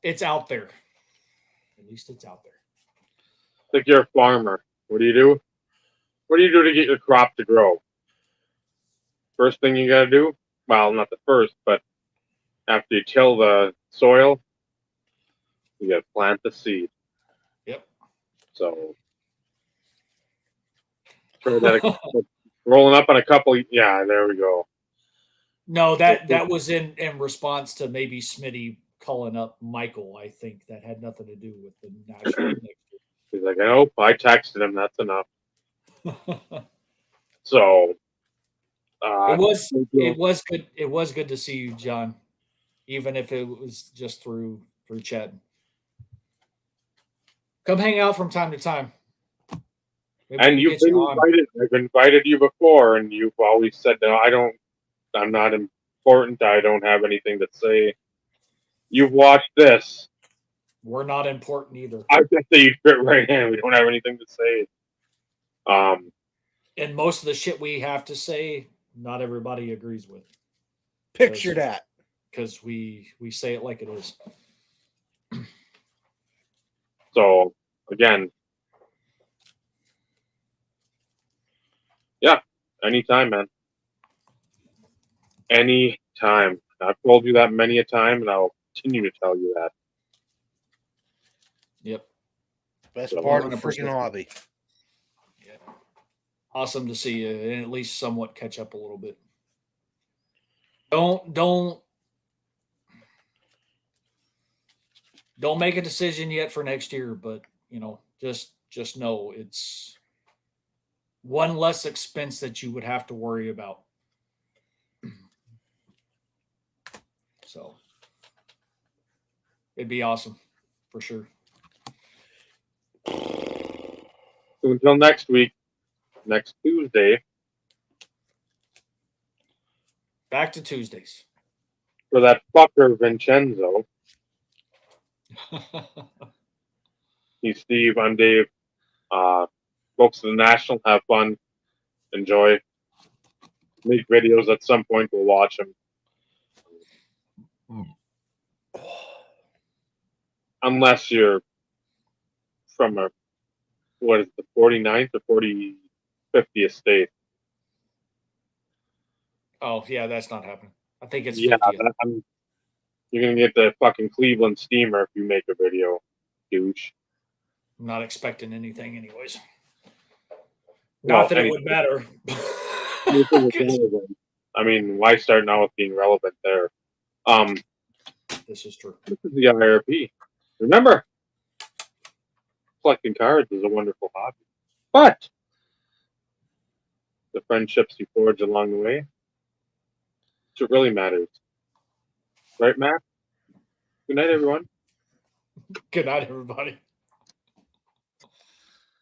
Speaker 2: it's out there. At least it's out there.
Speaker 1: Like you're a farmer. What do? What do you do to get your crop to grow? First thing you got to do, well, not the first, but after you till the soil, you got to plant the seed.
Speaker 2: Yep.
Speaker 1: So, try that. Rolling up on a couple. Yeah, there we go.
Speaker 2: No, that was in response to maybe Smitty calling up Michael. I think that had nothing to do with the national
Speaker 1: He's like, nope, I texted him. That's enough.
Speaker 2: next
Speaker 1: So,
Speaker 2: it was good. It was good to see you, John, even if it was just through chat. Come hang out from time to time. Maybe we
Speaker 1: and
Speaker 2: can
Speaker 1: you've
Speaker 2: get
Speaker 1: been
Speaker 2: you on.
Speaker 1: invited. I've invited you before, and you've always said, no, I'm not important. I don't have anything to say. You've watched this.
Speaker 2: We're not important either.
Speaker 1: I guess that you'd fit right in. We don't have anything to say.
Speaker 2: And most of the shit we have to say, not everybody agrees with.
Speaker 4: Picture that.
Speaker 2: Because we say it like it is.
Speaker 1: So, again, yeah, anytime, man. Anytime. I've told you that many a time, and I'll continue to tell you that.
Speaker 2: Yep.
Speaker 4: Best
Speaker 1: So,
Speaker 4: part of the
Speaker 2: 100%.
Speaker 4: freaking hobby.
Speaker 2: Yeah. Awesome to see you and at least somewhat catch up a little bit. Don't make a decision yet for next year, but just know it's one less expense that you would have to worry about. So it'd be awesome for sure.
Speaker 1: So until next week, next Tuesday,
Speaker 2: Back to Tuesdays.
Speaker 1: for that fucker Vincenzo. He's Steve. I'm Dave. Folks of the National, have fun, enjoy, make videos at some point. We'll watch them. Unless you're from a, what is the 49th or 50th state?
Speaker 2: Oh, yeah, that's not happening. I think it's
Speaker 1: Yeah,
Speaker 2: 50th.
Speaker 1: you're gonna get the fucking Cleveland steamer if you make a video, douche.
Speaker 2: I'm not expecting anything, anyways.
Speaker 1: Well,
Speaker 2: Not that it would matter.
Speaker 1: anything is relevant. I mean, why start now with being relevant there?
Speaker 2: This is true.
Speaker 1: This is the IRP. Remember, collecting cards is a wonderful hobby, but the friendships you forge along the way, it's what really matters. Right, Matt? Good night, everyone.
Speaker 2: Good night, everybody.